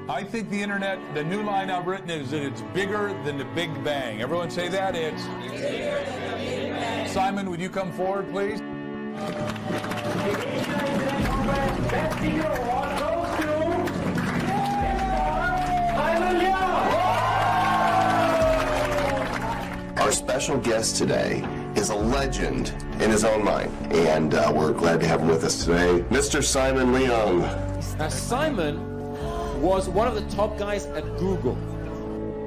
I think the internet, the new line I've written is that it's bigger than the Big Bang. Everyone say that. It's bigger than the Big Bang. Simon, would you come forward, please? Our special guest today is a legend in his own mind, and we're glad to have him with us today, Mr. Simon Leung. Now, Simon was one of the top guys at Google.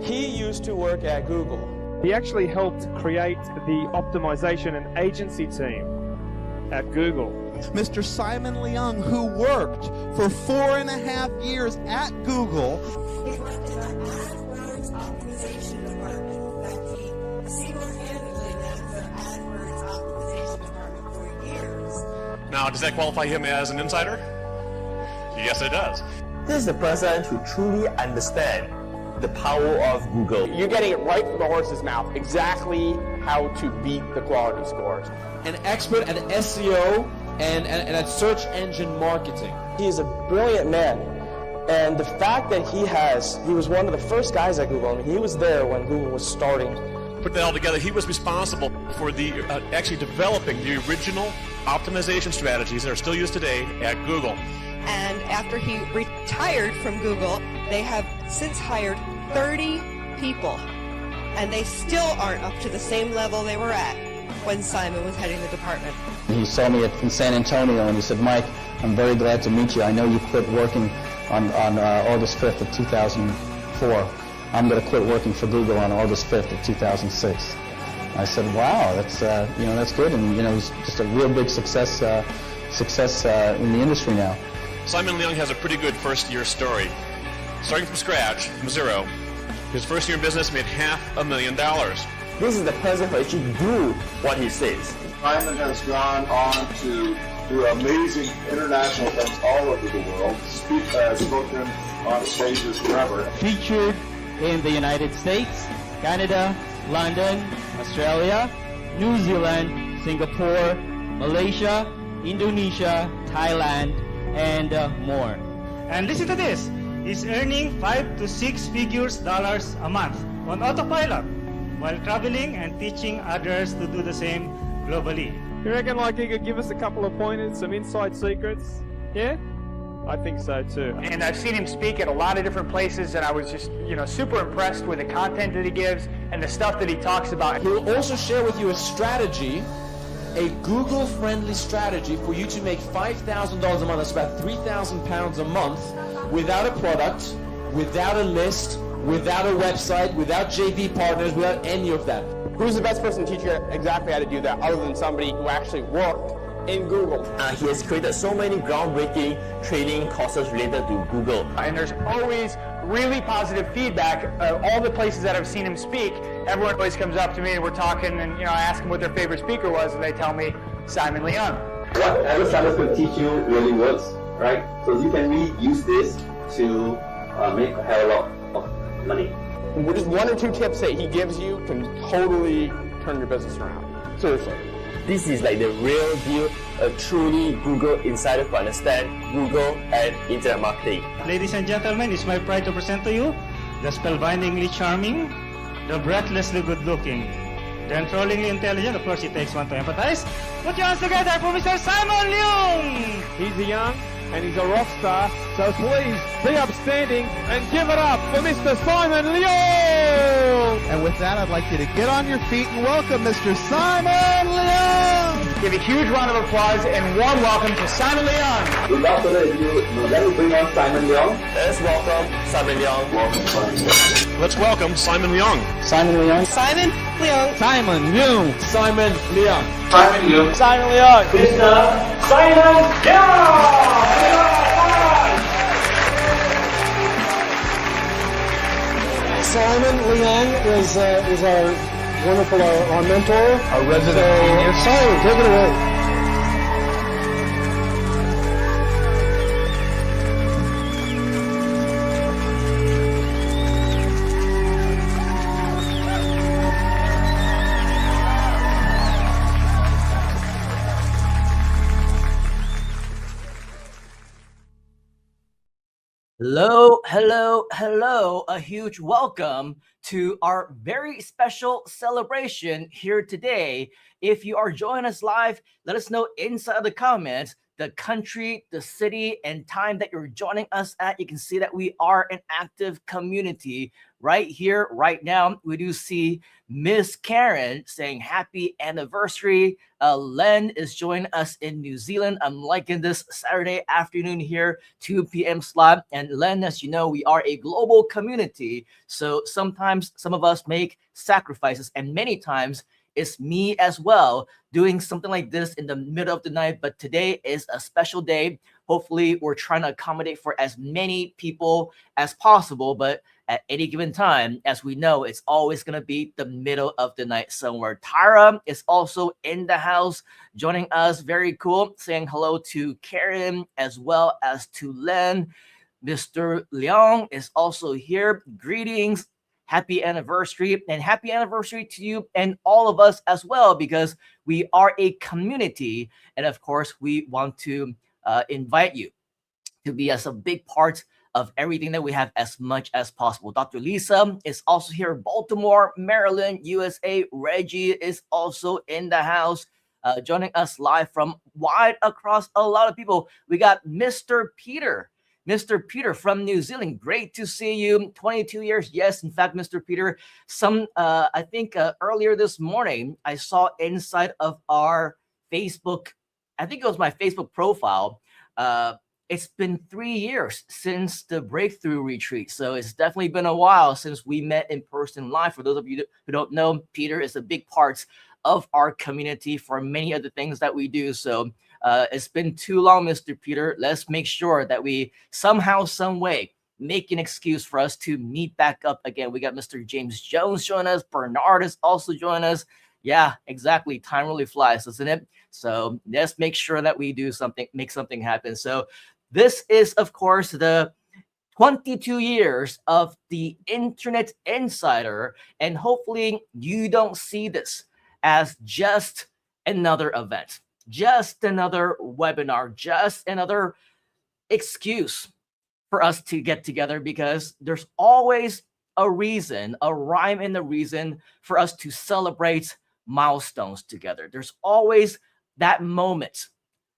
He used to work at Google. He actually helped create the optimization and agency team at Google. Mr. Simon Leung, who worked for 4.5 years at Google. He worked in our AdWords optimization department that he single-handedly led the AdWords optimization department for years. Now, does that qualify him as an insider? Yes, it does. This is the person who truly understands the power of Google. You're getting it right from the horse's mouth, exactly how to beat the quality scores. An expert at SEO and at search engine marketing. He is a brilliant man. And the fact that he was one of the first guys at Google. I mean, he was there when Google was starting. Put that all together, he was responsible for the actually developing the original optimization strategies that are still used today at Google. And after he retired from Google, they have since hired 30 people. And they still aren't up to the same level they were at when Simon was heading the department. He saw me in San Antonio and he said, "Mike, I'm very glad to meet you. I know you quit working on August 5th of 2004. I'm going to quit working for Google on August 5th of 2006. I said, "Wow, that's good." And he's just a real big success in the industry now. Simon Leung has a pretty good first-year story. Starting from scratch, from zero, his first year in business made $500,000. This is the person who actually do what he says. Simon has gone on to do amazing international events all over the world, spoken on stages forever. Featured in the United States, Canada, London, Australia, New Zealand, Singapore, Malaysia, Indonesia, Thailand, and more. And listen to this. He's earning 5 to 6 figures dollars a month on autopilot while traveling and teaching others to do the same globally. You reckon he could give us a couple of pointers, some inside secrets? Yeah? I think so too. And I've seen him speak at a lot of different places, and I was just, super impressed with the content that he gives and the stuff that he talks about. He will also share with you a strategy, a Google-friendly strategy for you to make $5,000 a month. That's about 3,000 pounds a month without a product, without a list, without a website, without JV partners, without any of that. Who's the best person to teach you exactly how to do that other than somebody who actually worked in Google? He has created so many groundbreaking training courses related to Google. And there's always really positive feedback. All the places that I've seen him speak, everyone always comes up to me and we're talking, and I ask them what their favorite speaker was, and they tell me Simon Leung. Whatever Simon could teach you really works, right? So you can really use this to make a hell of a lot of money. Just 1 or 2 tips that he gives you can totally turn your business around. Seriously. This is like the real deal, a truly Google insider who understand Google and internet marketing. Ladies and gentlemen, it's my pride to present to you the spellbindingly charming, the breathlessly good-looking, the enthrallingly intelligent, of course it takes one to empathize. Put your hands together for Mr. Simon Leung! He's a young and he's a rock star, so please be upstanding and give it up for Mr. Simon Leung! And with that, I'd like you to get on your feet and welcome Mr. Simon Leung! Give a huge round of applause and warm welcome to Simon Leung. Without further ado, let me bring on Simon Leung. Let's welcome Simon Leung. Welcome, Simon Leung. Let's welcome Simon Leung. Simon Leung. Simon Leung. Simon Leung. Simon Leung. Simon Leung. Simon Leung. Mr. Simon Leung! Simon Leung is our wonderful, our mentor. Our resident genius. Simon, take it away. Hello, hello, hello. A huge welcome to our very special celebration here today. If you are joining us live, let us know inside the comments the country, the city, and time that you're joining us at. You can see that we are an active community right here, right now. We do see Miss Karen saying happy anniversary. Len is joining us in New Zealand. I'm liking this Saturday afternoon here, 2 p.m. slot. And Len, as you know, we are a global community. So sometimes some of us make sacrifices, and many times it's me as well doing something like this in the middle of the night. But today is a special day. Hopefully, we're trying to accommodate for as many people as possible. But at any given time, as we know, it's always going to be the middle of the night somewhere. Tyra is also in the house joining us. Very cool. Saying hello to Karen as well as to Len. Mr. Leong is also here. Greetings. Happy anniversary, and happy anniversary to you and all of us as well, because we are a community. And of course, we want to invite you to be as a big part of everything that we have as much as possible. Dr. Lisa is also here, Baltimore, Maryland, USA. Reggie is also in the house, joining us live from wide across a lot of people. We got Mr. Peter. Mr. Peter from New Zealand, great to see you. 22 years, yes. In fact, Mr. Peter, I think earlier this morning, I saw inside of our Facebook, I think it was my Facebook profile, it's been 3 years since the breakthrough retreat. So it's definitely been a while since we met in person live. For those of you who don't know, Peter is a big part of our community for many of the things that we do. So it's been too long, Mr. Peter. Let's make sure that we somehow, some way, make an excuse for us to meet back up again. We got Mr. James Jones joining us. Bernard is also joining us. Yeah, exactly. Time really flies, doesn't it? So let's make sure that we do something, make something happen. So this is, of course, the 22 years of the Internet Insider, and hopefully you don't see this as just another event, just another webinar, just another excuse for us to get together, because there's always a reason, a rhyme and a reason for us to celebrate milestones together. There's always that moment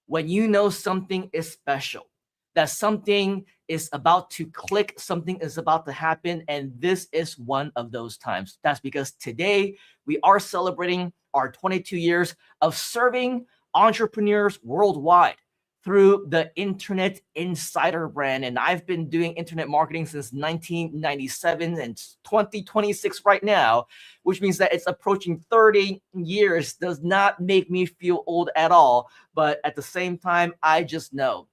when you know something is special, that something is about to click, something is about to happen, and this is one of those times. That's because today we are celebrating our 22 years of serving entrepreneurs worldwide through the Internet Insider brand. And I've been doing internet marketing since 1997, and 2026 right now, which means that it's approaching 30 years. Does not make me feel old at all. But at the same time, I just know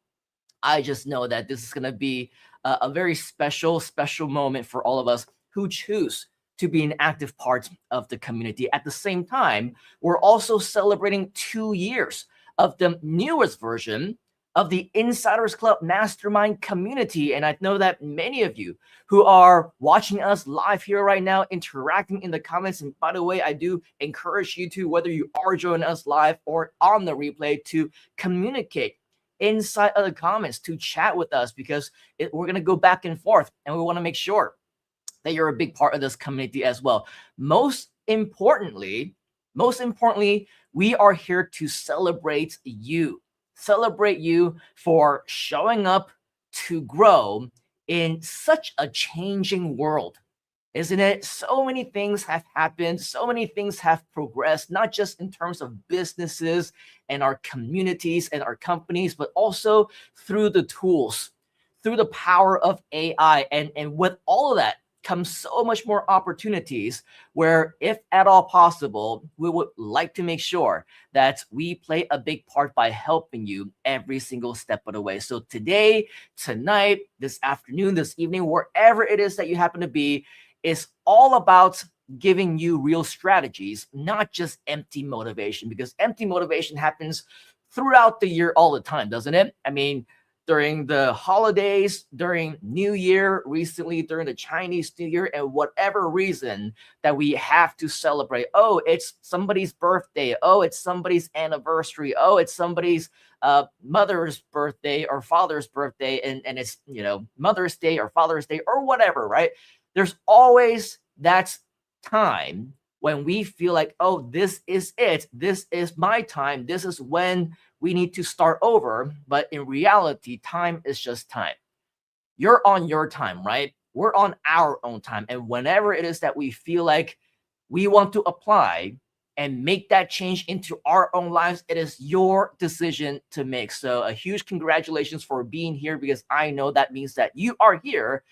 that this is going to be a very special moment for all of us who choose to be an active part of the community. At the same time, we're also celebrating 2 years of the newest version of the Insiders Club Mastermind community. And I know that many of you who are watching us live here right now, interacting in the comments. And by the way, I do encourage you to, whether you are joining us live or on the replay, to communicate inside of the comments, to chat with us, because we're going to go back and forth, and we want to make sure that you're a big part of this community as well. Most importantly, we are here to celebrate you for showing up to grow in such a changing world, isn't it? So many things have happened, so many things have progressed, not just in terms of businesses and our communities and our companies, but also through the tools, through the power of AI. And with all of that comes so much more opportunities, where, if at all possible, we would like to make sure that we play a big part by helping you every single step of the way. So today, tonight, this afternoon, this evening, wherever it is that you happen to be, is all about giving you real strategies, not just empty motivation, because empty motivation happens throughout the year all the time, doesn't it? I mean, during the holidays, during New Year, recently during the Chinese New Year, and whatever reason that we have to celebrate. Oh, it's somebody's birthday. Oh, it's somebody's anniversary. Oh, it's somebody's mother's birthday or father's birthday, and it's, you know, Mother's Day or Father's Day or whatever, right? There's always that time when we feel like, oh, this is it. This is my time. This is when we need to start over. But in reality, time is just time. You're on your time, right? We're on our own time. And whenever it is that we feel like we want to apply and make that change into our own lives, it is your decision to make. So a huge congratulations for being here, because I know that means that you are here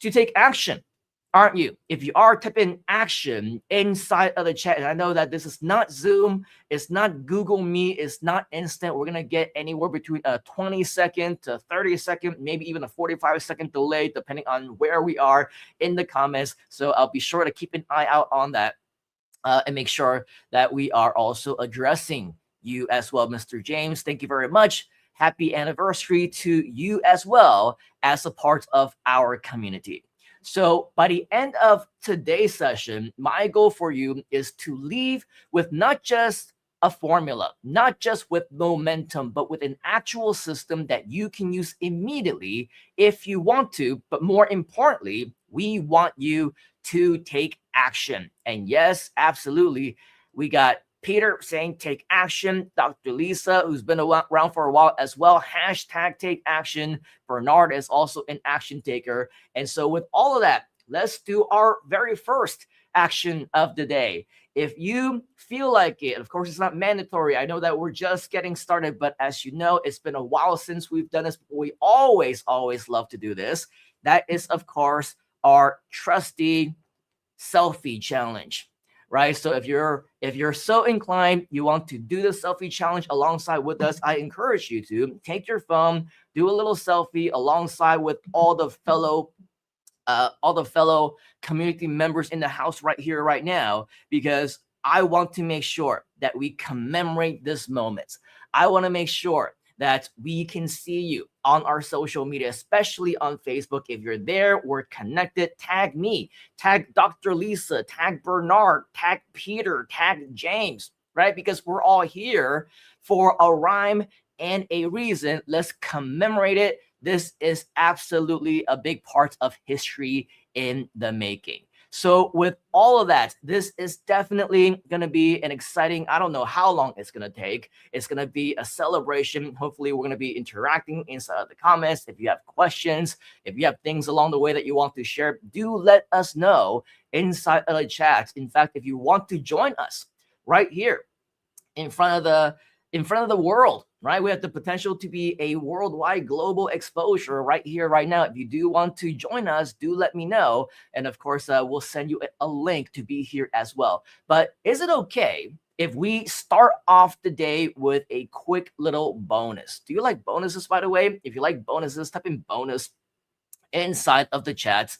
to take action, aren't you? If you are, type in action inside of the chat. And I know that this is not Zoom, it's not Google Meet, it's not instant. We're gonna get anywhere between a 20-second to 30-second, maybe even a 45-second delay, depending on where we are in the comments. So I'll be sure to keep an eye out on that and make sure that we are also addressing you as well. Mr. James, thank you very much. Happy anniversary to you as well as a part of our community. So by the end of today's session, my goal for you is to leave with not just a formula, not just with momentum, but with an actual system that you can use immediately if you want to. But more importantly, we want you to take action. And yes, absolutely, we got Peter saying take action. Dr. Lisa, who's been around for a while as well, hashtag take action. Bernard is also an action taker. And so with all of that, let's do our very first action of the day. If you feel like it, of course, it's not mandatory. I know that we're just getting started, but as you know, it's been a while since we've done this. We always love to do this. That is, of course, our trusty selfie challenge. Right. So if you're so inclined, you want to do the selfie challenge alongside with us, I encourage you to take your phone, do a little selfie alongside with all the fellow community members in the house right here, right now, because I want to make sure that we commemorate this moment. I want to make sure that we can see you on our social media, especially on Facebook. If you're there, we're connected. Tag me, tag Dr. Lisa, tag Bernard, tag Peter, tag James, right? Because we're all here for a rhyme and a reason. Let's commemorate it. This is absolutely a big part of history in the making. So with all of that, this is definitely going to be an exciting, I don't know how long it's going to take. It's going to be a celebration. Hopefully we're going to be interacting inside of the comments. If you have questions, if you have things along the way that you want to share, do let us know inside of the chat. In fact, if you want to join us right here in front of the world, right? We have the potential to be a worldwide global exposure right here, right now. If you do want to join us, do let me know. And of course, we'll send you a link to be here as well. But is it okay if we start off the day with a quick little bonus? Do you like bonuses, by the way? If you like bonuses, type in bonus inside of the chats,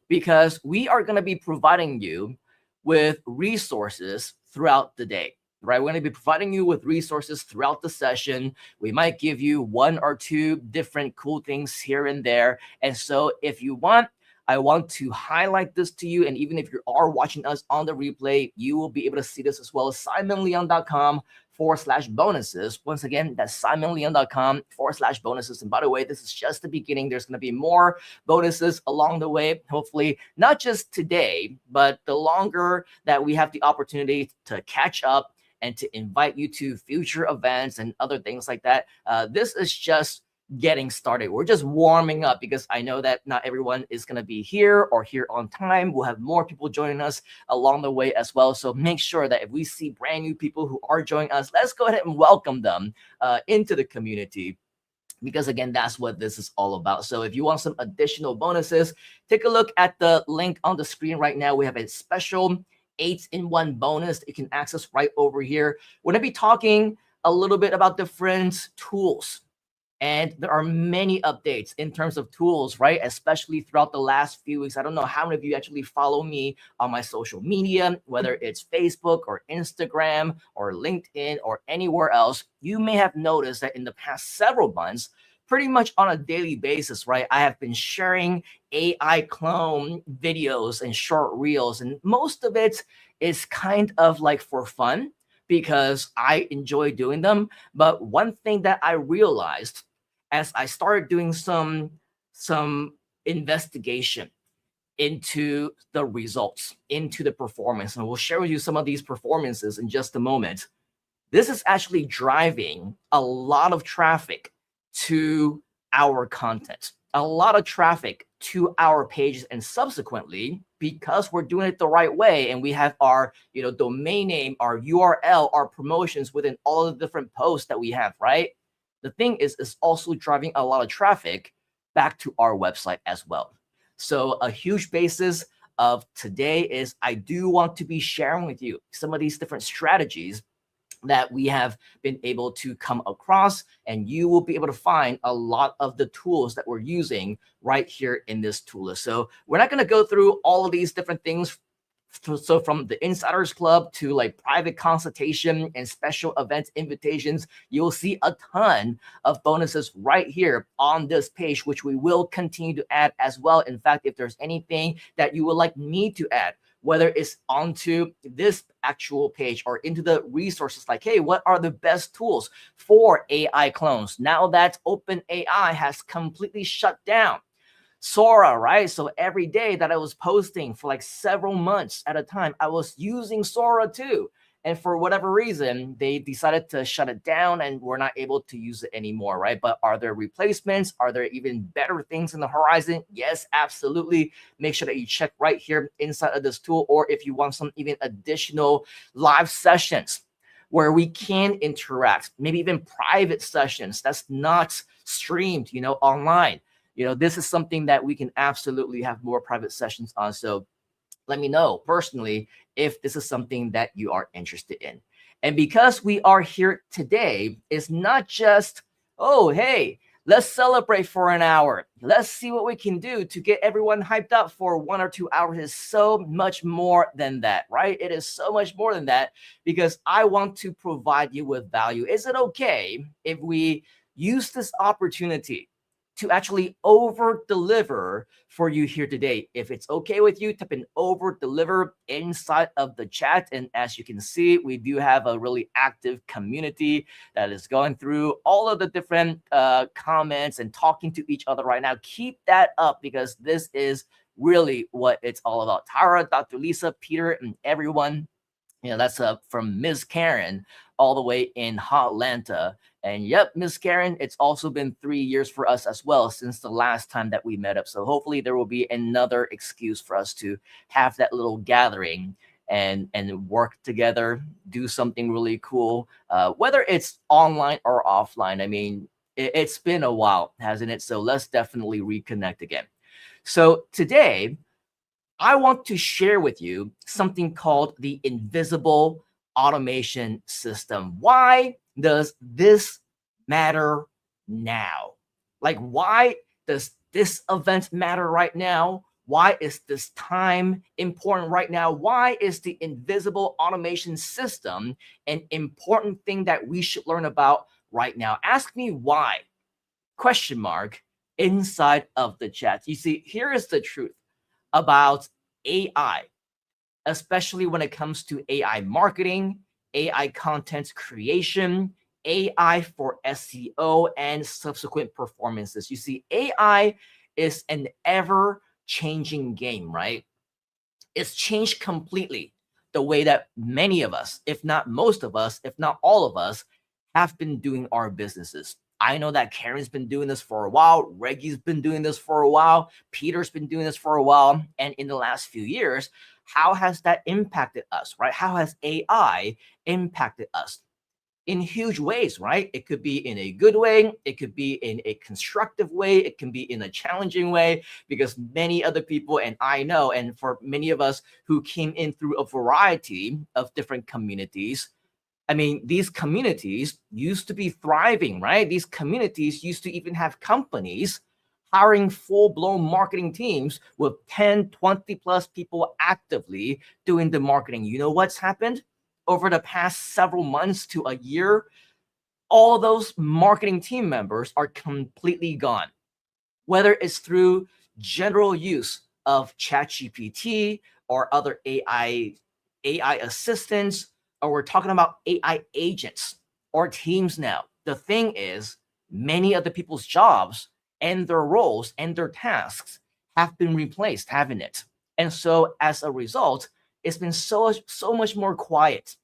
because we are going to be providing you with resources throughout the day. Right, we're going to be providing you with resources throughout the session. We might give you one or two different cool things here and there. And so if you want, I want to highlight this to you. And even if you are watching us on the replay, you will be able to see this as well as simonleon.com/bonuses. Once again, that's simonleon.com/bonuses. And by the way, this is just the beginning. There's going to be more bonuses along the way. Hopefully, not just today, but the longer that we have the opportunity to catch up and to invite you to future events and other things like that. This is just getting started. We're just warming up, because I know that not everyone is going to be here or here on time. We'll have more people joining us along the way as well. So make sure that if we see brand new people who are joining us, let's go ahead and welcome them into the community, because again, that's what this is all about. So if you want some additional bonuses, take a look at the link on the screen right now. We have a special 8-in-1 bonus that you can access right over here. We're going to be talking a little bit about different tools, and there are many updates in terms of tools, right? Especially throughout the last few weeks. I don't know how many of you actually follow me on my social media, whether it's Facebook or Instagram or LinkedIn or anywhere else. You may have noticed that in the past several months, pretty much on a daily basis, right? I have been sharing AI clone videos and short reels, and most of it is kind of like for fun because I enjoy doing them. But one thing that I realized as I started doing some investigation into the results, into the performance, and we'll share with you some of these performances in just a moment. This is actually driving a lot of traffic to our content, a lot of traffic to our pages, and subsequently, because we're doing it the right way and we have our domain name, our URL, our promotions within all of the different posts that we have, right? The thing is, it's also driving a lot of traffic back to our website as well. So a huge basis of today is I do want to be sharing with you some of these different strategies that we have been able to come across, and you will be able to find a lot of the tools that we're using right here in this tool list. So we're not going to go through all of these different things. So from the Insiders Club to like private consultation and special events invitations, you'll see a ton of bonuses right here on this page, which we will continue to add as well. In fact, if there's anything that you would like me to add, whether it's onto this actual page or into the resources, like, hey, what are the best tools for AI clones now that OpenAI has completely shut down Sora, right? So every day that I was posting for like several months at a time, I was using Sora too. And for whatever reason, they decided to shut it down and we're not able to use it anymore, right? But are there replacements? Are there even better things in the horizon? Yes, absolutely. Make sure that you check right here inside of this tool, or if you want some even additional live sessions where we can interact, maybe even private sessions that's not streamed, online. This is something that we can absolutely have more private sessions on. So let me know personally if this is something that you are interested in. And because we are here today, it's not just, oh, hey, let's celebrate for an hour. Let's see what we can do to get everyone hyped up for 1 or 2 hours. It's so much more than that, right? It is so much more than that because I want to provide you with value. Is it okay if we use this opportunity to actually over deliver for you here today? If it's okay with you, type in over deliver inside of the chat. And as you can see, we do have a really active community that is going through all of the different comments and talking to each other right now. Keep that up because this is really what it's all about. Tara, Dr. Lisa, Peter, and everyone. That's from Ms. Karen all the way in Hotlanta. And yep, Miss Karen, it's also been 3 years for us as well since the last time that we met up. So hopefully there will be another excuse for us to have that little gathering and work together, do something really cool, whether it's online or offline. I mean, it's been a while, hasn't it? So let's definitely reconnect again. So today, I want to share with you something called the invisible automation system. Why does this matter now? Like, why does this event matter right now? Why is this time important right now? Why is the invisible automation system an important thing that we should learn about right now? Ask me why, question mark, inside of the chat. You see, here is the truth about AI, especially when it comes to AI marketing, AI content creation, AI for SEO, and subsequent performances. You see, AI is an ever-changing game, right? It's changed completely the way that many of us, if not most of us, if not all of us, have been doing our businesses. I know that Karen's been doing this for a while. Reggie's been doing this for a while. Peter's been doing this for a while. And in the last few years, how has that impacted us, right? How has AI impacted us? In huge ways, right? It could be in a good way. It could be in a constructive way. It can be in a challenging way because many other people, and I know, and for many of us who came in through a variety of different communities, I mean, these communities used to be thriving, right? These communities used to even have companies hiring full-blown marketing teams with 10, 20 plus people actively doing the marketing. You know what's happened over the past several months to a year? all those marketing team members are completely gone. Whether it's through general use of ChatGPT or other AI assistants, or we're talking about AI agents or teams now. The thing is, many of the people's jobs and their roles and their tasks have been replaced, haven't it? And so as a result, it's been so much more quiet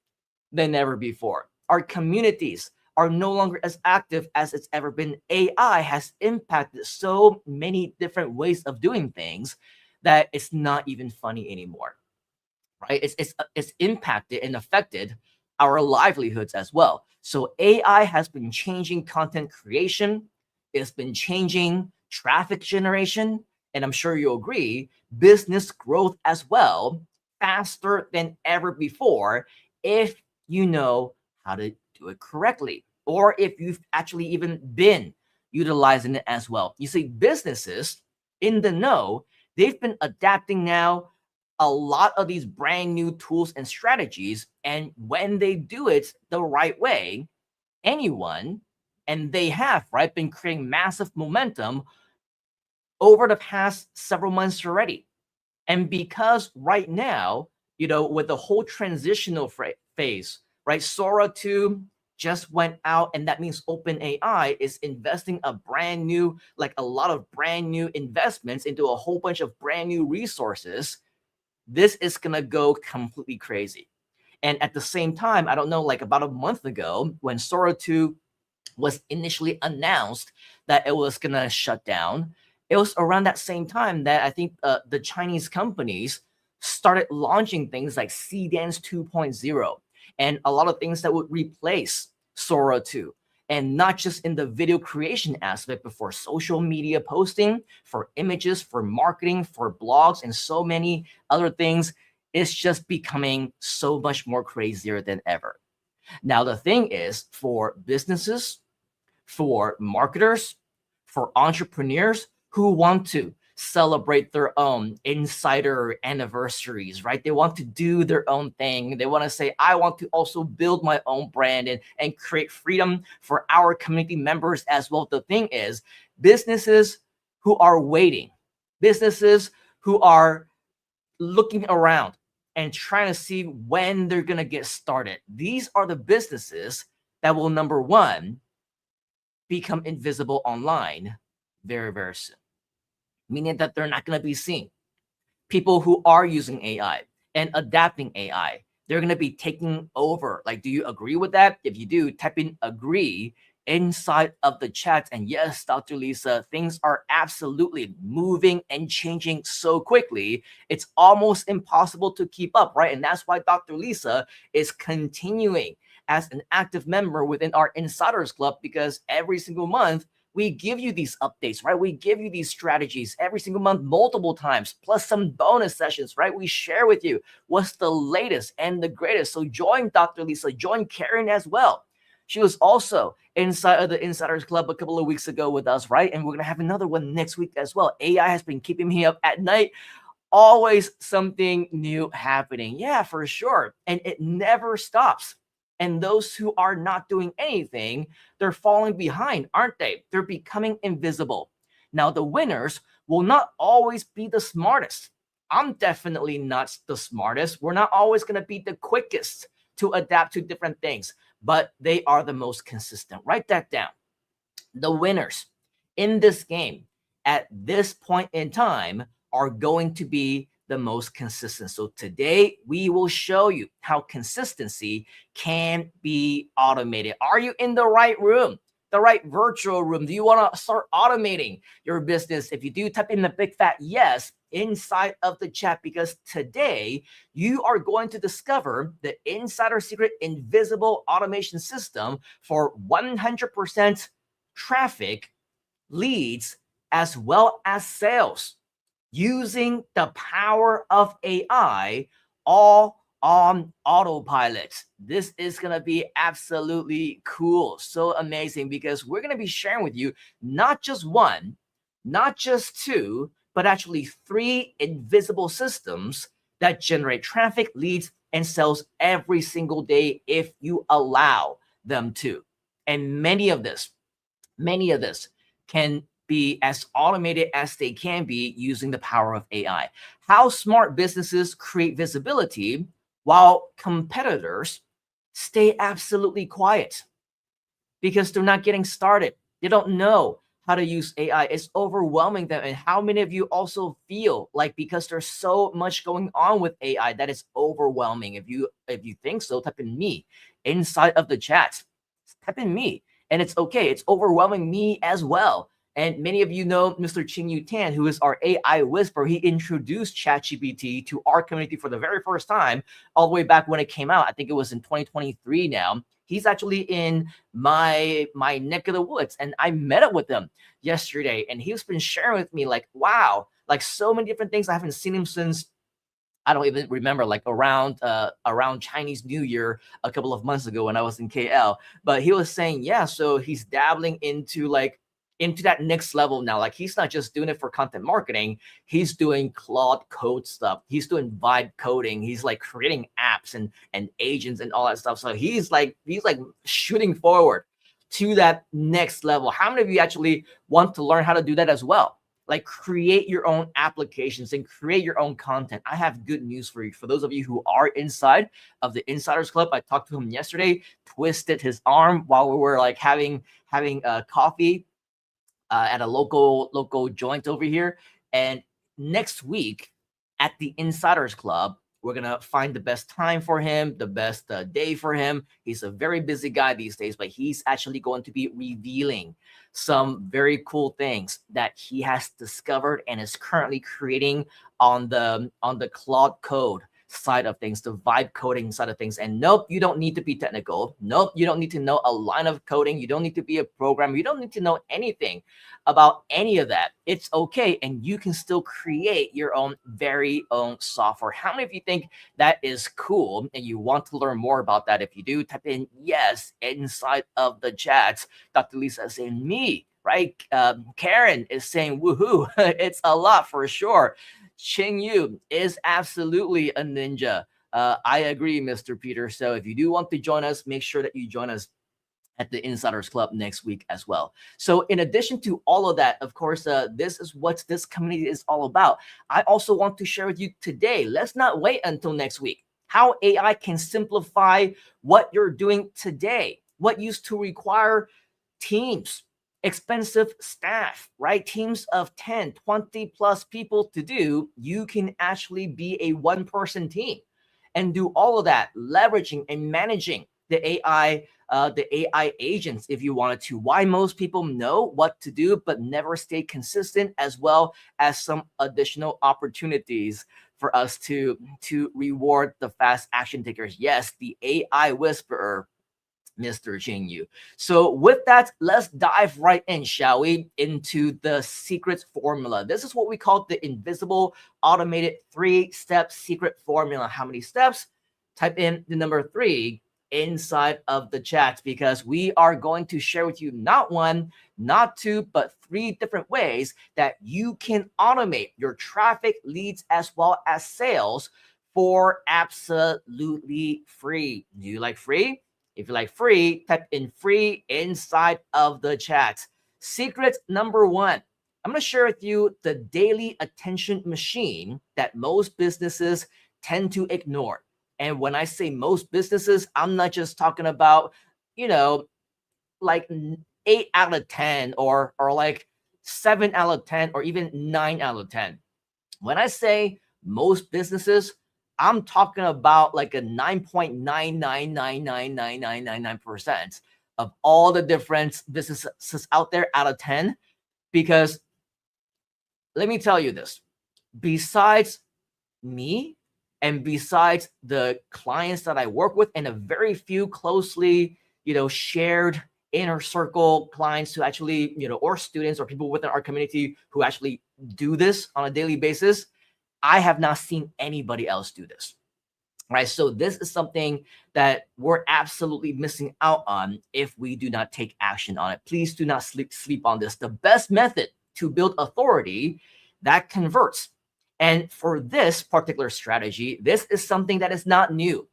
than ever before. Our communities are no longer as active as it's ever been. AI has impacted so many different ways of doing things that it's not even funny anymore, right? It's impacted and affected our livelihoods as well. So AI has been changing content creation. It's been changing traffic generation. And I'm sure you'll agree, business growth as well, faster than ever before, if you know how to do it correctly, or if you've actually even been utilizing it as well. You see, businesses in the know, they've been adapting now a lot of these brand new tools and strategies. And when they do it the right way, anyone, and they have, right, been creating massive momentum over the past several months already. And because right now, you know, with the whole transitional phase, right, Sora 2 just went out, and that means OpenAI is investing a brand new, like a lot of brand new investments into a whole bunch of brand new resources. This is gonna go completely crazy. And at the same time, I don't know, like about a month ago, when Sora 2 was initially announced that it was gonna shut down, it was around that same time that I think the Chinese companies started launching things like Cdance 2.0 and a lot of things that would replace Sora 2. And not just in the video creation aspect, but for social media posting, for images, for marketing, for blogs, and so many other things. It's just becoming so much more crazier than ever. Now, the thing is, for businesses, for marketers, for entrepreneurs who want to celebrate their own insider anniversaries, right? They want to do their own thing. They want to say, I want to also build my own brand and create freedom for our community members as well. The thing is, businesses who are waiting, businesses who are looking around and trying to see when they're going to get started, these are the businesses that will, number one, become invisible online very, very soon, meaning that they're not going to be seen. People who are using AI and adapting AI, they're going to be taking over. Like, do you agree with that? If you do, type in agree inside of the chat. And yes, Dr. Lisa, things are absolutely moving and changing so quickly. It's almost impossible to keep up, right? And that's why Dr. Lisa is continuing as an active member within our Insiders Club, because every single month, we give you these updates, right? We give you these strategies every single month, multiple times, plus some bonus sessions, right? We share with you what's the latest and the greatest. So join Dr. Lisa, join Karen as well. She was also inside of the Insiders Club a couple of weeks ago with us, right? And we're going to have another one next week as well. AI has been keeping me up at night. Always something new happening. Yeah, for sure. And it never stops. And those who are not doing anything, they're falling behind, aren't they? They're becoming invisible. Now, the winners will not always be the smartest. I'm definitely not the smartest. We're not always going to be the quickest to adapt to different things, but they are the most consistent. Write that down. The winners in this game at this point in time are going to be the most consistent. So today we will show you how consistency can be automated. Are you in the right room, the right virtual room? Do you want to start automating your business? If you do, type in the big fat yes inside of the chat, because today you are going to discover the insider secret invisible automation system for 100% traffic, leads, as well as sales, using the power of AI, all on autopilot. This is going to be absolutely cool. So amazing, because we're going to be sharing with you not just one, not just two, but actually 3 invisible systems that generate traffic, leads, and sales every single day if you allow them to. And many of this can be as automated as they can be using the power of AI. How smart businesses create visibility while competitors stay absolutely quiet because they're not getting started. They don't know how to use AI. It's overwhelming them. And how many of you also feel like because there's so much going on with AI that it's overwhelming? If you think so, type in me inside of the chat. Type in me. And it's okay. It's overwhelming me as well. And many of you know Mr. Qingyu Tan, who is our AI whisperer. He introduced ChatGPT to our community for the very first time, all the way back when it came out. I think it was in 2023 now. He's actually in my neck of the woods, and I met up with him yesterday, and he's been sharing with me like, wow, like so many different things. I haven't seen him since, I don't even remember, like around Chinese New Year a couple of months ago when I was in KL. But he was saying, yeah, so he's dabbling into that next level now. Like he's not just doing it for content marketing, he's doing Claude code stuff. He's doing vibe coding. He's like creating apps and agents and all that stuff. So he's like shooting forward to that next level. How many of you actually want to learn how to do that as well? Like create your own applications and create your own content. I have good news for you. For those of you who are inside of the Insiders Club, I talked to him yesterday, twisted his arm while we were like having coffee at a local joint over here. And next week at the Insiders Club, we're going to find the best time for him, the best day for him. He's a very busy guy these days, but he's actually going to be revealing some very cool things that he has discovered and is currently creating on the Claude code side of things, the vibe coding side of things. And nope, you don't need to be technical. Nope, you don't need to know a line of coding. You don't need to be a programmer. You don't need to know anything about any of that. It's okay. And you can still create your own very own software. How many of you think that is cool and you want to learn more about that? If you do, type in yes inside of the chat. Dr. Lisa is saying me, right? Karen is saying woohoo. It's a lot for sure. Qingyu is absolutely a ninja. I agree, Mr. Peter. So if you do want to join us, make sure that you join us at the Insiders Club next week as well. So in addition to all of that, of course, this is what this community is all about. I also want to share with you today, let's not wait until next week, how AI can simplify what you're doing today, what used to require teams, expensive staff, right? Teams of 10, 20 plus people to do, you can actually be a one-person team and do all of that, leveraging and managing the AI agents if you wanted to. Why most people know what to do but never stay consistent, as well as some additional opportunities for us to reward the fast action takers. Yes, the AI whisperer, Mr. Qingyu. So with that, let's dive right in, shall we, into the secret formula. This is what we call the invisible automated 3-step secret formula. How many steps? Type in the number 3 inside of the chat, because we are going to share with you not 1, not 2, but 3 different ways that you can automate your traffic, leads, as well as sales for absolutely free. Do you like free? If you like free, type in free inside of the chat. Secret number 1. I'm going to share with you the daily attention machine that most businesses tend to ignore. And when I say most businesses, I'm not just talking about, like 8 out of 10 or like 7 out of 10 or even 9 out of 10. When I say most businesses, I'm talking about like a 9.9999999% of all the different businesses out there out of 10. Because let me tell you this, besides me and besides the clients that I work with and a very few closely, shared inner circle clients who actually, or students or people within our community who actually do this on a daily basis, I have not seen anybody else do this, right? So this is something that we're absolutely missing out on if we do not take action on it. Please do not sleep on this. The best method to build authority that converts. And for this particular strategy, this is something that is not new,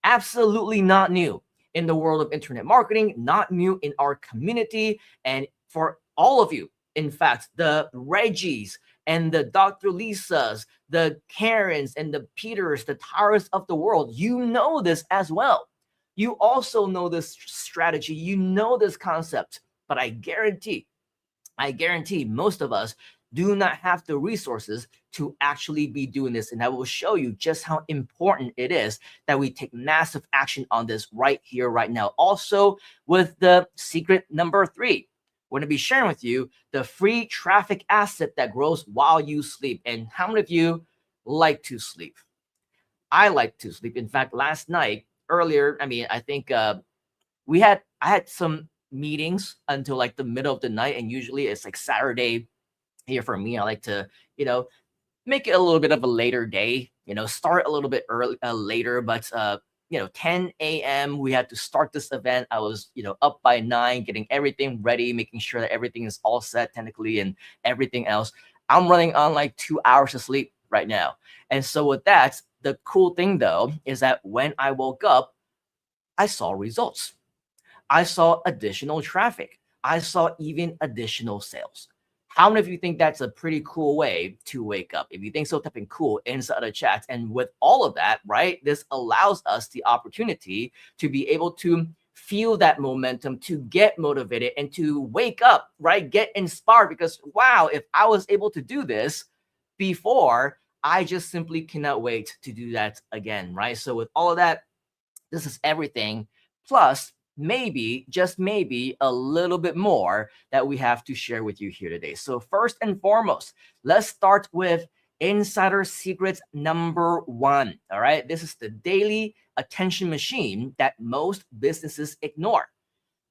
absolutely not new. in the world of internet marketing, not new in our community. And for all of you, in fact, the Reggies and the Dr. Lisas, the Karens and the Peters, the Taras of the world, you know this as well. You also know this strategy, you know this concept, but I guarantee most of us do not have the resources to actually be doing this. And I will show you just how important it is that we take massive action on this right here, right now. Also, with the secret number 3, we're going to be sharing with you the free traffic asset that grows while you sleep. And how many of you like to sleep? I like to sleep. In fact, last night, earlier, I think I had some meetings until like the middle of the night, and usually it's like Saturday here for me. I like to, make it a little bit of a later day, start a little bit early, later, but 10 a.m. we had to start this event. I was, up by 9, getting everything ready, making sure that everything is all set technically and everything else. I'm running on like 2 hours of sleep right now. And so with that, the cool thing though, is that when I woke up, I saw results. I saw additional traffic. I saw even additional sales. How many of you think that's a pretty cool way to wake up? If you think so, type in cool inside the chat. And with all of that, right, this allows us the opportunity to be able to feel that momentum, to get motivated and to wake up, right? Get inspired because, wow, if I was able to do this before, I just simply cannot wait to do that again, right? So with all of that, this is everything. Plus, maybe, just maybe, a little bit more that we have to share with you here today. So first and foremost, let's start with insider secrets number 1. All right, this is the daily attention machine that most businesses ignore.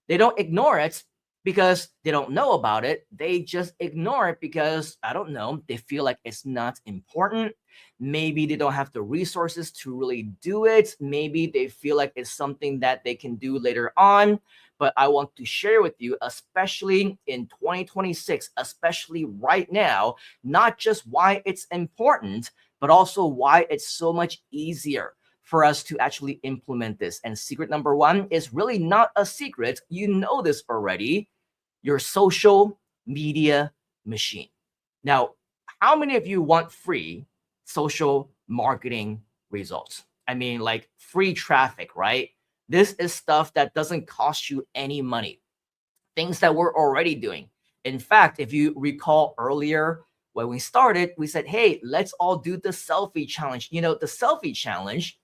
They don't ignore it because they don't know about it. They just ignore it because, I don't know, they feel like it's not important. Maybe they don't have the resources to really do it. Maybe they feel like it's something that they can do later on. But I want to share with you, especially in 2026, especially right now, not just why it's important, but also why it's so much easier for us to actually implement this. And secret number 1 is really not a secret. You know this already. Your social media machine. Now, how many of you want free social marketing results? Like free traffic, right? This is stuff that doesn't cost you any money. Things that we're already doing. In fact, if you recall earlier when we started, we said, hey, let's all do the selfie challenge. The selfie challenge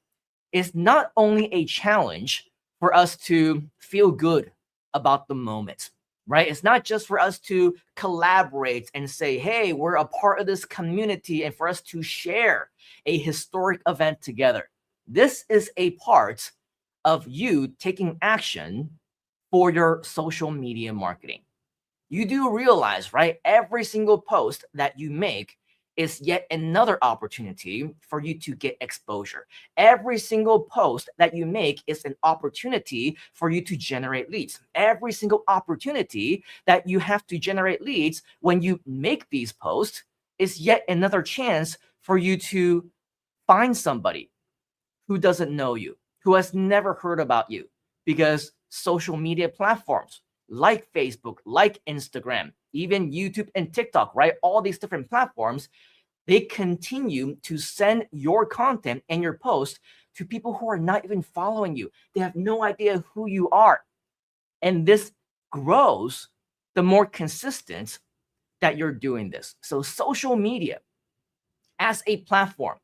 is not only a challenge for us to feel good about the moment, right? It's not just for us to collaborate and say, hey, we're a part of this community and for us to share a historic event together. This is a part of you taking action for your social media marketing. You do realize, right? Every single post that you make is yet another opportunity for you to get exposure. Every single post that you make is an opportunity for you to generate leads. Every single opportunity that you have to generate leads when you make these posts is yet another chance for you to find somebody who doesn't know you, who has never heard about you, because social media platforms like Facebook, like Instagram, even YouTube and TikTok, right? All these different platforms, they continue to send your content and your post to people who are not even following you. They have no idea who you are. And this grows the more consistent that you're doing this. So social media as a platform,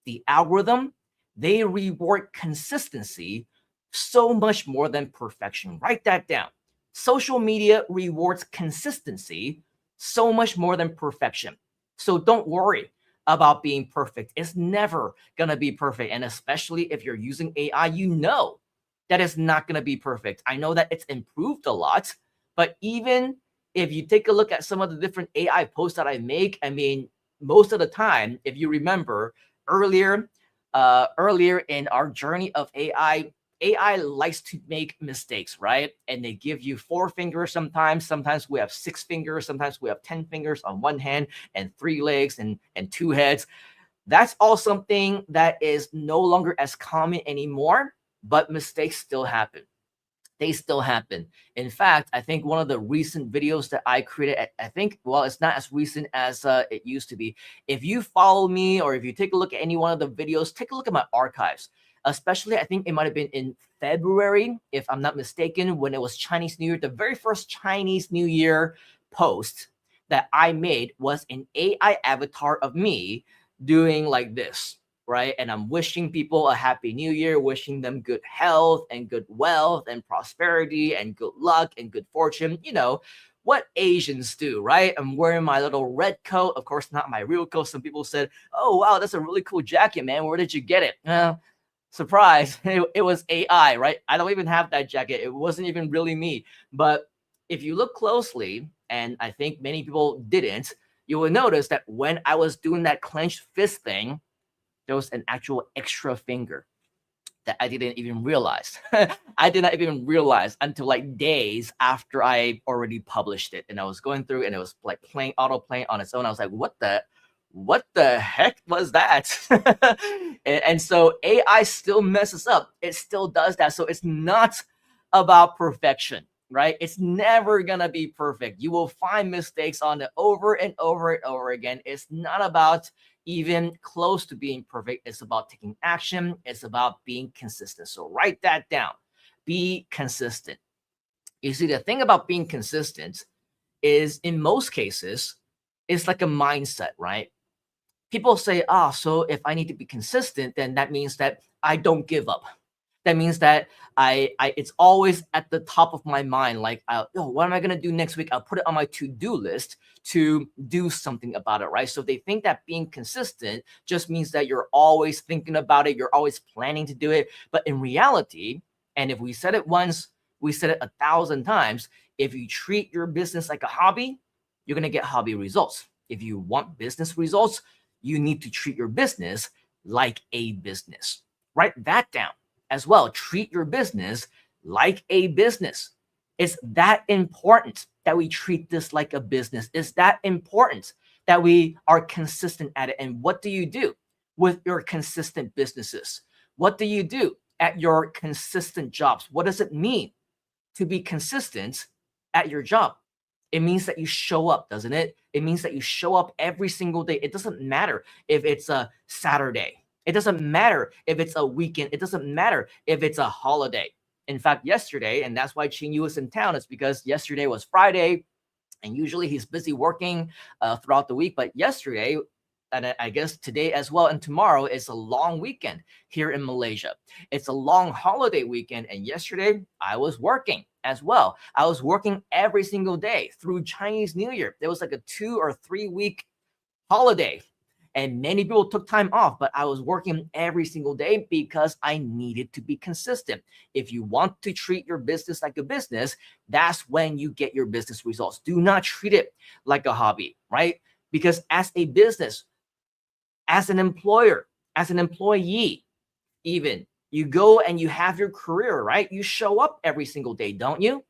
the algorithm, they reward consistency so much more than perfection. Write that down. Social media rewards consistency so much more than perfection. So don't worry about being perfect. It's never going to be perfect. And especially if you're using AI, you know that it's not going to be perfect. I know that it's improved a lot, but even if you take a look at some of the different AI posts that I make, most of the time, if you remember earlier in our journey of AI likes to make mistakes, right? And they give you 4 fingers sometimes. Sometimes we have 6 fingers. Sometimes we have 10 fingers on one hand and 3 legs and 2 heads. That's all something that is no longer as common anymore, but mistakes still happen. They still happen. In fact, I think one of the recent videos that I created, I think, well, it's not as recent as it used to be. If you follow me or if you take a look at any one of the videos, take a look at my archives. Especially, I think it might have been in February, if I'm not mistaken, when it was Chinese New Year. The very first Chinese New Year post that I made was an AI avatar of me doing like this, right? And I'm wishing people a happy new year, wishing them good health and good wealth and prosperity and good luck and good fortune. You know, what Asians do, right? I'm wearing my little red coat. Of course, not my real coat. Some people said, oh, wow, that's a really cool jacket, man. Where did you get it? Surprise, it was AI, right? I don't even have that jacket. It wasn't even really me. But if you look closely, and I think many people didn't, you will notice that when I was doing that clenched fist thing, there was an actual extra finger that I didn't even realize. I did not even realize until like days after I already published it. And I was going through and it was like playing autoplay on its own. I was like, what the heck was that? and so AI still messes up. It still does that. So it's not about perfection, right? It's never gonna be perfect. You will find mistakes on it over and over and over again. It's not about even close to being perfect. It's about taking action. It's about being consistent. So write that down. Be consistent. You see, the thing about being consistent is in most cases, it's like a mindset, right? People say, so if I need to be consistent, then that means that I don't give up. That means that it's always at the top of my mind. Like, what am I going to do next week? I'll put it on my to-do list to do something about it, right? So they think that being consistent just means that you're always thinking about it. You're always planning to do it. But in reality, and if we said it once, we said it 1,000 times, if you treat your business like a hobby, you're going to get hobby results. If you want business results, you need to treat your business like a business. Write that down as well. Treat your business like a business. It's that important that we treat this like a business. It's that important that we are consistent at it. And what do you do with your consistent businesses? What do you do at your consistent jobs? What does it mean to be consistent at your job? It means that you show up, doesn't it? It means that you show up every single day. It doesn't matter if it's a Saturday. It doesn't matter if it's a weekend. It doesn't matter if it's a holiday. In fact, yesterday, and that's why Qing Yu was in town, is because yesterday was Friday, and usually he's busy working throughout the week. But yesterday, and I guess today as well, and tomorrow is a long weekend here in Malaysia. It's a long holiday weekend, and yesterday I was working as well. I was working every single day through Chinese New Year. There was like a 2 or 3 week holiday, and many people took time off, but I was working every single day because I needed to be consistent. If you want to treat your business like a business, that's when you get your business results. Do not treat it like a hobby, right? Because as a business, as an employer, as an employee, even, you go and you have your career, right? You show up every single day, don't you?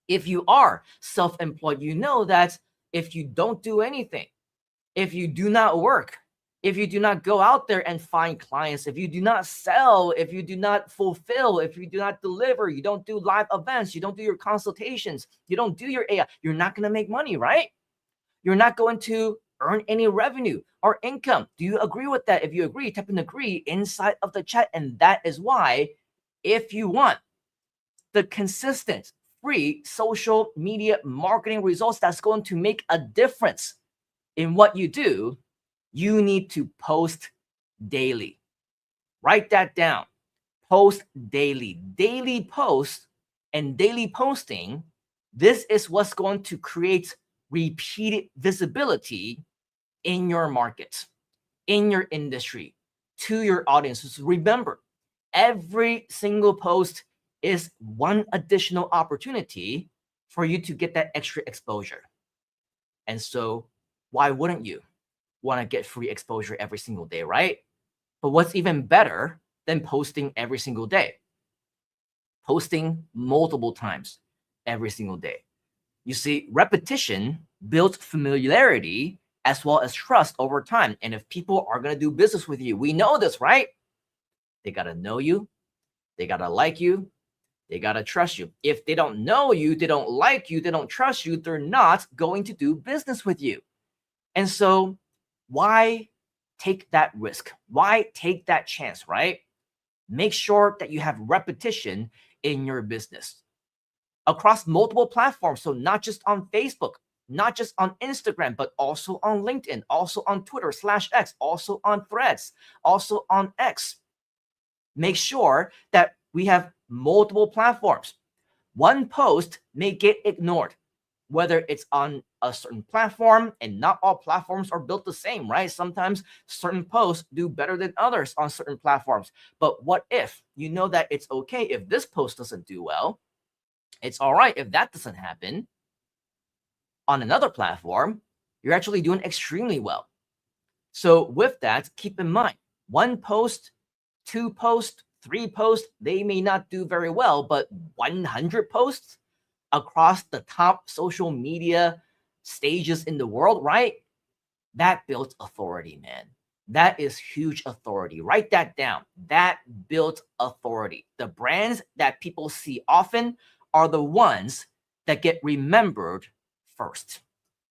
If you are self-employed, you know that if you don't do anything, if you do not work, if you do not go out there and find clients, if you do not sell, if you do not fulfill, if you do not deliver, you don't do live events, you don't do your consultations, you don't do your AI, you're not going to make money, right? You're not going to earn any revenue or income. Do you agree with that? If you agree, type an agree inside of the chat. And that is why, if you want the consistent, free social media marketing results that's going to make a difference in what you do, you need to post daily. Write that down. Post daily. Daily post and daily posting. This is what's going to create repeated visibility in your market, in your industry, to your audiences. Remember, every single post is one additional opportunity for you to get that extra exposure. And so why wouldn't you want to get free exposure every single day, right? But what's even better than posting every single day? Posting multiple times every single day. You see, repetition builds familiarity as well as trust over time. And if people are going to do business with you, we know this, right? They got to know you. They got to like you. They got to trust you. If they don't know you, they don't like you, they don't trust you, they're not going to do business with you. And so why take that risk? Why take that chance, right? Make sure that you have repetition in your business across multiple platforms. So not just on Facebook, not just on Instagram, but also on LinkedIn, also on Twitter /X, also on Threads, also on X. Make sure that we have multiple platforms. One post may get ignored, whether it's on a certain platform, and not all platforms are built the same, right? Sometimes certain posts do better than others on certain platforms. But what if you know that it's okay if this post doesn't do well? It's all right if that doesn't happen. On another platform, you're actually doing extremely well. So with that, keep in mind, one post, two posts, three posts, they may not do very well, but 100 posts across the top social media stages in the world, right? That builds authority, man. That is huge authority. Write that down. That builds authority. The brands that people see often are the ones that get remembered first.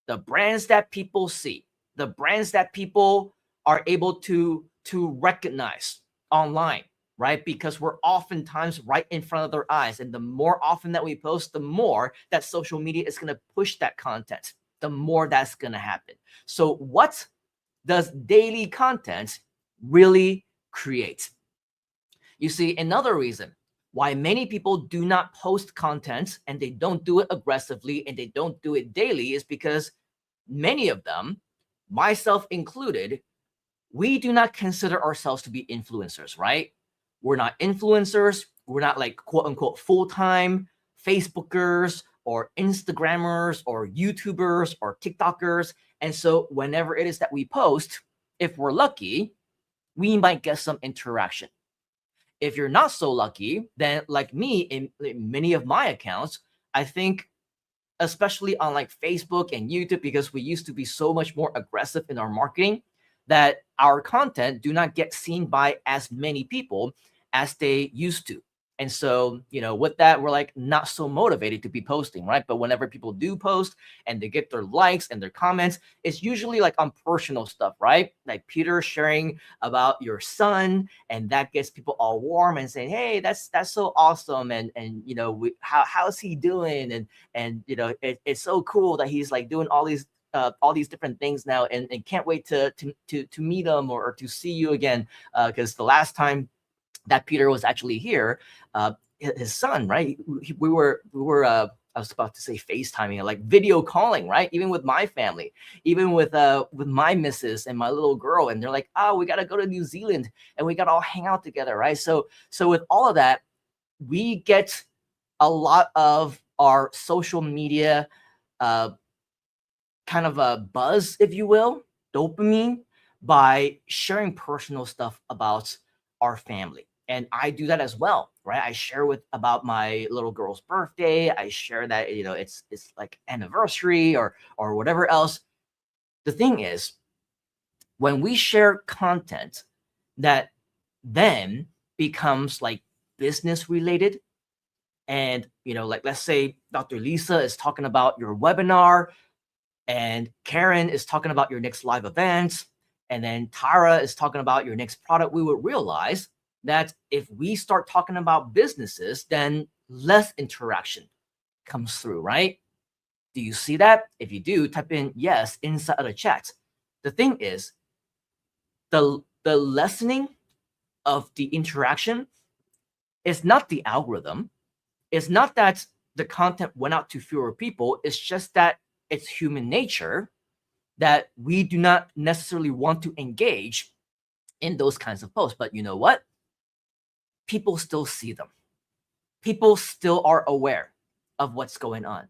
The brands that people see, the brands that people are able to recognize online, right? Because we're oftentimes right in front of their eyes. And the more often that we post, the more that social media is going to push that content, the more that's going to happen. So what does daily content really create? You see, another reason why many people do not post content, and they don't do it aggressively, and they don't do it daily, is because many of them, myself included, we do not consider ourselves to be influencers, right? We're not influencers. We're not like quote unquote full-time Facebookers or Instagrammers or YouTubers or TikTokers. And so whenever it is that we post, if we're lucky, we might get some interaction. If you're not so lucky, then like me, in many of my accounts, I think, especially on like Facebook and YouTube, because we used to be so much more aggressive in our marketing, that our content do not get seen by as many people as they used to. And so, you know, with that, we're like not so motivated to be posting, right? But whenever people do post and they get their likes and their comments, it's usually like on personal stuff, right? Like Peter sharing about your son, and that gets people all warm and saying, "Hey, that's so awesome," and you know, how's he doing? And you know, it's so cool that he's like doing all these different things now, and can't wait to meet him or to see you again, because the last time that Peter was actually here, his son, right? We were I was about to say FaceTiming, like video calling, right? Even with my family, even with my missus and my little girl, and they're like, "Oh, we got to go to New Zealand and we got to all hang out together," right? So with all of that, we get a lot of our social media kind of a buzz, if you will, dopamine, by sharing personal stuff about our family. And I do that as well, right? I share about my little girl's birthday. I share that, you know, it's like anniversary or whatever else. The thing is, when we share content that then becomes like business related, and you know, like let's say Dr. Lisa is talking about your webinar, and Karen is talking about your next live event, and then Tara is talking about your next product, we would realize that if we start talking about businesses, then less interaction comes through, right? Do you see that? If you do, type in yes inside of the chat. The thing is, the lessening of the interaction is not the algorithm. It's not that the content went out to fewer people. It's just that it's human nature that we do not necessarily want to engage in those kinds of posts. But you know what? People still see them. People still are aware of what's going on.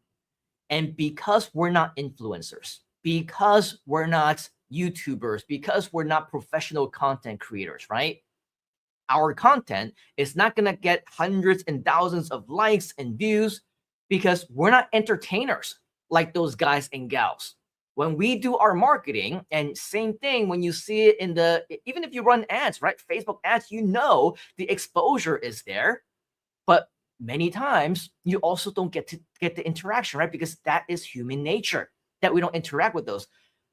And because we're not influencers, because we're not YouTubers, because we're not professional content creators, right? Our content is not going to get hundreds and thousands of likes and views because we're not entertainers like those guys and gals. When we do our marketing, and same thing when you see it in even if you run ads, right? Facebook ads, you know, the exposure is there, but many times you also don't get the interaction, right? Because that is human nature, that we don't interact with those.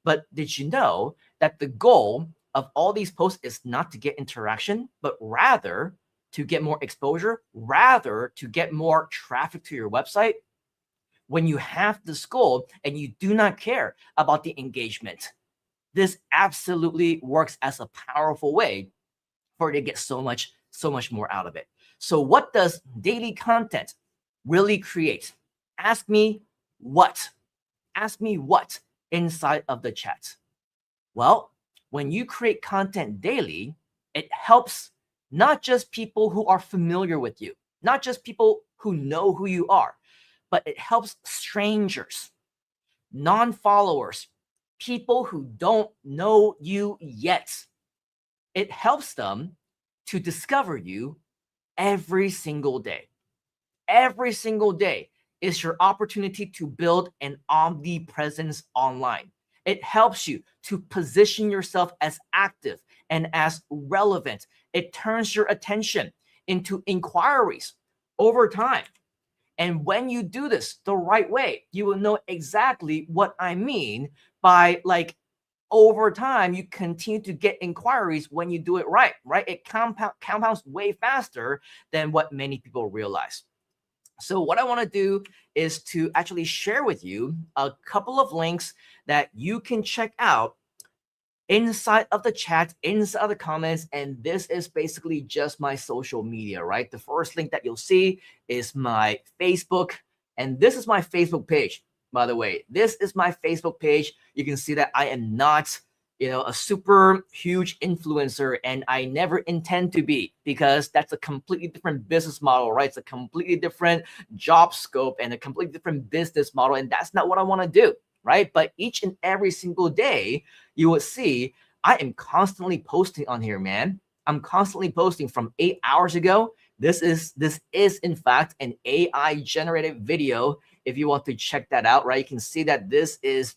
But did you know that the goal of all these posts is not to get interaction, but rather to get more exposure, rather to get more traffic to your website? When you have this goal and you do not care about the engagement, this absolutely works as a powerful way for you to get so much more out of it. So what does daily content really create? Ask me what? Ask me what inside of the chat. Well, when you create content daily, it helps not just people who are familiar with you, not just people who know who you are, but it helps strangers, non-followers, people who don't know you yet. It helps them to discover you every single day. Every single day is your opportunity to build an omnipresence online. It helps you to position yourself as active and as relevant. It turns your attention into inquiries over time. And when you do this the right way, you will know exactly what I mean by, like, over time, you continue to get inquiries when you do it right? It compounds way faster than what many people realize. So what I want to do is to actually share with you a couple of links that you can check out inside of the chat, inside of the comments, and this is basically just my social media, right? The first link that you'll see is my Facebook, and this is my Facebook page, by the way. This is my Facebook page. You can see that I am not, a super huge influencer, and I never intend to be, because that's a completely different business model, right? It's a completely different job scope and a completely different business model, and that's not what I want to do, right? But each and every single day, you will see I am constantly posting on here, man. I'm constantly posting from 8 hours ago. This is in fact an AI generated video. If you want to check that out, right? You can see that this is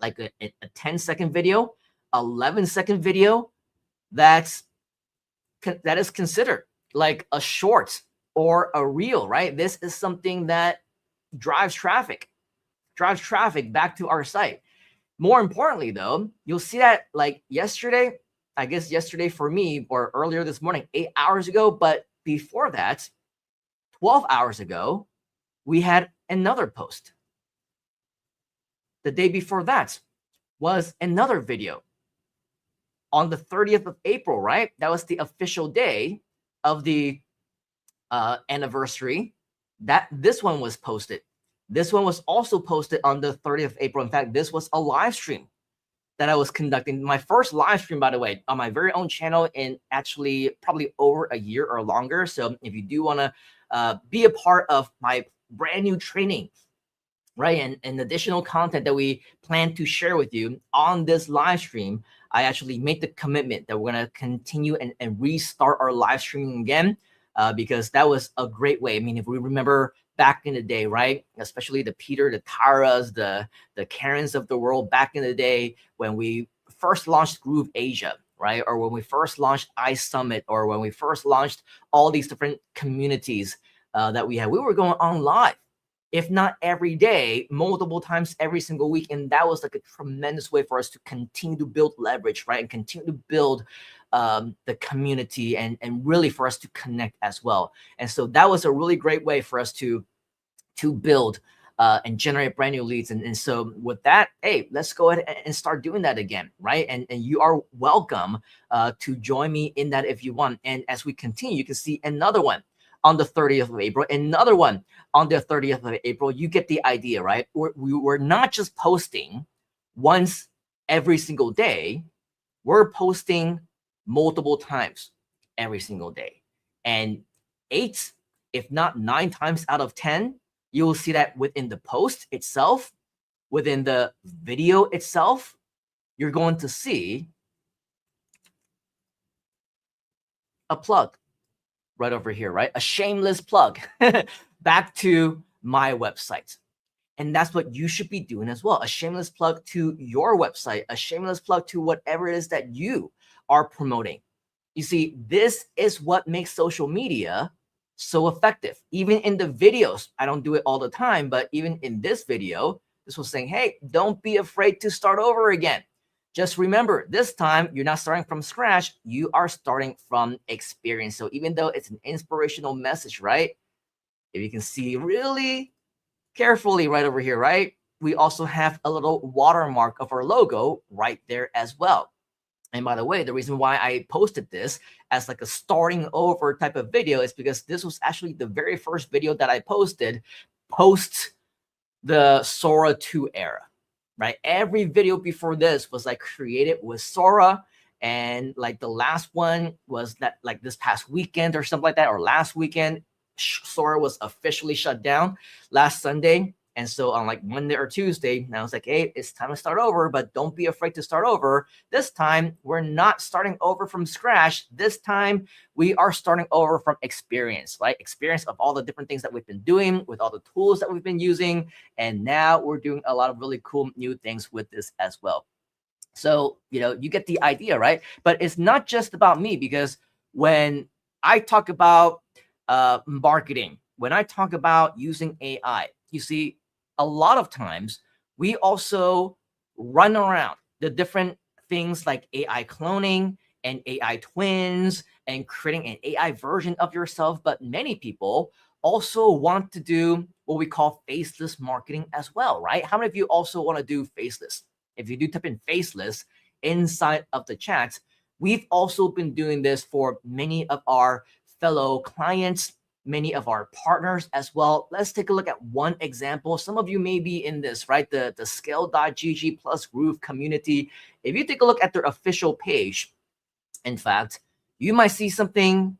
like a 10-second video, 11-second video that is considered like a short or a reel, right? This is something that drives traffic back to our site. More importantly, though, you'll see that like yesterday, I guess yesterday for me, or earlier this morning, 8 hours ago, but before that, 12 hours ago, we had another post. The day before that was another video. On the 30th of April, right? That was the official day of the anniversary. This one was posted. This one was also posted on the 30th of April. In fact, this was a live stream that I was conducting. My first live stream, by the way, on my very own channel in actually probably over a year or longer. So if you do want to be a part of my brand new training, right, and additional content that we plan to share with you on this live stream, I actually made the commitment that we're going to continue and restart our live streaming again, because that was a great way. I mean, if we remember back in the day, right, especially the Peter, the Taras, the Karens of the world back in the day when we first launched Groove Asia, right, or when we first launched iSummit, or when we first launched all these different communities that we had, we were going on live, if not every day, multiple times every single week. And that was like a tremendous way for us to continue to build leverage, right? And continue to build the community and really for us to connect as well. And so that was a really great way for us to build and generate brand new leads. And so with that, hey, let's go ahead and start doing that again, right? And you are welcome to join me in that if you want. And as we continue, you can see another one on the 30th of April, another one on the 30th of April. You get the idea, right? We're not just posting once every single day. We're posting multiple times every single day. And 8, if not 9 times out of 10, you will see that within the post itself, within the video itself, you're going to see a plug right over here, right? A shameless plug back to my website. And that's what you should be doing as well. A shameless plug to your website, a shameless plug to whatever it is that you are promoting. You see, this is what makes social media so effective. Even in the videos, I don't do it all the time, but even in this video, this was saying, hey, don't be afraid to start over again. Just remember, this time you're not starting from scratch, you are starting from experience. So even though it's an inspirational message, right? If you can see really carefully right over here, right? We also have a little watermark of our logo right there as well. And by the way, the reason why I posted this as like a starting over type of video is because this was actually the very first video that I posted post the Sora 2 era, right? Every video before this was like created with Sora, and like the last one was that like this past weekend or something like that, or last weekend, Sora was officially shut down last Sunday. And so on like Monday or Tuesday, now it's like, hey, it's time to start over, but don't be afraid to start over. This time, we're not starting over from scratch. This time, we are starting over from experience, right? Experience of all the different things that we've been doing with all the tools that we've been using. And now we're doing a lot of really cool new things with this as well. So, you know, you get the idea, right? But it's not just about me, because when I talk about marketing, when I talk about using AI, you see, a lot of times we also run around the different things like AI cloning and AI twins and creating an AI version of yourself. But many people also want to do what we call faceless marketing as well, right? How many of you also want to do faceless? If you do type in faceless inside of the chat, we've also been doing this for many of our fellow clients, many of our partners as well. Let's take a look at one example. Some of you may be in this, right? The scale.gg plus Groove community. If you take a look at their official page, in fact, you might see something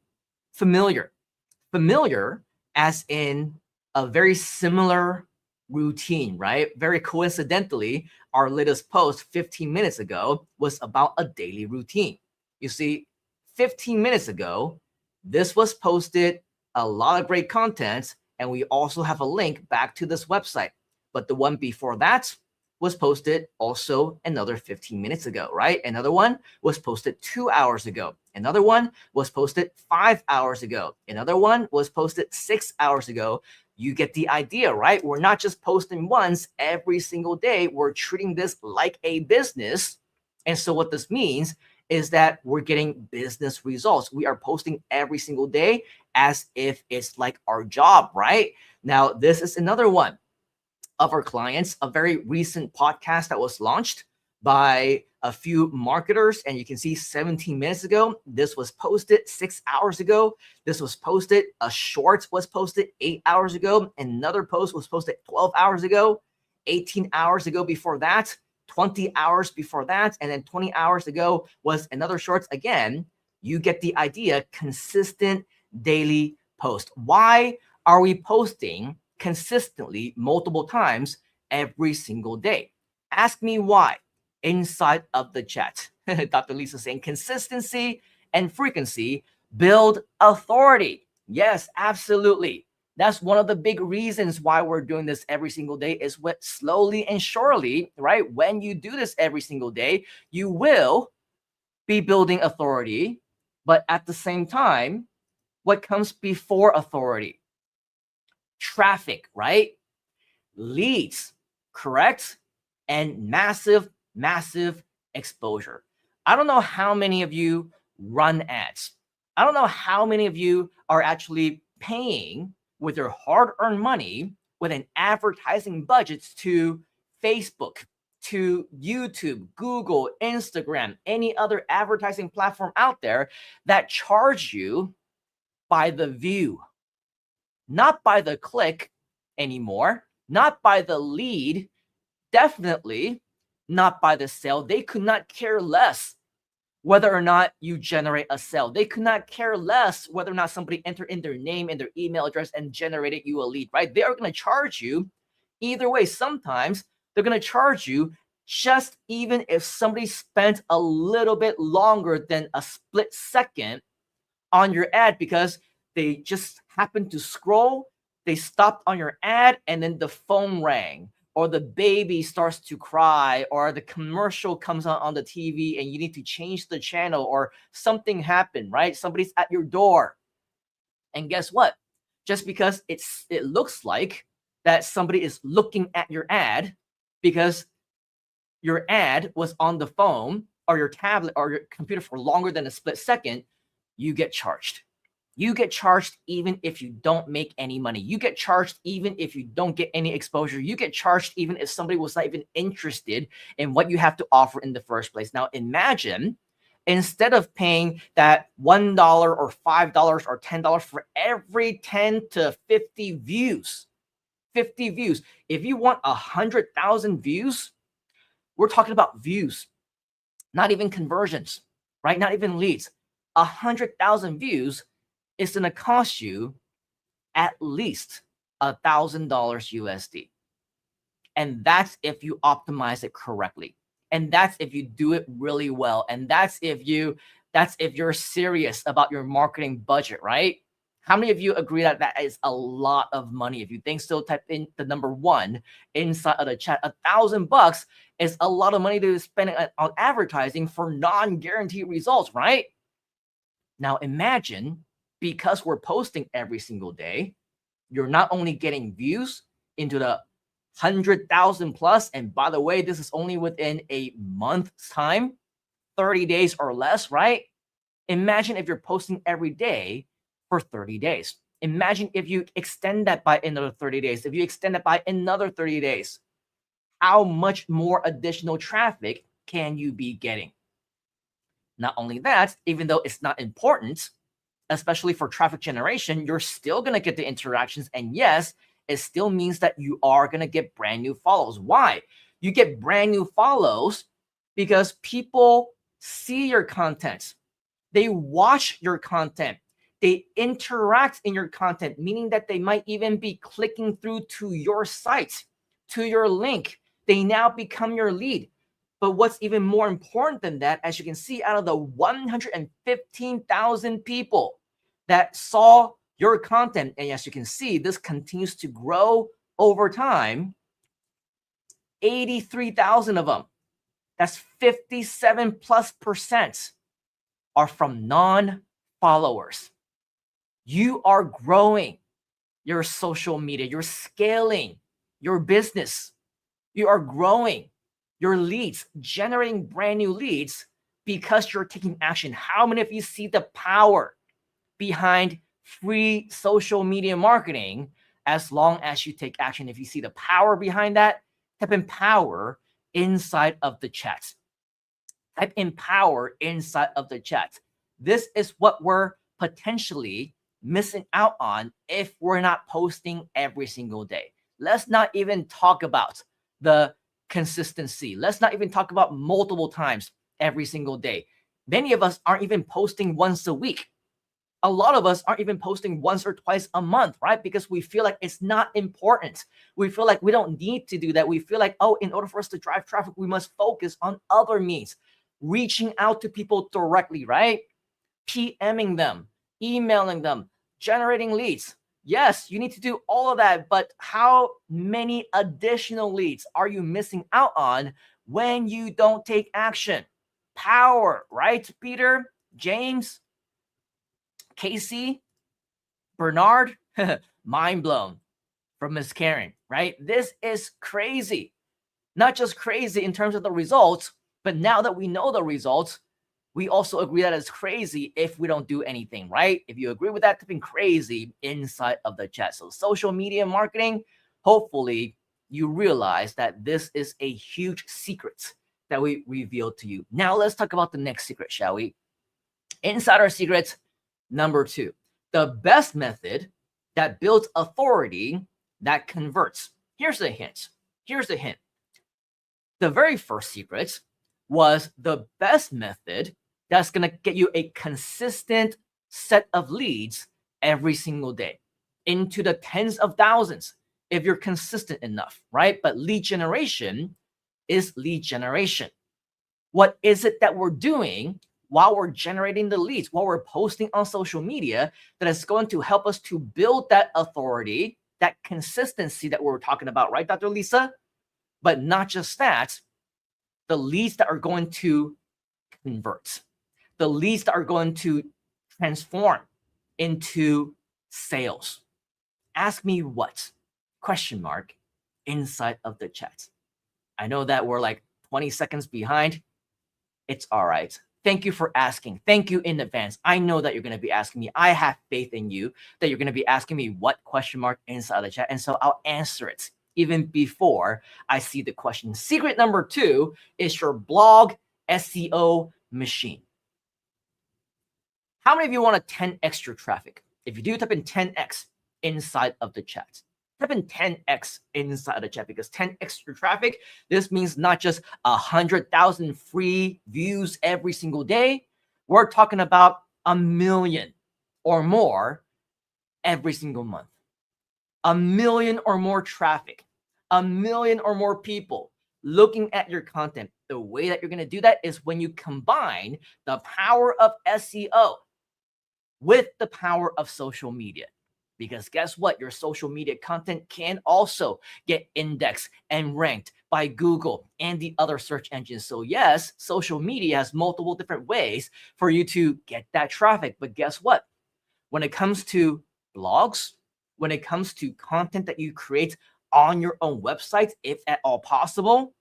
familiar. Familiar as in a very similar routine, right? Very coincidentally, our latest post 15 minutes ago was about a daily routine. You see, 15 minutes ago, this was posted, a lot of great content, and we also have a link back to this website. But the one before that was posted also another 15 minutes ago, right? Another one was posted 2 hours ago. Another one was posted 5 hours ago. Another one was posted 6 hours ago. You get the idea, right? We're not just posting once every single day. We're treating this like a business. And so what this means is that we're getting business results. We are posting every single day as if it's like our job, right? Now, this is another one of our clients, a very recent podcast that was launched by a few marketers. And you can see 17 minutes ago, this was posted 6 hours ago. This was posted, a short was posted 8 hours ago. Another post was posted 12 hours ago, 18 hours ago before that, 20 hours before that, and then 20 hours ago was another shorts. Again, you get the idea, consistent daily post. Why are we posting consistently multiple times every single day? Ask me why inside of the chat. Dr. Lisa saying consistency and frequency build authority. Yes, absolutely. That's one of the big reasons why we're doing this every single day is what slowly and surely, right? When you do this every single day, you will be building authority. But at the same time, what comes before authority? Traffic, right? Leads, correct? And massive, massive exposure. I don't know how many of you run ads. I don't know how many of you are actually paying with your hard-earned money with an advertising budgets to Facebook, to YouTube, Google, Instagram, any other advertising platform out there that charge you by the view, not by the click anymore, not by the lead, definitely not by the sale. They could not care less whether or not you generate a sale. They could not care less whether or not somebody entered in their name and their email address and generated you a lead, right? They are going to charge you either way. Sometimes they're going to charge you just even if somebody spent a little bit longer than a split second on your ad because they just happened to scroll, they stopped on your ad, and then the phone rang, or the baby starts to cry, or the commercial comes on the TV and you need to change the channel, or something happened, right? Somebody's at your door. And guess what? just because it looks like that somebody is looking at your ad because your ad was on the phone or your tablet or your computer for longer than a split second, you get charged. You get charged even if you don't make any money. You get charged even if you don't get any exposure. You get charged even if somebody was not even interested in what you have to offer in the first place. Now imagine, instead of paying that $1 or $5 or $10 for every 10 to 50 views, if you want 100,000 views, we're talking about views, not even conversions, right? Not even leads. 100,000 views is going to cost you at least $1,000 USD. And that's if you optimize it correctly. And that's if you do it really well. And that's if you're serious about your marketing budget, right? How many of you agree that that is a lot of money? If you think so, type in the number 1 inside of the chat. $1,000 is a lot of money to spend on advertising for non-guaranteed results, right? Now imagine, because we're posting every single day, you're not only getting views into the 100,000 plus, and by the way, this is only within a month's time, 30 days or less, right? Imagine if you're posting every day for 30 days. Imagine if you extend that by another 30 days, if you extend it by another 30 days, how much more additional traffic can you be getting? Not only that, even though it's not important, especially for traffic generation, you're still going to get the interactions. And yes, it still means that you are going to get brand new follows. Why? You get brand new follows because people see your content. They watch your content. They interact in your content, meaning that they might even be clicking through to your site, to your link. They now become your lead. But what's even more important than that, as you can see, out of the 115,000 people that saw your content, and as you can see, this continues to grow over time, 83,000 of them, that's 57+% are from non-followers. You are growing your social media. You're scaling your business. You are growing your leads, generating brand new leads because you're taking action. How many of you see the power behind free social media marketing as long as you take action? If you see the power behind that, type in power inside of the chat. Type in power inside of the chat. This is what we're potentially missing out on if we're not posting every single day. Let's not even talk about the consistency. Let's not even talk about multiple times every single day. Many of us aren't even posting once a week. A lot of us aren't even posting once or twice a month, right? Because we feel like it's not important. We feel like we don't need to do that. We feel like, oh, in order for us to drive traffic, we must focus on other means, reaching out to people directly, right? PMing them, emailing them, generating leads. Yes, you need to do all of that, but how many additional leads are you missing out on when you don't take action? Power, right, Peter, James, Casey, Bernard? Mind blown from Miss Karen, right? This is crazy. Not just crazy in terms of the results, but now that we know the results, we also agree that it's crazy if we don't do anything, right? If you agree with that, type in crazy inside of the chat. So social media marketing, hopefully you realize that this is a huge secret that we revealed to you. Now let's talk about the next secret, shall we? Insider secret number 2, the best method that builds authority that converts. Here's the hint. Here's the hint. The very first secret was the best method that's going to get you a consistent set of leads every single day into the tens of thousands if you're consistent enough, right? But lead generation is lead generation. What is it that we're doing while we're generating the leads, while we're posting on social media, that is going to help us to build that authority, that consistency that we're talking about, right, Dr. Lisa? But not just that, the leads that are going to convert, the leads that are going to transform into sales. Ask me what? Question mark inside of the chat. I know that we're like 20 seconds behind. It's all right. Thank you for asking. Thank you in advance. I know that you're going to be asking me. I have faith in you that you're going to be asking me what question mark inside the chat. And so I'll answer it even before I see the question. Secret number 2 is your blog SEO machine. How many of you want a 10x your traffic? If you do, type in 10x inside of the chat. Type in 10x inside the chat, because 10x your traffic, this means not just 100,000 free views every single day. We're talking about 1 million or more every single month. 1 million or more traffic, 1 million or more people looking at your content. The way that you're going to do that is when you combine the power of SEO with the power of social media. Because guess what? Your social media content can also get indexed and ranked by Google and the other search engines. So yes, social media has multiple different ways for you to get that traffic. But guess what? When it comes to blogs, when it comes to content that you create on your own website, if at all possible,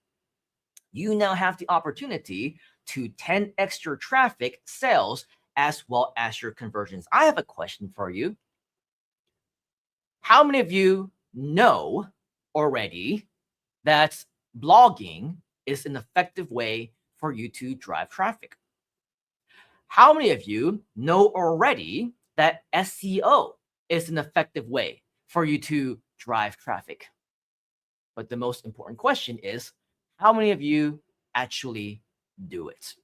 you now have the opportunity to 10x your traffic, sales, as well as your conversions. I have a question for you. How many of you know already that blogging is an effective way for you to drive traffic? How many of you know already that SEO is an effective way for you to drive traffic? But the most important question is, how many of you actually do it?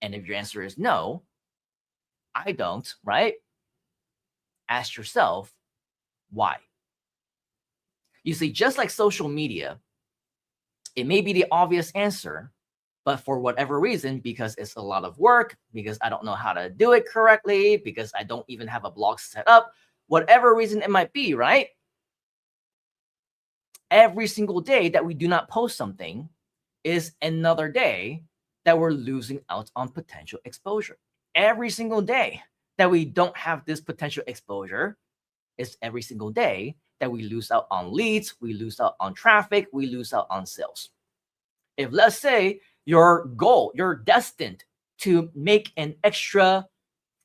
And if your answer is no, I don't, right? Ask yourself, why? You see, just like social media, it may be the obvious answer, but for whatever reason, because it's a lot of work, because I don't know how to do it correctly, because I don't even have a blog set up, whatever reason it might be, right? Every single day that we do not post something is another day that we're losing out on potential exposure. Every single day that we don't have this potential exposure is every single day that we lose out on leads, we lose out on traffic, we lose out on sales. If let's say your goal, you're destined to make an extra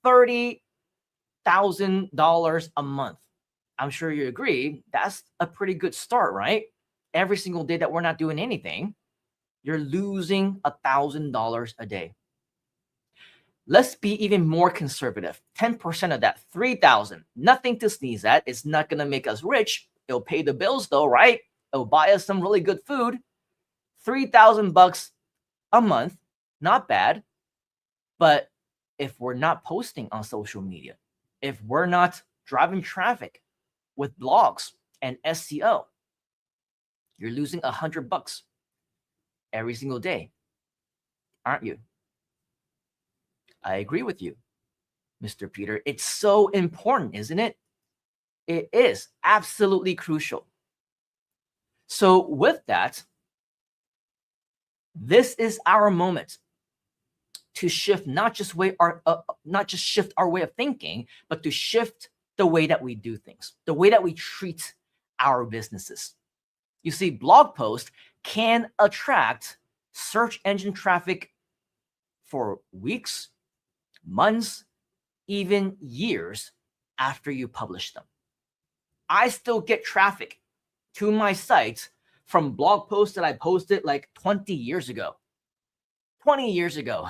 $30,000 a month, I'm sure you agree, that's a pretty good start, right? Every single day that we're not doing anything, you're losing $1,000 a day. Let's be even more conservative. 10% of that, 3,000, nothing to sneeze at. It's not going to make us rich. It'll pay the bills though, right? It'll buy us some really good food. $3,000 a month, not bad. But if we're not posting on social media, if we're not driving traffic with blogs and SEO, you're losing $100 every single day, aren't you? I agree with you, Mr. Peter. It's so important, isn't it? It is absolutely crucial. So with that, this is our moment to shift not just shift our way of thinking, but to shift the way that we do things, the way that we treat our businesses. You see, blog posts can attract search engine traffic for weeks, months, even years after you publish them. I still get traffic to my site from blog posts that I posted like 20 years ago. 20 years ago.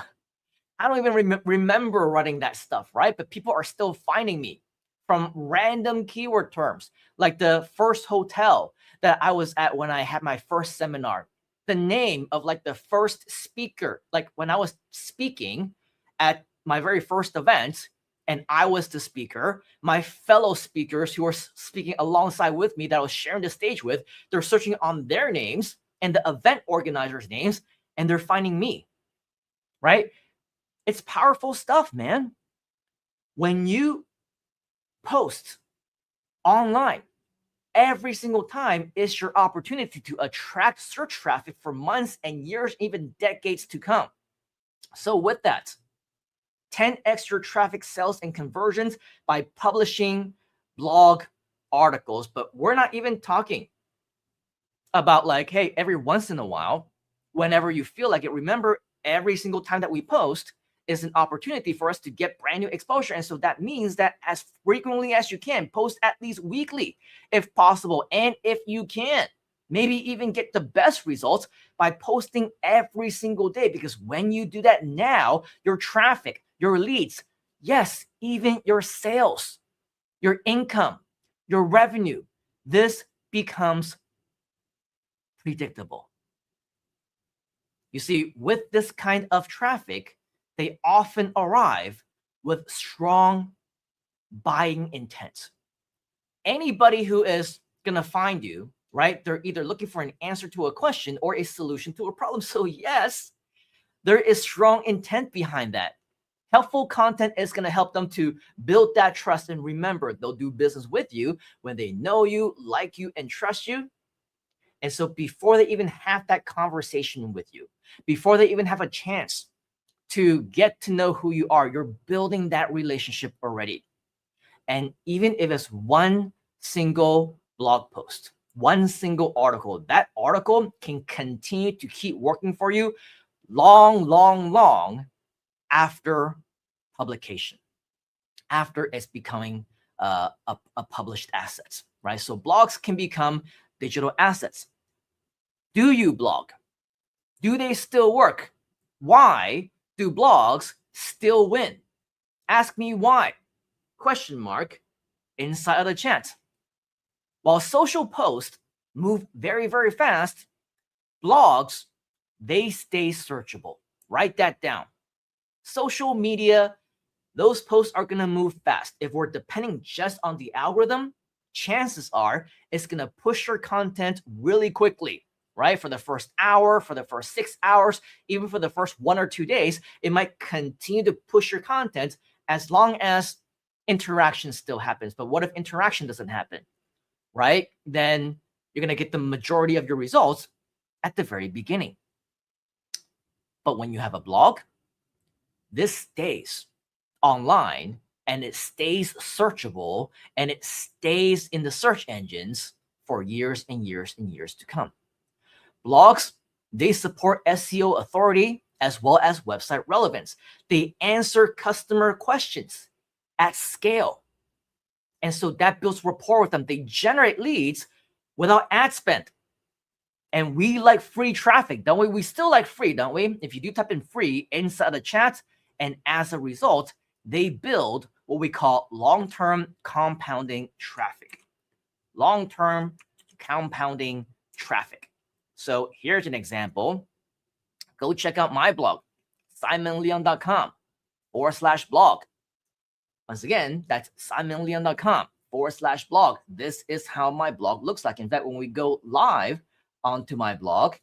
I don't even remember writing that stuff, right? But people are still finding me from random keyword terms, like the first hotel that I was at when I had my first seminar, the name of like the first speaker, like when I was speaking at my very first event and I was the speaker, my fellow speakers who were speaking alongside with me that I was sharing the stage with, they're searching on their names and the event organizers' names, and they're finding me, right? It's powerful stuff, man. When you post online, every single time is your opportunity to attract search traffic for months and years, even decades to come. So with that, 10x your traffic, sales, and conversions by publishing blog articles, but we're not even talking about like, hey, every once in a while, whenever you feel like it, remember every single time that we post is an opportunity for us to get brand new exposure. And so that means that as frequently as you can, post at least weekly if possible. And if you can, maybe even get the best results by posting every single day. Because when you do that now, your traffic, your leads, yes, even your sales, your income, your revenue, this becomes predictable. You see, with this kind of traffic, they often arrive with strong buying intent. Anybody who is going to find you, right? They're either looking for an answer to a question or a solution to a problem. So yes, there is strong intent behind that. Helpful content is going to help them to build that trust. And remember, they'll do business with you when they know you, like you, and trust you. And so before they even have that conversation with you, before they even have a chance to get to know who you are, you're building that relationship already. And even if it's one single blog post, one single article, that article can continue to keep working for you long after publication, after it's becoming a published asset, right? So blogs can become digital assets. Do you blog? Do they still work? Why do blogs still win? Ask me why. Question mark inside of the chat. While social posts move very fast, blogs, they stay searchable. Write that down. Social media, those posts are going to move fast. If we're depending just on the algorithm, chances are it's going to push your content really quickly, right? For the first hour, for the first 6 hours, even for the first 1 or 2 days, it might continue to push your content as long as interaction still happens. But what if interaction doesn't happen, right? Then you're going to get the majority of your results at the very beginning. But when you have a blog, this stays online and it stays searchable and it stays in the search engines for years and years and years to come. Blogs, they support SEO authority as well as website relevance. They answer customer questions at scale. And so that builds rapport with them. They generate leads without ad spend. And we like free traffic, don't we? We still like free, don't we? If you do type in free inside the chat, and as a result, they build what we call long-term compounding traffic. Long-term compounding traffic. So here's an example. Go check out my blog, simonleon.com/blog. Once again, that's simonleon.com/blog. This is how my blog looks like. In fact, when we go live onto my blog,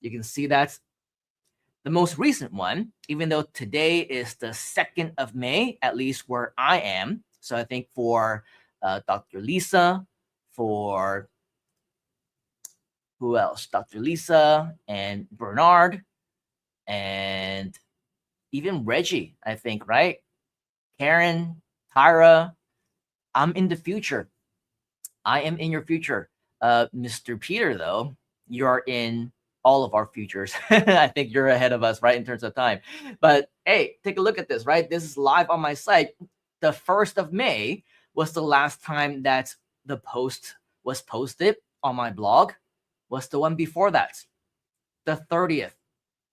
you can see that's the most recent one, even though today is the 2nd of May, at least where I am. So I think for Dr. Lisa, for who else? Dr. Lisa and Bernard and even Reggie, I think, right? Karen, Tyra, I'm in the future. I am in your future. Mr. Peter, though, you're in all of our futures. I think you're ahead of us, right, in terms of time. But hey, take a look at this, right? This is live on my site. The 1st of May was the last time that the post was posted on my blog. What's the one before that? The 30th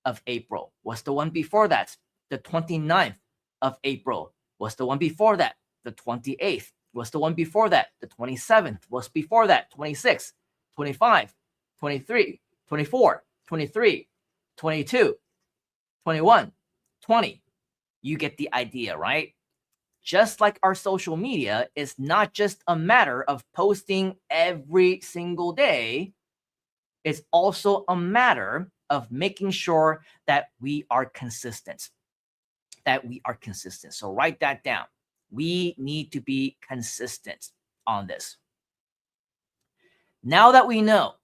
of April. What's the one before that? The 29th of April. What's the one before that? The 28th. What's the one before that? The 27th. What's before that? 26, 25, 23, 24, 23, 22, 21, 20. You get the idea, right? Just like our social media is not just a matter of posting every single day, it's also a matter of making sure that we are consistent. So write that down. We need to be consistent on this. Now that we know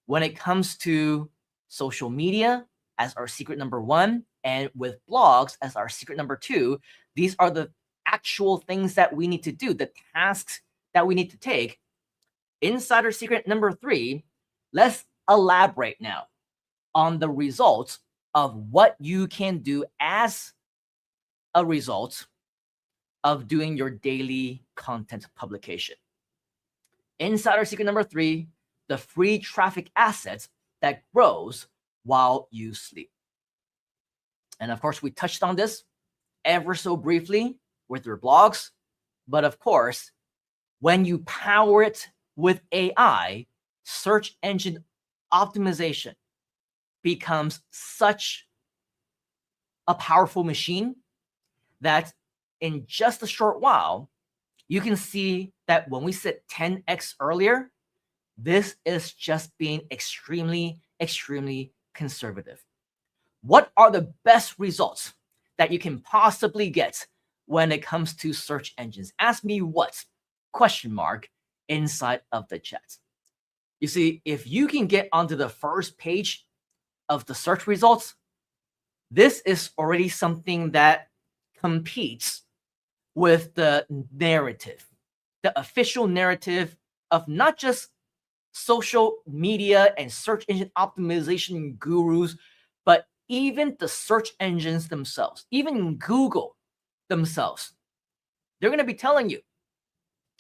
when it comes to social media as our secret number 1 and with blogs as our secret number 2, these are the actual things that we need to do, the tasks that we need to take insider secret number 3, let's elaborate now on the results of what you can do as a result of doing your daily content publication. Insider secret number 3, the free traffic assets that grows while you sleep. And of course, we touched on this ever so briefly with your blogs. But of course, when you power it with AI, search engine optimization becomes such a powerful machine that in just a short while, you can see that when we said 10x earlier, this is just being extremely, extremely conservative. What are the best results that you can possibly get when it comes to search engines? Ask me what? Question mark inside of the chat. You see, if you can get onto the first page of the search results, this is already something that competes with the narrative, the official narrative of not just social media and search engine optimization gurus, but even the search engines themselves, even Google themselves. They're going to be telling you,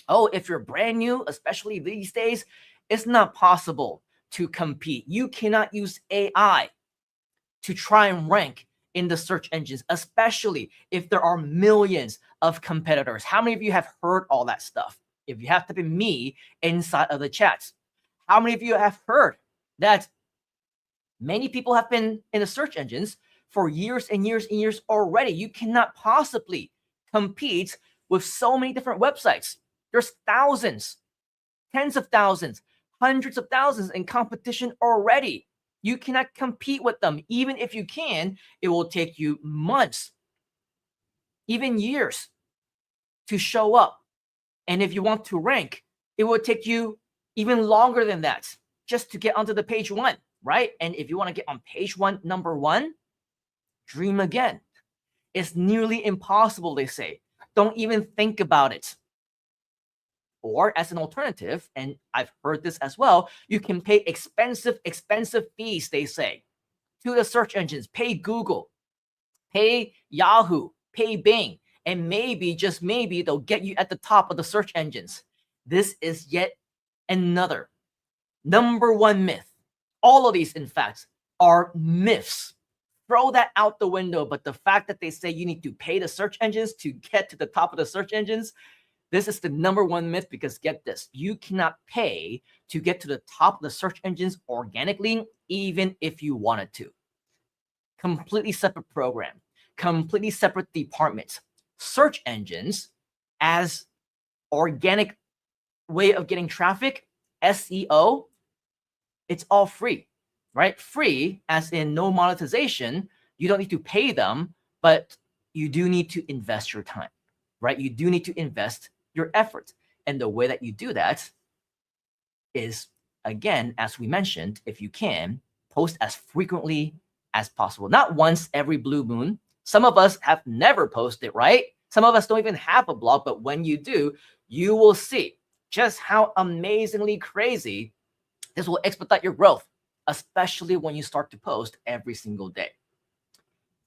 oh, if you're brand new, especially these days, it's not possible to compete. You cannot use AI to try and rank in the search engines, especially if there are millions of competitors. How many of you have heard all that stuff? If you have to be me inside of the chats. How many of you have heard that many people have been in the search engines for years and years and years already? You cannot possibly compete with so many different websites. There's thousands, tens of thousands, hundreds of thousands in competition already. You cannot compete with them. Even if you can, it will take you months, even years to show up. And if you want to rank, it will take you even longer than that just to get onto the page 1, right? And if you want to get on page 1, number 1, dream again. It's nearly impossible, they say. Don't even think about it. Or as an alternative, and I've heard this as well, you can pay expensive fees, they say, to the search engines. Pay Google, pay Yahoo, pay Bing, and maybe, just maybe, they'll get you at the top of the search engines. This is yet another number 1 myth. All of these, in fact, are myths. Throw that out the window. But the fact that they say you need to pay the search engines to get to the top of the search engines, this is the number 1 myth, because get this, you cannot pay to get to the top of the search engines organically, even if you wanted to. Completely separate program, completely separate departments. Search engines as organic way of getting traffic, SEO, it's all free, right? Free as in no monetization. You don't need to pay them, but you do need to invest your time, right? You do need to invest your effort. And the way that you do that is, again, as we mentioned, if you can, post as frequently as possible. Not once every blue moon. Some of us have never posted, right? Some of us don't even have a blog, but when you do, you will see just how amazingly crazy this will expedite your growth, especially when you start to post every single day.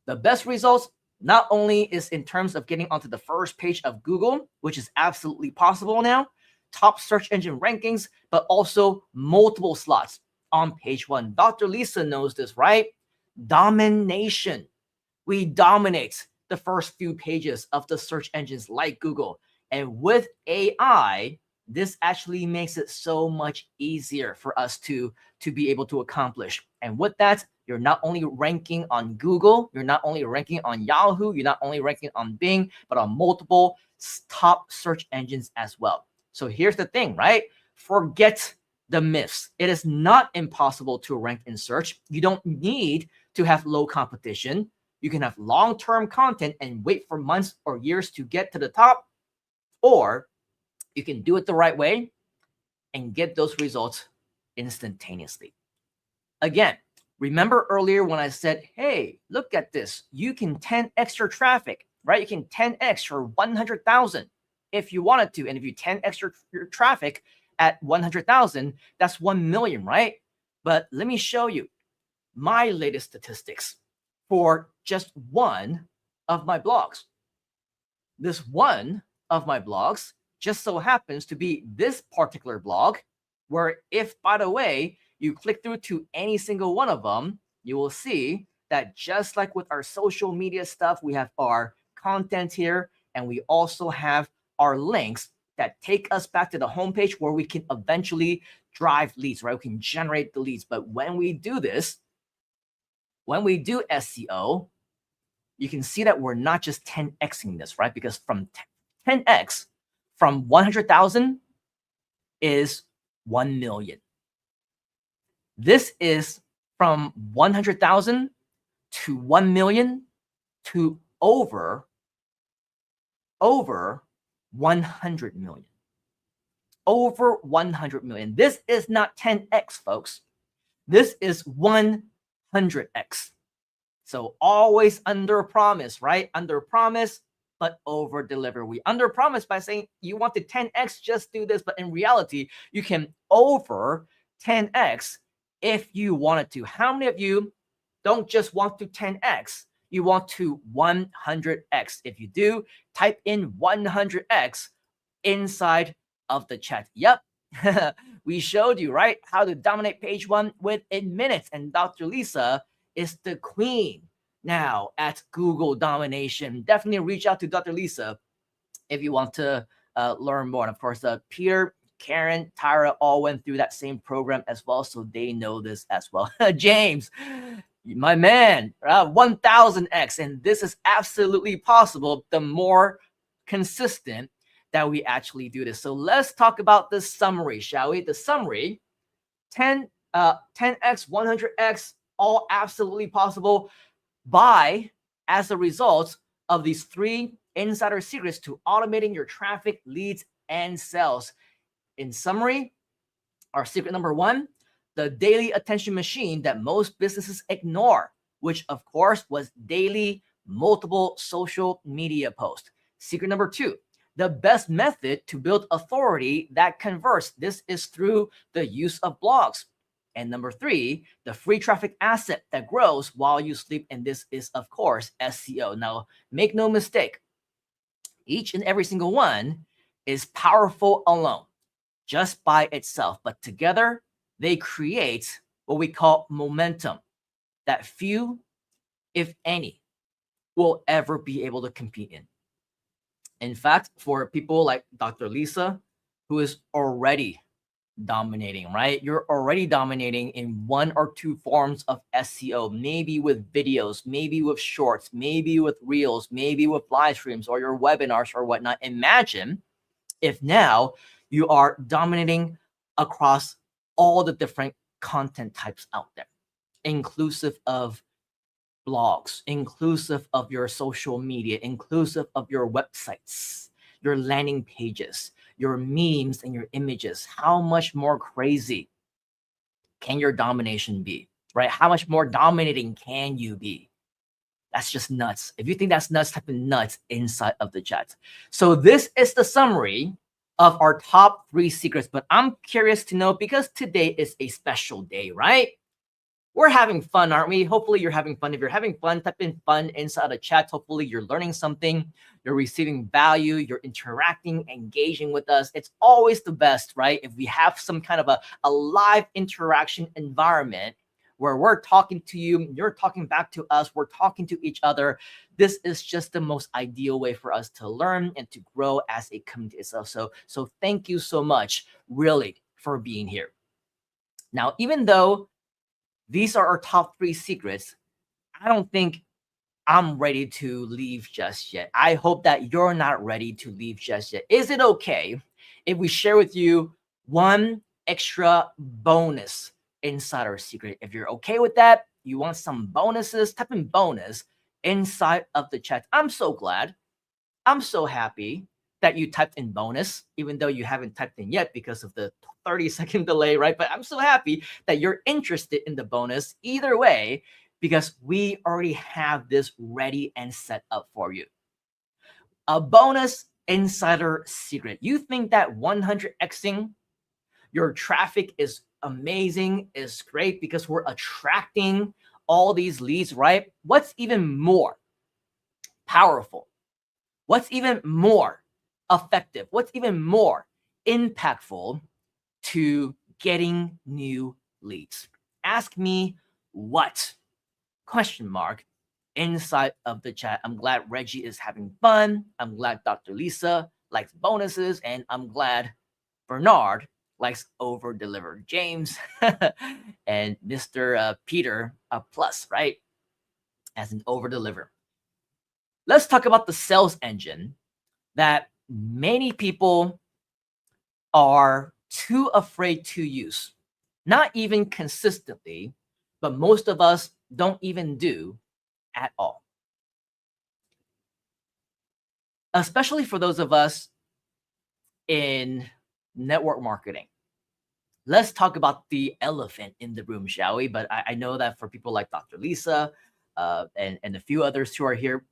The best results not only is in terms of getting onto the first page of Google, which is absolutely possible now, top search engine rankings, but also multiple slots on page 1. Dr. Lisa knows this, right? Domination. We dominate the first few pages of the search engines like Google. And with AI, this actually makes it so much easier for us to be able to accomplish. And with that, you're not only ranking on Google, you're not only ranking on Yahoo, you're not only ranking on Bing, but on multiple top search engines as well. So here's the thing, right? Forget the myths. It is not impossible to rank in search. You don't need to have low competition. You can have long-term content and wait for months or years to get to the top, or you can do it the right way and get those results instantaneously. Again, remember earlier when I said, hey, look at this. You can 10x your traffic, right? You can 10x your 100,000 if you wanted to. And if you 10x your traffic, at 100,000, that's 1 million, right? But let me show you my latest statistics for just one of my blogs. This one of my blogs just so happens to be this particular blog, where if, by the way, you click through to any single one of them, you will see that just like with our social media stuff, we have our content here, and we also have our links that take us back to the homepage where we can eventually drive leads, right? We can generate the leads. But when we do this, when we do SEO, you can see that we're not just 10xing this, right? Because from 10x from 100,000 is 1 million. This is from 100,000 to 1 million to over 100 million. Over 100 million. This is not 10x, folks. This is 100x. So always under promise, right? Under promise, but over deliver. We under promise by saying you want to 10x, just do this. But in reality, you can over 10x if you wanted to. How many of you don't just want to 10x? You want to 100x. If you do, type in 100x inside of the chat. Yep. We showed you, right, how to dominate page one within minutes. And Dr. Lisa is the queen now at Google domination. Definitely reach out to Dr. Lisa if you want to learn more. And of course, Peter, Karen, Tyra all went through that same program as well, so they know this as well. James, my man, 1000x. And this is absolutely possible the more consistent that we actually do this. So let's talk about the summary, shall we? The summary, 10x, 100x, all absolutely possible as a result of these 3 insider secrets to automating your traffic, leads, and sales. In summary, our secret number 1, the daily attention machine that most businesses ignore, which of course was daily multiple social media posts. Secret number 2, the best method to build authority that converts. This is through the use of blogs. And number 3, the free traffic asset that grows while you sleep. And this is, of course, SEO. Now, make no mistake, each and every single one is powerful alone, just by itself. But together, they create what we call momentum that few, if any, will ever be able to compete in. In fact, for people like Dr. Lisa, who is already dominating, right? You're already dominating in 1 or 2 forms of SEO, maybe with videos, maybe with shorts, maybe with reels, maybe with live streams or your webinars or whatnot. Imagine if now you are dominating across all the different content types out there, inclusive of blogs, inclusive of your social media, inclusive of your websites, your landing pages, your memes and your images. How much more crazy can your domination be, right? How much more dominating can you be? That's just nuts. If you think that's nuts, type in nuts inside of the chat. So this is the summary of our top 3 secrets, but I'm curious to know, because today is a special day, right? We're having fun, aren't we? Hopefully you're having fun. If you're having fun, type in fun inside the chat. Hopefully you're learning something, you're receiving value, you're interacting, engaging with us. It's always the best, right? If we have some kind of a live interaction environment where we're talking to you, you're talking back to us, we're talking to each other. This is just the most ideal way for us to learn and to grow as a community itself. So thank you so much, really, for being here. Now, even though these are our top 3 secrets, I don't think I'm ready to leave just yet. I hope that you're not ready to leave just yet. Is it okay if we share with you 1 extra bonus inside our secret? If you're okay with that, you want some bonuses, type in bonus inside of the chat. I'm so glad. I'm so happy that you typed in bonus, even though you haven't typed in yet because of the 30-second delay, right? But I'm so happy that you're interested in the bonus either way, because we already have this ready and set up for you. A bonus insider secret. You think that 100xing your traffic is amazing, is great because we're attracting all these leads, right? What's even more powerful? What's even more effective? What's even more impactful to getting new leads? Ask me what? Question mark inside of the chat. I'm glad Reggie is having fun. I'm glad Dr. Lisa likes bonuses, and I'm glad Bernard likes over deliver. James and Mr. Peter plus, right? As an over deliver. Let's talk about the sales engine that many people are too afraid to use. Not even consistently, but most of us don't even do at all. Especially for those of us in network marketing. Let's talk about the elephant in the room, shall we? But I know that for people like Dr. Lisa and a few others who are here,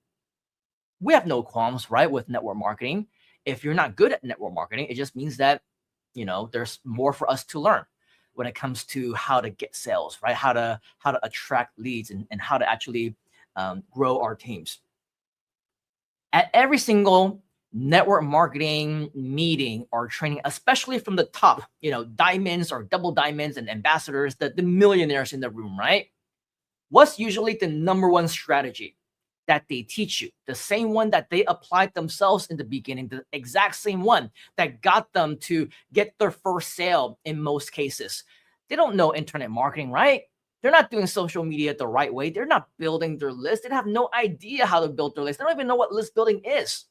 we have no qualms, right, with network marketing. If you're not good at network marketing, it just means that, you know, there's more for us to learn when it comes to how to get sales, right? How to attract leads and how to actually grow our teams. At every single network marketing meeting or training, especially from the top, you know, diamonds or double diamonds and ambassadors, the millionaires in the room, right? What's usually the number one strategy that they teach you? The same one that they applied themselves in the beginning, the exact same one that got them to get their first sale in most cases. They don't know internet marketing, right? They're not doing social media the right way. They're not building their list. They have no idea how to build their list. They don't even know what list building is.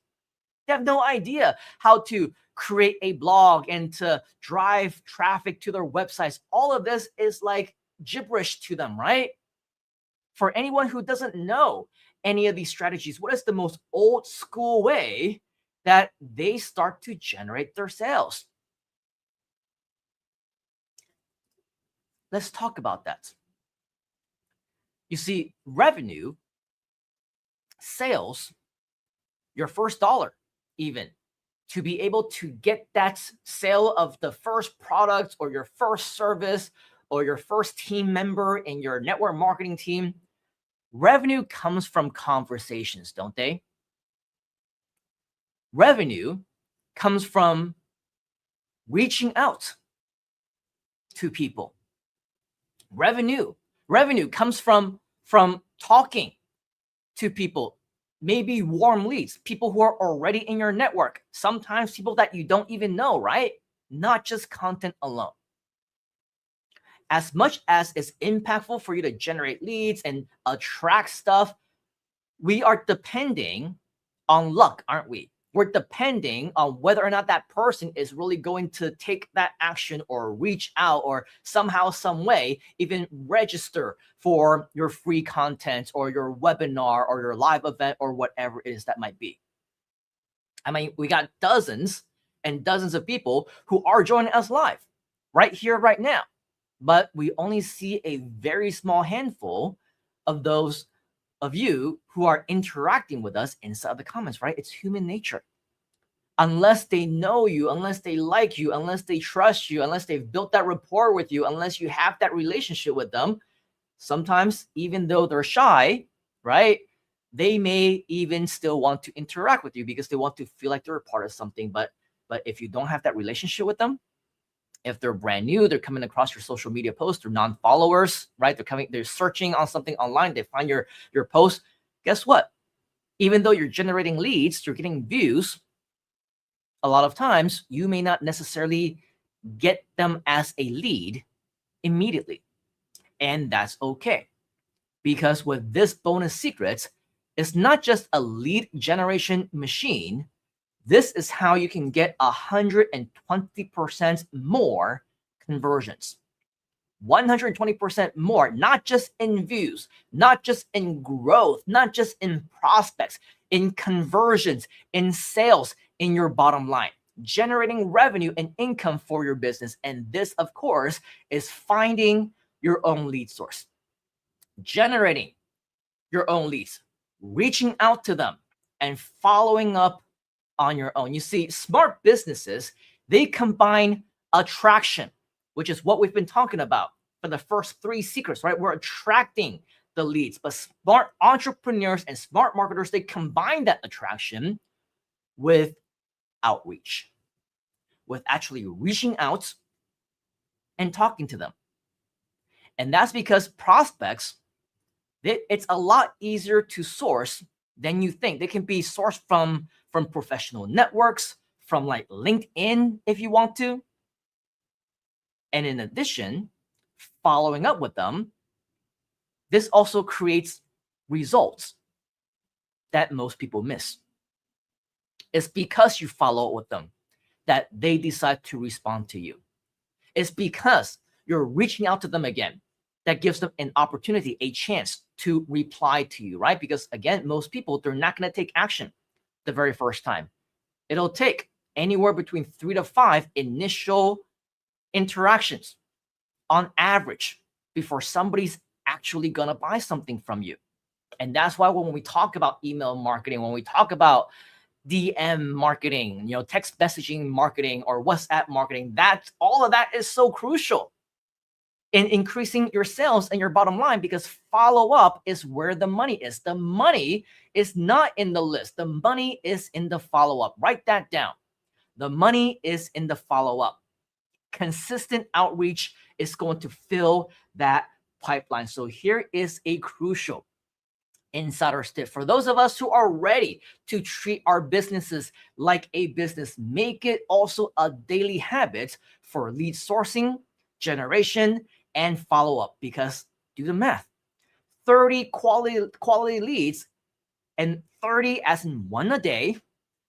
They have no idea how to create a blog and to drive traffic to their websites. All of this is like gibberish to them, right? For anyone who doesn't know any of these strategies, what is the most old school way that they start to generate their sales? Let's talk about that. You see, revenue, sales, your first dollar, even to be able to get that sale of the first product or your first service or your first team member in your network marketing team, revenue comes from conversations, don't they? Revenue comes from reaching out to people. Revenue comes from talking to people, maybe warm leads, people who are already in your network, sometimes people that you don't even know, right? Not just content alone. As much as it's impactful for you to generate leads and attract stuff, we are depending on luck, aren't we? We're depending on whether or not that person is really going to take that action or reach out or somehow, some way, even register for your free content or your webinar or your live event or whatever it is that might be. I mean, we got dozens and dozens of people who are joining us live right here, right now. But we only see a very small handful of those of you who are interacting with us inside the comments, right? It's human nature. Unless they know you, unless they like you, unless they trust you, unless they've built that rapport with you, unless you have that relationship with them, sometimes even though they're shy, right, they may even still want to interact with you because they want to feel like they're a part of something. But if you don't have that relationship with them, if they're brand new, they're coming across your social media posts, they're non-followers, right? They're searching on something online, they find your post. Guess what? Even though you're generating leads, you're getting views, a lot of times you may not necessarily get them as a lead immediately. And that's okay. Because with this bonus secret, it's not just a lead generation machine. This is how you can get 120% more conversions. 120% more, not just in views, not just in growth, not just in prospects, in conversions, in sales, in your bottom line, generating revenue and income for your business. And this, of course, is finding your own lead source, generating your own leads, reaching out to them, and following up on your own. You see, smart businesses, they combine attraction, which is what we've been talking about for the first 3 secrets, right? We're attracting the leads, but smart entrepreneurs and smart marketers, they combine that attraction with outreach, with actually reaching out and talking to them. And that's because prospects, it's a lot easier to source than you think. They can be sourced from professional networks, from like LinkedIn if you want to. And in addition, following up with them, this also creates results that most people miss. It's because you follow up with them that they decide to respond to you. It's because you're reaching out to them again that gives them an opportunity, a chance to reply to you, right? Because again, most people, they're not going to take action the very first time. It'll take anywhere between 3 to 5 initial interactions on average before somebody's actually going to buy something from you. And that's why when we talk about email marketing, when we talk about DM marketing, text messaging marketing or WhatsApp marketing, all of that is so crucial in increasing your sales and your bottom line, because follow-up is where the money is. The money is not in the list. The money is in the follow-up. Write that down. The money is in the follow-up. Consistent outreach is going to fill that pipeline. So here is a crucial insider tip for those of us who are ready to treat our businesses like a business. Make it also a daily habit for lead sourcing, generation, and follow-up, because do the math. 30 quality leads and 30 as in 1 a day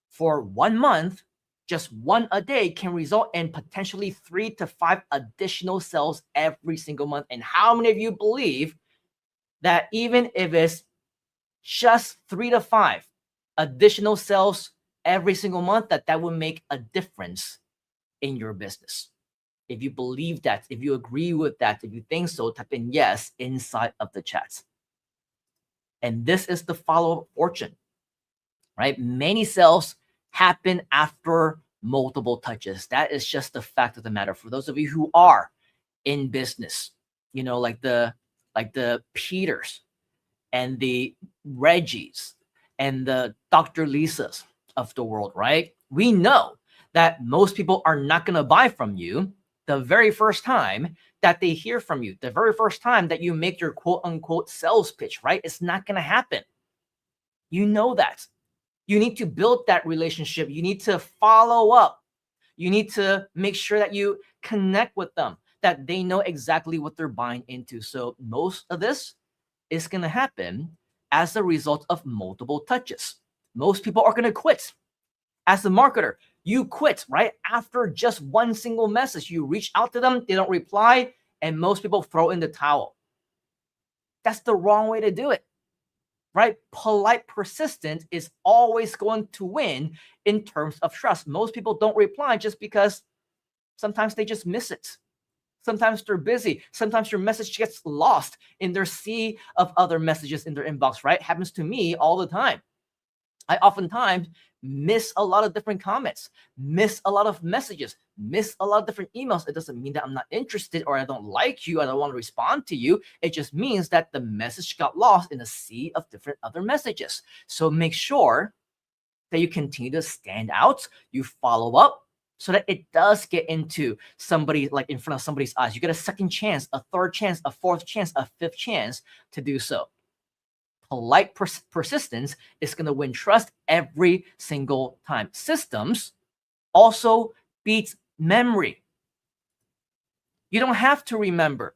for 1 month, just 1 a day can result in potentially 3 to 5 additional sales every single month. And how many of you believe that even if it's just 3 to 5 additional sales every single month, that will make a difference in your business? If you believe that, if you agree with that, if you think so, type in yes inside of the chats. And this is the follow-up fortune, right? Many sales happen after multiple touches. That is just the fact of the matter. For those of you who are in business, like the Peters and the Reggies and the Dr. Lisas of the world, right? We know that most people are not going to buy from you the very first time that they hear from you, the very first time that you make your quote unquote sales pitch, right? It's not going to happen. You know that. You need to build that relationship. You need to follow up. You need to make sure that you connect with them, that they know exactly what they're buying into. So most of this is going to happen as a result of multiple touches. Most people are going to quit. As a marketer, you quit right after just 1 single message. You reach out to them, they don't reply, and most people throw in the towel. That's the wrong way to do it, right? Polite persistence is always going to win in terms of trust. Most people don't reply just because sometimes they just miss it. Sometimes they're busy. Sometimes your message gets lost in their sea of other messages in their inbox, right? Happens to me all the time. I oftentimes miss a lot of different comments, miss a lot of messages, miss a lot of different emails. It doesn't mean that I'm not interested or I don't like you, I don't want to respond to you. It just means that the message got lost in a sea of different other messages. So make sure that you continue to stand out, you follow up, so that it does get into somebody, like in front of somebody's eyes. You get a second chance, a third chance, a fourth chance, a fifth chance to do so. Polite persistence is going to win trust every single time. Systems also beats memory. You don't have to remember.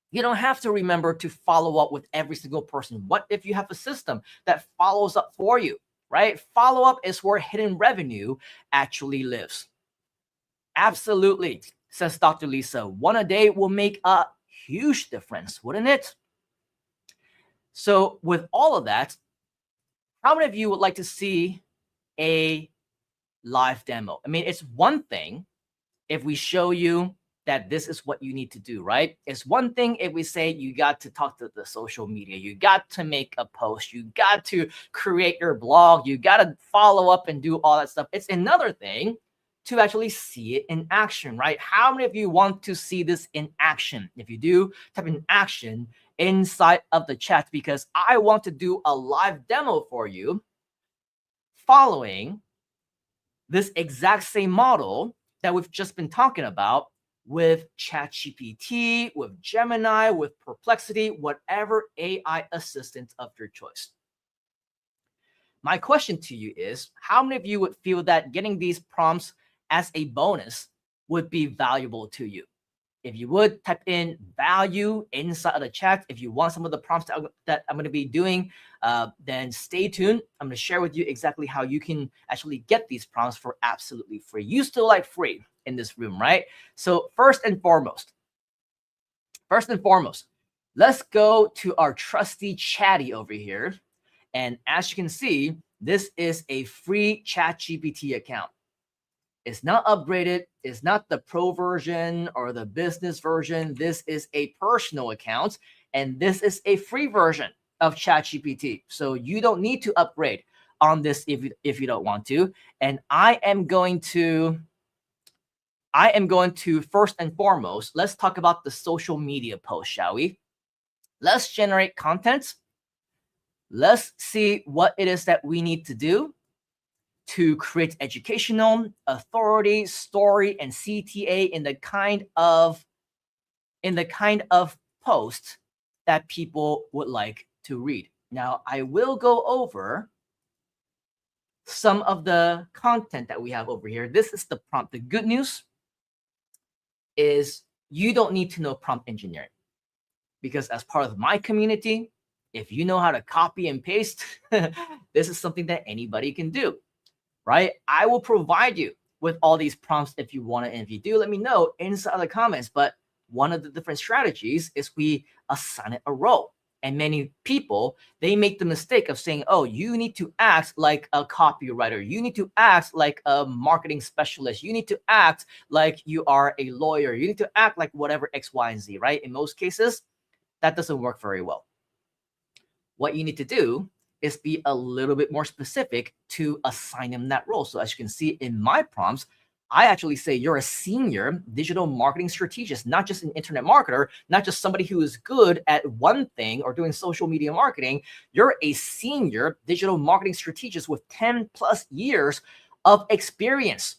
You don't have to remember to follow up with every single person. What if you have a system that follows up for you, right? Follow up is where hidden revenue actually lives. Absolutely, says Dr. Lisa. 1 a day will make a huge difference, wouldn't it? So with all of that, how many of you would like to see a live demo? I mean, it's one thing if we show you that this is what you need to do, right? It's one thing if we say you got to talk to the social media, you got to make a post, you got to create your blog, you got to follow up and do all that stuff. It's another thing to actually see it in action, right? How many of you want to see this in action? If you do, type in action inside of the chat, because I want to do a live demo for you following this exact same model that we've just been talking about with ChatGPT, with Gemini, with Perplexity, whatever AI assistant of your choice. My question to you is, how many of you would feel that getting these prompts as a bonus would be valuable to you? If you would, type in value inside of the chat. If you want some of the prompts that I'm going to be doing, then stay tuned. I'm going to share with you exactly how you can actually get these prompts for absolutely free. You still like free in this room, right? So first and foremost, let's go to our trusty Chatty over here. And as you can see, this is a free ChatGPT account. It's not upgraded. It's not the pro version or the business version. This is a personal account, and this is a free version of ChatGPT. So you don't need to upgrade on this if you don't want to. And I am going to first and foremost, let's talk about the social media post, shall we? Let's generate content. Let's see what it is that we need to do to create educational, authority, story, and CTA in the kind of post that people would like to read. Now, I will go over some of the content that we have over here. This is the prompt. The good news is you don't need to know prompt engineering, because as part of my community, if you know how to copy and paste, this is something that anybody can do. Right? I will provide you with all these prompts if you want it. And if you do, let me know inside the comments. But one of the different strategies is we assign it a role. And many people, they make the mistake of saying, oh, you need to act like a copywriter. You need to act like a marketing specialist. You need to act like you are a lawyer. You need to act like whatever X, Y, and Z, right? In most cases, that doesn't work very well. What you need to do is be a little bit more specific to assign them that role. So as you can see in my prompts, I actually say you're a senior digital marketing strategist, not just an internet marketer, not just somebody who is good at one thing or doing social media marketing. You're a senior digital marketing strategist with 10 plus years of experience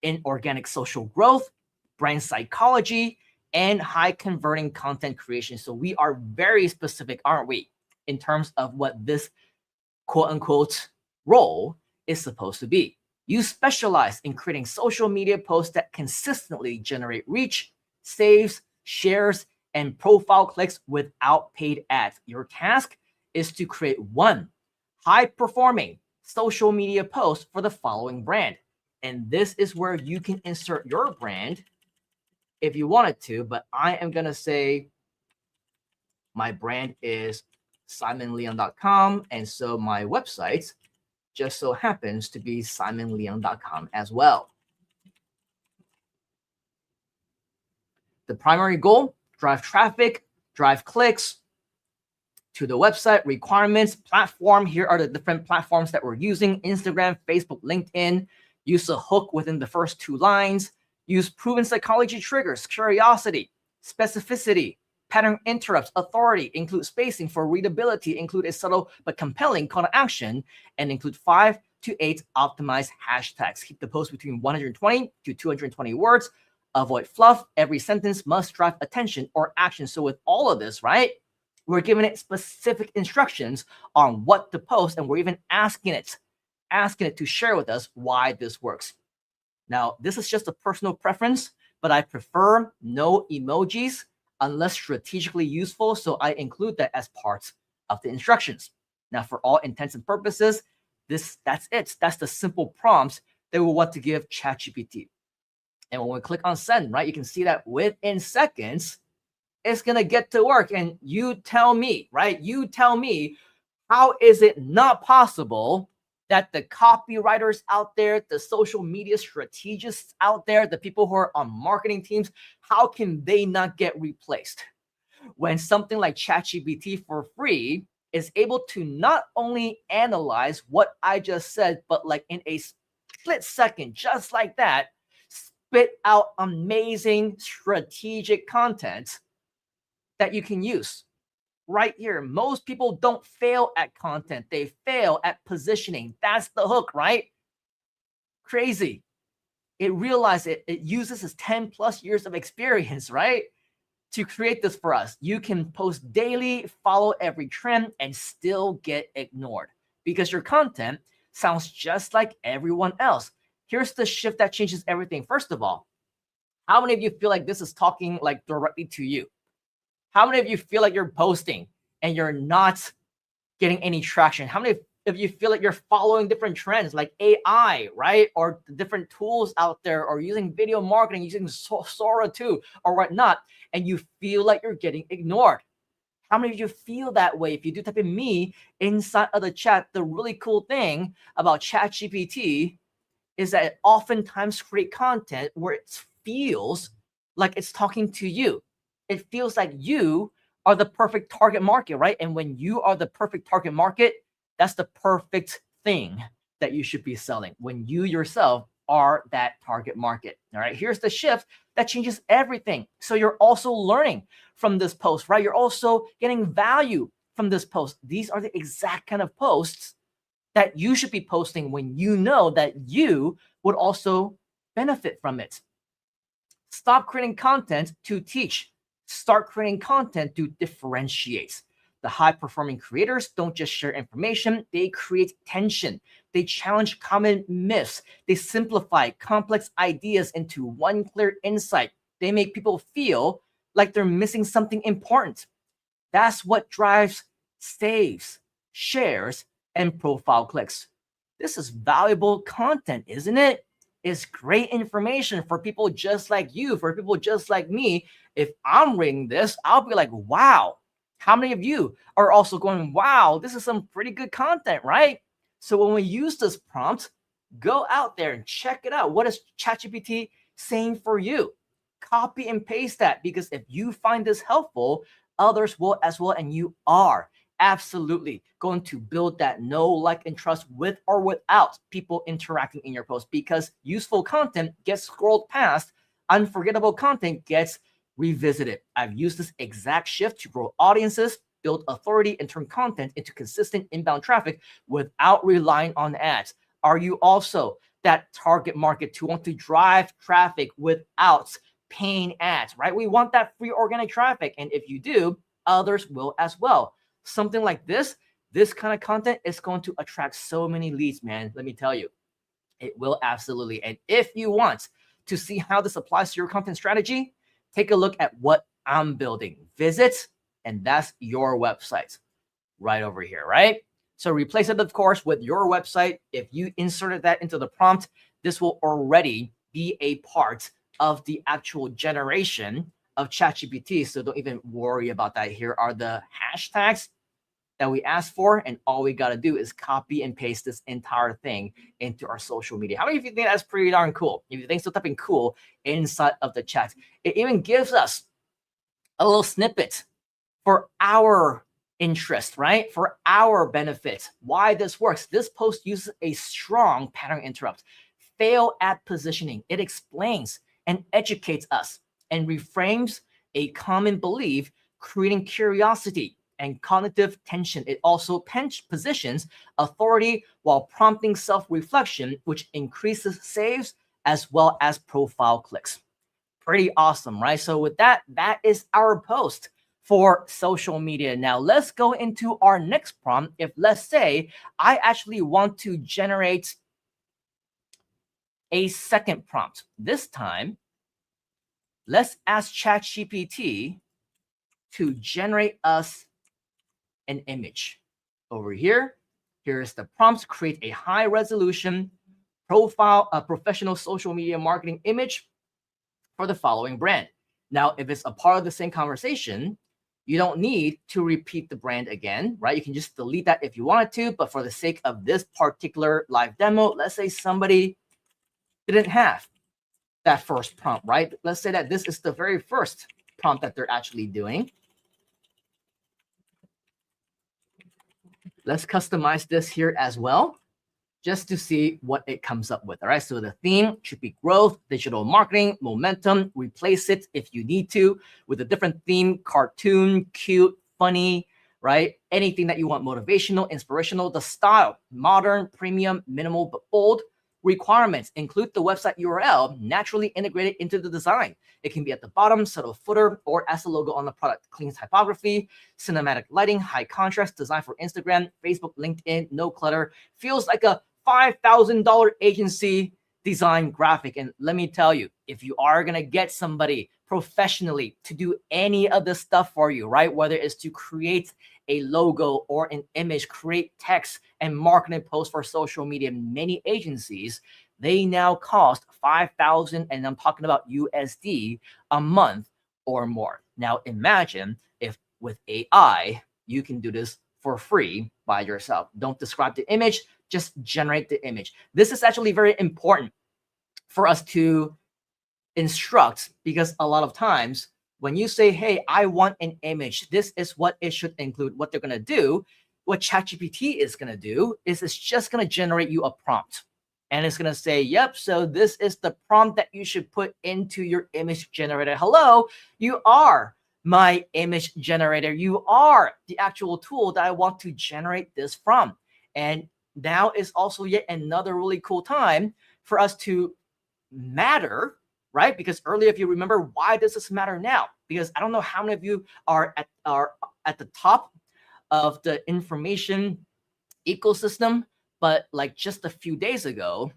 in organic social growth, brand psychology, and high converting content creation. So we are very specific, aren't we, in terms of what this quote unquote role is supposed to be. You specialize in creating social media posts that consistently generate reach, saves, shares, and profile clicks without paid ads. Your task is to create one high-performing social media post for the following brand. And this is where you can insert your brand if you wanted to, but I am going to say my brand is simonleon.com, and so my website just so happens to be simonleon.com as well. The primary goal, drive traffic, drive clicks to the website. Requirements, platform. Here are the different platforms that we're using: Instagram, Facebook, LinkedIn. Use a hook within the first 2 lines. Use proven psychology triggers, curiosity, specificity, pattern interrupts, authority, include spacing for readability, include a subtle but compelling call to action, and include 5 to 8 optimized hashtags. Keep the post between 120 to 220 words. Avoid fluff. Every sentence must drive attention or action. So with all of this, right, we're giving it specific instructions on what to post, and we're even asking it to share with us why this works. Now, this is just a personal preference, but I prefer no emojis unless strategically useful, so I include that as parts of the instructions. Now, for all intents and purposes, that's it. That's the simple prompts that we want to give ChatGPT. And when we click on send, right, you can see that within seconds, it's going to get to work. And you tell me, right, you tell me, how is it not possible that the copywriters out there, the social media strategists out there, the people who are on marketing teams, how can they not get replaced when something like ChatGPT for free is able to not only analyze what I just said, but like in a split second, just like that, spit out amazing strategic content that you can use right here. Most people don't fail at content. They fail at positioning. That's the hook, right? Crazy. It uses its 10 plus years of experience, right? To create this for us. You can post daily, follow every trend, and still get ignored because your content sounds just like everyone else. Here's the shift that changes everything. First of all, how many of you feel like this is talking like directly to you? How many of you feel like you're posting and you're not getting any traction? How many of you feel like you're following different trends like AI, right? Or the different tools out there, or using video marketing, using Sora 2 or whatnot, and you feel like you're getting ignored? How many of you feel that way? If you do, type in me inside of the chat. The really cool thing about ChatGPT is that it oftentimes create content where it feels like it's talking to you. It feels like you are the perfect target market, right? And when you are the perfect target market, that's the perfect thing that you should be selling, when you yourself are that target market. All right, here's the shift that changes everything. So you're also learning from this post, right? You're also getting value from this post. These are the exact kind of posts that you should be posting when you know that you would also benefit from it. Stop creating content to teach. Start creating content to differentiate. The high-performing creators don't just share information, they create tension. They challenge common myths. They simplify complex ideas into one clear insight. They make people feel like they're missing something important. That's what drives saves, shares, and profile clicks. This is valuable content, isn't it? It's great information for people just like you, for people just like me. If I'm reading this, I'll be like, wow. How many of you are also going, wow, this is some pretty good content, right? So when we use this prompt, go out there and check it out. What is ChatGPT saying for you? Copy and paste that, because if you find this helpful, others will as well, and you are absolutely going to build that know, like, and trust with or without people interacting in your post, because useful content gets scrolled past, unforgettable content gets revisited. I've used this exact shift to grow audiences, build authority, and turn content into consistent inbound traffic without relying on ads. Are you also that target market to want to drive traffic without paying ads, right? We want that free organic traffic. And if you do, others will as well. Something like this kind of content is going to attract so many leads, man. Let me tell you, it will absolutely. And if you want to see how this applies to your content strategy, take a look at what I'm building. Visit, and that's your website right over here, right? So replace it, of course, with your website. If you inserted that into the prompt, this will already be a part of the actual generation of ChatGPT. So don't even worry about that. Here are the hashtags that we asked for, and all we got to do is copy and paste this entire thing into our social media. How many of you think that's pretty darn cool? If you think so, type in cool inside of the chat. It even gives us a little snippet for our interest, right? For our benefit, why this works. This post uses a strong pattern interrupt. Fail at positioning. It explains and educates us and reframes a common belief, creating curiosity and cognitive tension. It also positions authority while prompting self-reflection, which increases saves as well as profile clicks. Pretty awesome, right? So with that, that is our post for social media. Now let's go into our next prompt. If, let's say, I actually want to generate a second prompt. This time, let's ask ChatGPT to generate us an image. Over here, here's the prompt: create a high resolution profile, a professional social media marketing image for the following brand. Now, if it's a part of the same conversation, you don't need to repeat the brand again, right? You can just delete that if you wanted to, but for the sake of this particular live demo, let's say somebody didn't have that first prompt, right? Let's say that this is the very first prompt that they're actually doing. Let's customize this here as well. just to see what it comes up with. All right, so the theme should be growth, digital marketing, momentum. Replace it if you need to with a different theme, cartoon, cute, funny, right? Anything that you want, motivational, inspirational. The style, modern, premium, minimal, but bold. Requirements include the website URL naturally integrated into the design. It can be at the bottom, subtle footer, or as a logo on the product. Clean typography, cinematic lighting, high contrast, designed for Instagram, Facebook, LinkedIn, no clutter. Feels like a $5,000 agency design graphic. And let me tell you, if you are going to get somebody professionally to do any of this stuff for you, right? Whether it's to create a logo or an image, create text and marketing posts for social media, many agencies, they now cost $5,000, and I'm talking about USD a month or more. Now imagine if with AI, you can do this for free by yourself. Don't describe the image, just generate the image. This is actually very important for us to instruct, because a lot of times when you say, hey, I want an image, this is what it should include, what they're going to do, what ChatGPT is going to do is it's just going to generate you a prompt. And it's going to say, yep, so this is the prompt that you should put into your image generator. Hello, you are my image generator. You are the actual tool that I want to generate this from. And now is also yet another really cool time for us to matter, right? Because earlier, if you remember, why does this matter now? Because I don't know how many of you are at the top of the information ecosystem, but like just a few days ago,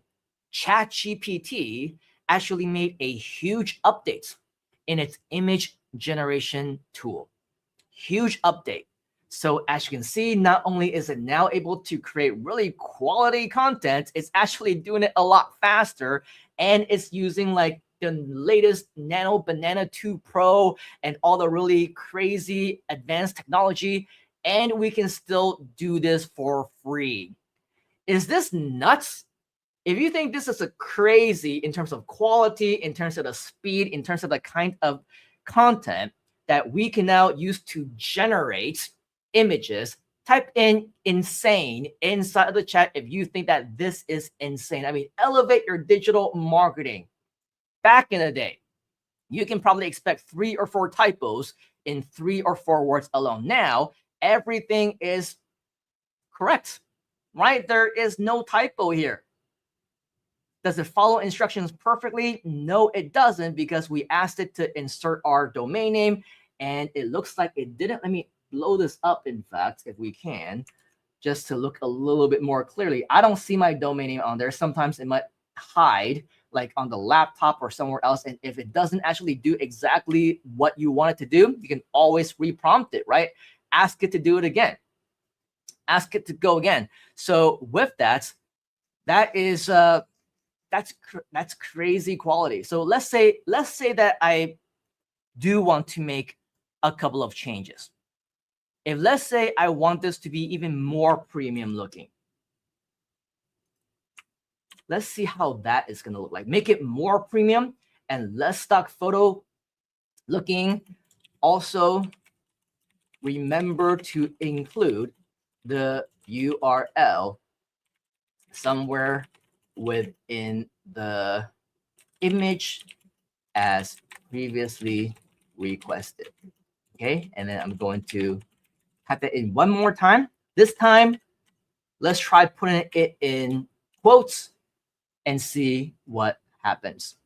ChatGPT actually made a huge update in its image generation tool. Huge update. So as you can see, not only is it now able to create really quality content, it's actually doing it a lot faster, and it's using like the latest Nano Banana 2 Pro and all the really crazy advanced technology, and we can still do this for free. Is this nuts? If you think this is a crazy in terms of quality, in terms of the speed, in terms of the kind of content that we can now use to generate images, type in insane inside of the chat if you think that this is insane. I mean, elevate your digital marketing. Back in the day, you can probably expect 3 or 4 typos in 3 or 4 words alone. Now, everything is correct, right? There is no typo here. Does it follow instructions perfectly? No, it doesn't, because we asked it to insert our domain name, and it looks like it didn't. Let me blow this up, in fact, if we can, just to look a little bit more clearly. I don't see my domain name on there. Sometimes it might hide, like on the laptop or somewhere else. And if it doesn't actually do exactly what you want it to do, you can always reprompt it, right? Ask it to do it again. Ask it to go again. So with that, that is that's crazy quality. So let's say that I do want to make a couple of changes. If let's say I want this to be even more premium looking, let's see how that is going to look like. Make it more premium and less stock photo looking. Also, remember to include the URL somewhere within the image as previously requested. Okay, and then I'm going to type that in one more time. This time, let's try putting it in quotes and see what happens.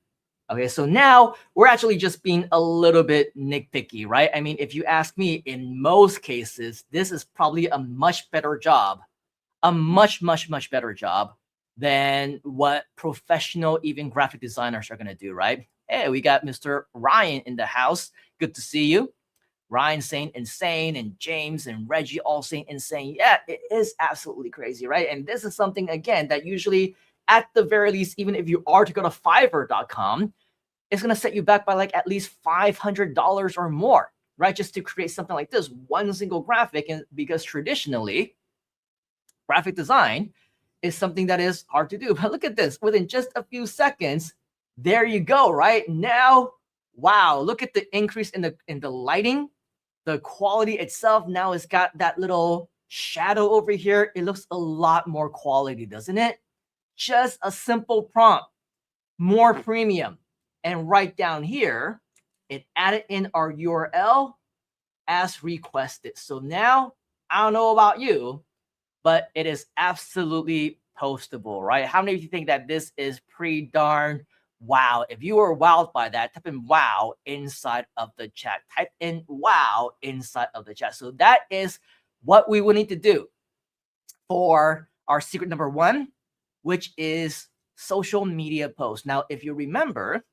Okay, so now we're actually just being a little bit nitpicky, right? I mean, if you ask me, in most cases, this is probably a much better job, a much better job than what professional, even graphic designers are going to do, right? Hey, we got Mr. Ryan in the house. Good to see you. Ryan saying insane, and James and Reggie all saying insane. Yeah, it is absolutely crazy, right? And this is something, again, that usually, at the very least, even if you are to go to Fiverr.com, it's going to set you back by like at least $500 or more, right? Just to create something like this, one single graphic. And because traditionally, graphic design is something that is hard to do. But look at this, within just a few seconds, there you go, right? Now, wow, look at the increase in the lighting, the quality itself. Now it's got that little shadow over here. It looks a lot more quality, doesn't it? just a simple prompt, more premium. And right down here, it added in our URL as requested. So now, I don't know about you, but it is absolutely postable, right? How many of you think that this is pretty darn wow? If you were wowed by that, type in wow inside of the chat. Type in wow inside of the chat. So that is what we will need to do for our secret number 1, which is social media posts. Now, if you remember,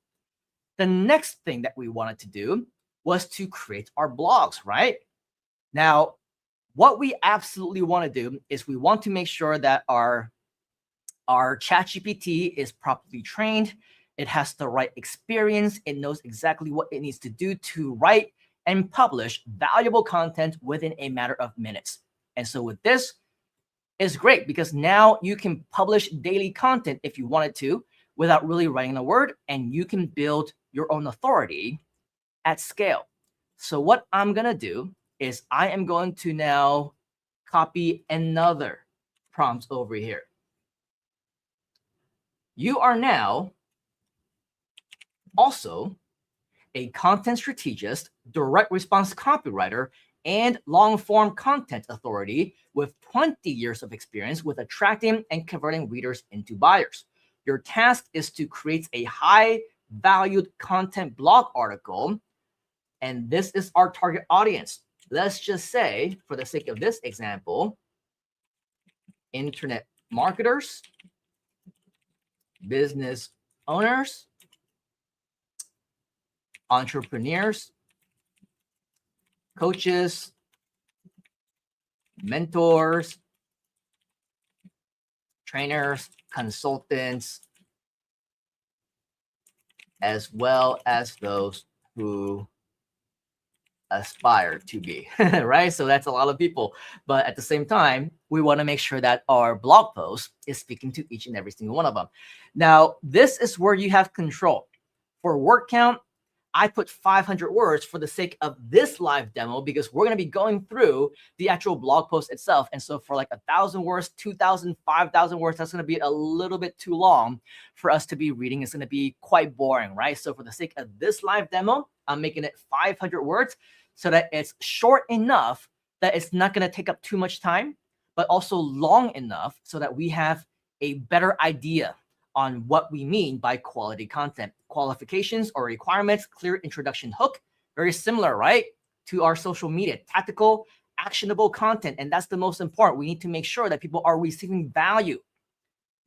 the next thing that we wanted to do was to create our blogs, right? Now, what we absolutely want to do is we want to make sure that our ChatGPT is properly trained. It has the right experience. It knows exactly what it needs to do to write and publish valuable content within a matter of minutes. And so with this, it's great because now you can publish daily content if you wanted to without really writing a word, and you can build your own authority at scale. So what I'm going to do is I am going to now copy another prompt over here. You are now also a content strategist, direct response copywriter, and long-form content authority with 20 years of experience with attracting and converting readers into buyers. Your task is to create a high-valued content blog article, and this is our target audience. Let's just say, for the sake of this example, internet marketers, business owners, entrepreneurs, coaches, mentors, trainers, consultants, as well as those who aspire to be, right? So that's a lot of people. But at the same time, we want to make sure that our blog post is speaking to each and every single one of them. Now, this is where you have control. For word count, I put 500 words for the sake of this live demo because we're going to be going through the actual blog post itself. And so for like 1,000 words, 2,000, 5,000 words, that's going to be a little bit too long for us to be reading. It's going to be quite boring, right? So for the sake of this live demo, I'm making it 500 words so that it's short enough that it's not going to take up too much time, but also long enough so that we have a better idea on what we mean by quality content. Qualifications or requirements, clear introduction hook, very similar, right, to our social media, tactical, actionable content. And that's the most important. We need to make sure that people are receiving value.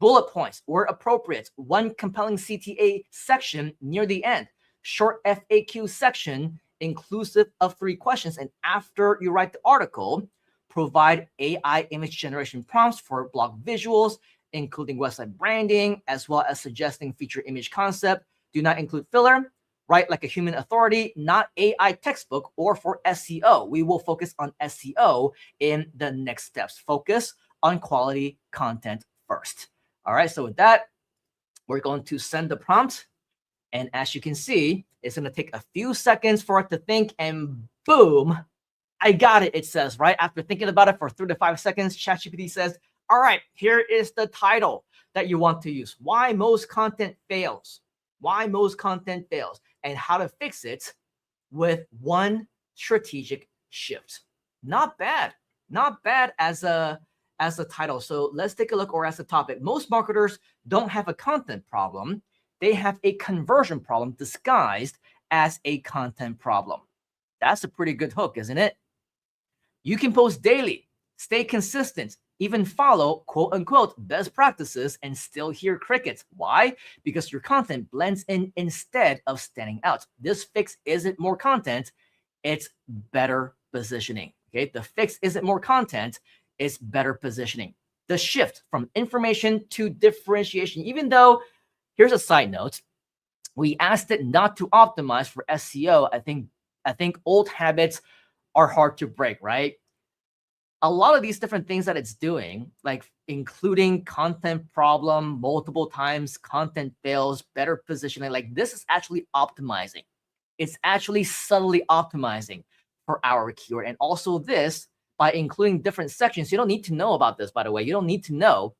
Bullet points where appropriate, one compelling CTA section near the end, short FAQ section inclusive of 3 questions. And after you write the article, provide AI image generation prompts for blog visuals, including website branding, as well as suggesting feature image concept. Do not include filler. Write like a human authority, not AI textbook or for SEO. We will focus on SEO in the next steps. Focus on quality content first. All right, so with that, we're going to send the prompt. And as you can see, it's going to take a few seconds for it to think, and boom, I got it, it says, right? After thinking about it for 3 to 5 seconds, ChatGPT says, all right, here is the title that you want to use. Why most content fails. Why most content fails and how to fix it with one strategic shift. Not bad. Not bad as a title. So let's take a look, or as a topic. Most marketers don't have a content problem. They have a conversion problem disguised as a content problem. That's a pretty good hook, isn't it? You can post daily, stay consistent, even follow quote unquote best practices and still hear crickets. Why? Because your content blends in instead of standing out. This fix isn't more content, it's better positioning. Okay, the fix isn't more content, it's better positioning. The shift from information to differentiation, even though, here's a side note, we asked it not to optimize for SEO. I think old habits are hard to break, right? A lot of these different things that it's doing, like including content problem multiple times, content fails, better positioning, like this is actually optimizing. It's actually subtly optimizing for our keyword. And also this, by including different sections, you don't need to know about this, by the way. You don't need to know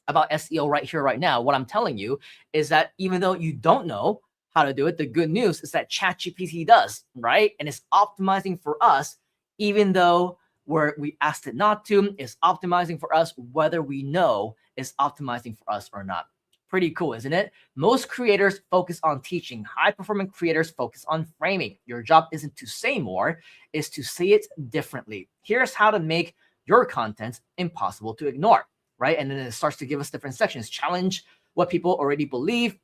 about SEO right here, right now. What I'm telling you is that even though you don't know how to do it, the good news is that ChatGPT does, right? And it's optimizing for us, even though we asked it not to. It's optimizing for us whether we know it's optimizing for us or not. Pretty cool, isn't it? Most creators focus on teaching. High-performing creators focus on framing. Your job isn't to say more, it's to say it differently. Here's how to make your content impossible to ignore, right? And then it starts to give us different sections. Challenge what people already believe,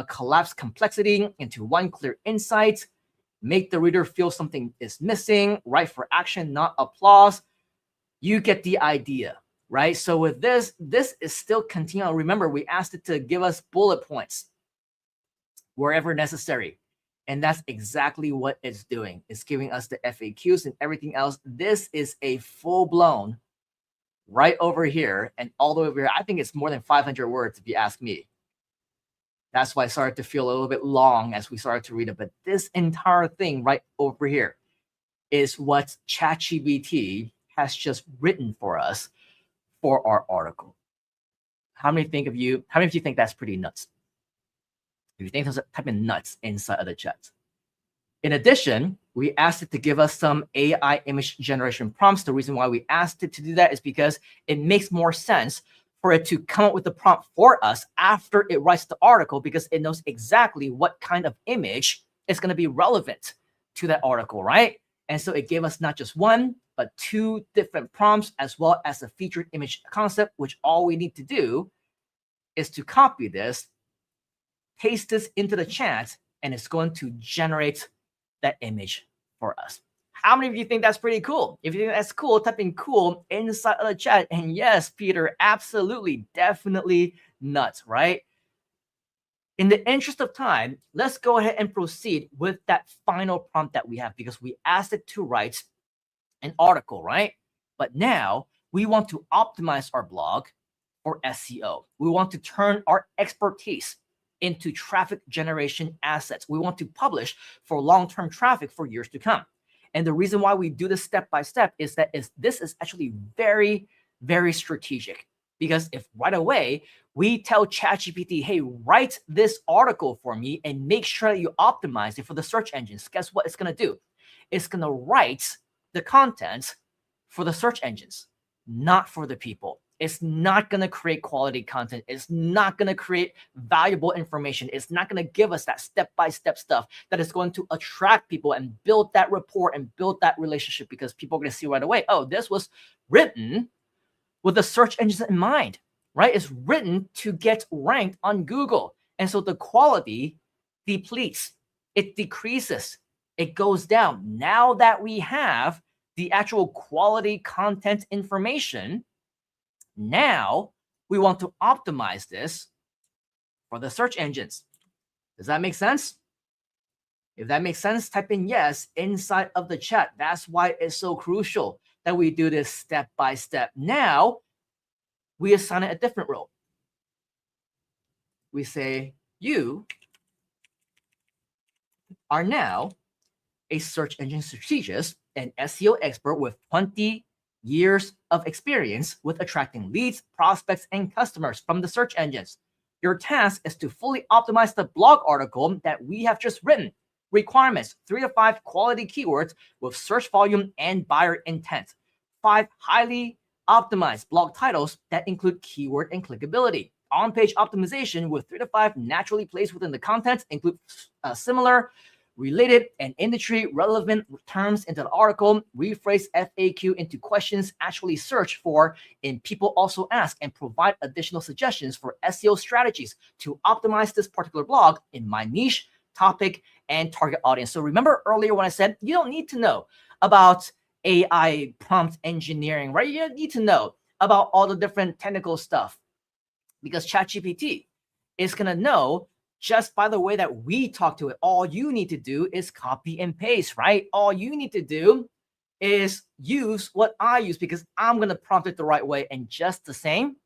collapse complexity into one clear insight, make the reader feel something is missing, write for action, not applause. You get the idea, right? So with this is still continuing. Remember, we asked it to give us bullet points wherever necessary. And that's exactly what it's doing. It's giving us the FAQs and everything else. This is a full-blown right over here and all the way over here. I think it's more than 500 words if you ask me. That's why I started to feel a little bit long as we started to read it. But this entire thing right over here is what ChatGPT has just written for us for our article. How many of you think that's pretty nuts? If you think those type of nuts inside of the chat. In addition, we asked it to give us some AI image generation prompts. The reason why we asked it to do that is because it makes more sense for it to come up with the prompt for us after it writes the article, because it knows exactly what kind of image is going to be relevant to that article, right? And so it gave us not just one, but 2 different prompts, as well as a featured image concept, which all we need to do is to copy this, paste this into the chat, and it's going to generate that image for us. How many of you think that's pretty cool? If you think that's cool, type in cool inside of the chat. And yes, Peter, absolutely, definitely nuts, right? In the interest of time, let's go ahead and proceed with that final prompt that we have, because we asked it to write an article, right? But now we want to optimize our blog for SEO. We want to turn our expertise into traffic generation assets. We want to publish for long-term traffic for years to come. And the reason why we do this step by step is that this is actually very, very strategic. Because if right away we tell ChatGPT, hey, write this article for me and make sure that you optimize it for the search engines, guess what it's going to do? It's going to write the content for the search engines, not for the people. It's not going to create quality content. It's not going to create valuable information. It's not going to give us that step-by-step stuff that is going to attract people and build that rapport and build that relationship, because people are going to see right away, oh, this was written with the search engines in mind, right? It's written to get ranked on Google. And so the quality depletes. It decreases. It goes down. Now that we have the actual quality content information, now we want to optimize this for the search engines. Does that make sense? If that makes sense, type in yes inside of the chat. That's why it's so crucial that we do this step by step. Now we assign it a different role. We say, you are now a search engine strategist and SEO expert with 20 years of experience with attracting leads, prospects, and customers from the search engines. Your task is to fully optimize the blog article that we have just written. Requirements: 3 to 5 quality keywords with search volume and buyer intent. 5 highly optimized blog titles that include keyword and clickability. On-page optimization with 3 to 5 naturally placed within the content, include similar, related, and industry relevant terms into the article. Rephrase FAQ into questions actually search for and people also ask, and provide additional suggestions for SEO strategies to optimize this particular blog in my niche, topic, and target audience. So remember earlier when I said you don't need to know about AI prompt engineering, right? You don't need to know about all the different technical stuff, because ChatGPT is going to know just by the way that we talk to it. All you need to do is copy and paste, right? All you need to do is use what I use, because I'm going to prompt it the right way. And just the same,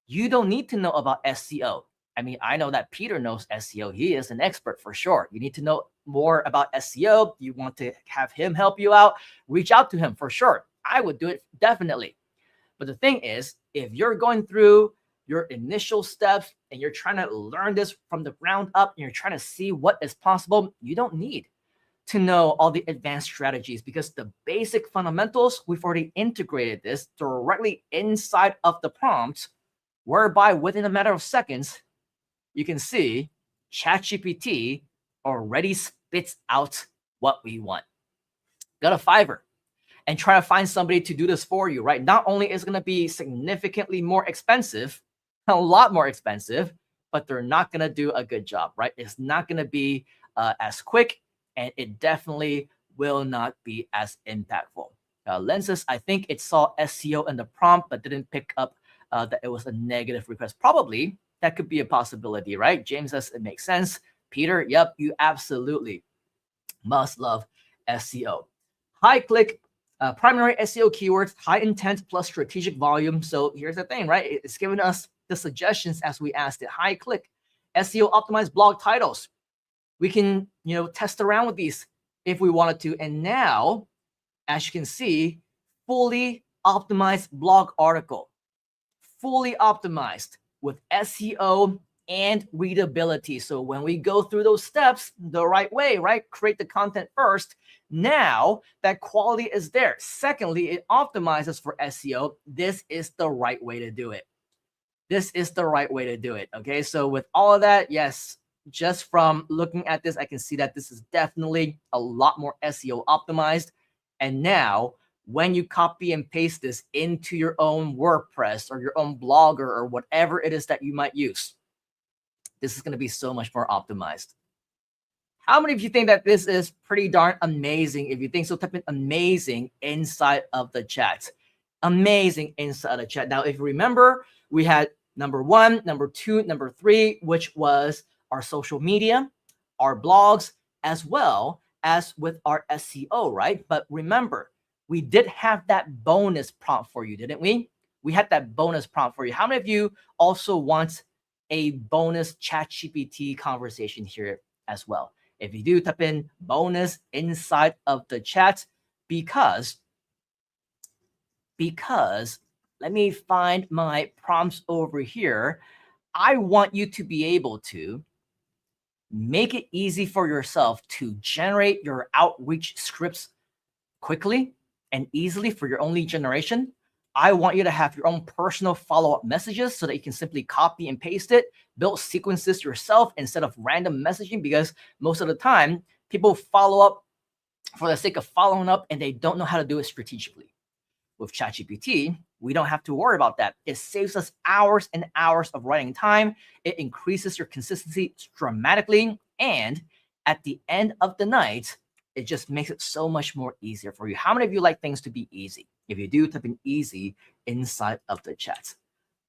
you don't need to know about SEO. I mean, I know that Peter knows SEO. He is an expert for sure. You need to know more about SEO. You want to have him help you out, reach out to him for sure. I would do it definitely. But the thing is, if you're going through your initial steps and you're trying to learn this from the ground up and you're trying to see what is possible, you don't need to know all the advanced strategies, because the basic fundamentals, we've already integrated this directly inside of the prompt, whereby within a matter of seconds, you can see ChatGPT already spits out what we want. Got a Fiverr and try to find somebody to do this for you, right? Not only is it going to be significantly more expensive, a lot more expensive, but they're not going to do a good job, right? It's not going to be as quick, and it definitely will not be as impactful. Lenses, I think it saw SEO in the prompt, but didn't pick up that it was a negative request. Probably that could be a possibility, right? James says it makes sense. Peter, yep, you absolutely must love SEO. High click, primary SEO keywords, high intent plus strategic volume. So here's the thing, right? It's giving us the suggestions as we asked it. High click, SEO optimized blog titles. We can, test around with these if we wanted to. And now, as you can see, fully optimized blog article, fully optimized with SEO and readability. So when we go through those steps the right way, right? Create the content first. Now that quality is there. Secondly, it optimizes for SEO. This is the right way to do it. This is the right way to do it. Okay. So with all of that, yes, just from looking at this, I can see that this is definitely a lot more SEO optimized. And now when you copy and paste this into your own WordPress or your own Blogger or whatever it is that you might use, this is going to be so much more optimized. How many of you think that this is pretty darn amazing? If you think so, type in amazing inside of the chat. Amazing inside the chat. Now, if you remember, we had number 1, number 2, number 3, which was our social media, our blogs, as well as with our SEO, right? But remember, we did have that bonus prompt for you, didn't we? We had that bonus prompt for you. How many of you also want a bonus ChatGPT conversation here as well? If you do, type in bonus inside of the chat, because let me find my prompts over here. I want you to be able to make it easy for yourself to generate your outreach scripts quickly and easily for your own lead generation. I want you to have your own personal follow-up messages so that you can simply copy and paste it, build sequences yourself instead of random messaging, because most of the time people follow up for the sake of following up and they don't know how to do it strategically. With ChatGPT, we don't have to worry about that. It saves us hours and hours of writing time. It increases your consistency dramatically. And at the end of the night, it just makes it so much more easier for you. How many of you like things to be easy? If you do, type in easy inside of the chat.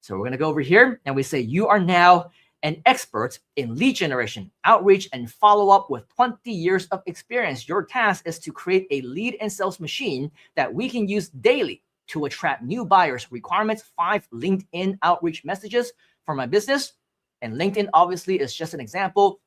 So we're going to go over here and we say you are now an expert in lead generation, outreach, and follow-up with 20 years of experience. Your task is to create a lead and sales machine that we can use daily to attract new buyers. Requirements: 5 LinkedIn outreach messages for my business. And LinkedIn obviously is just an example.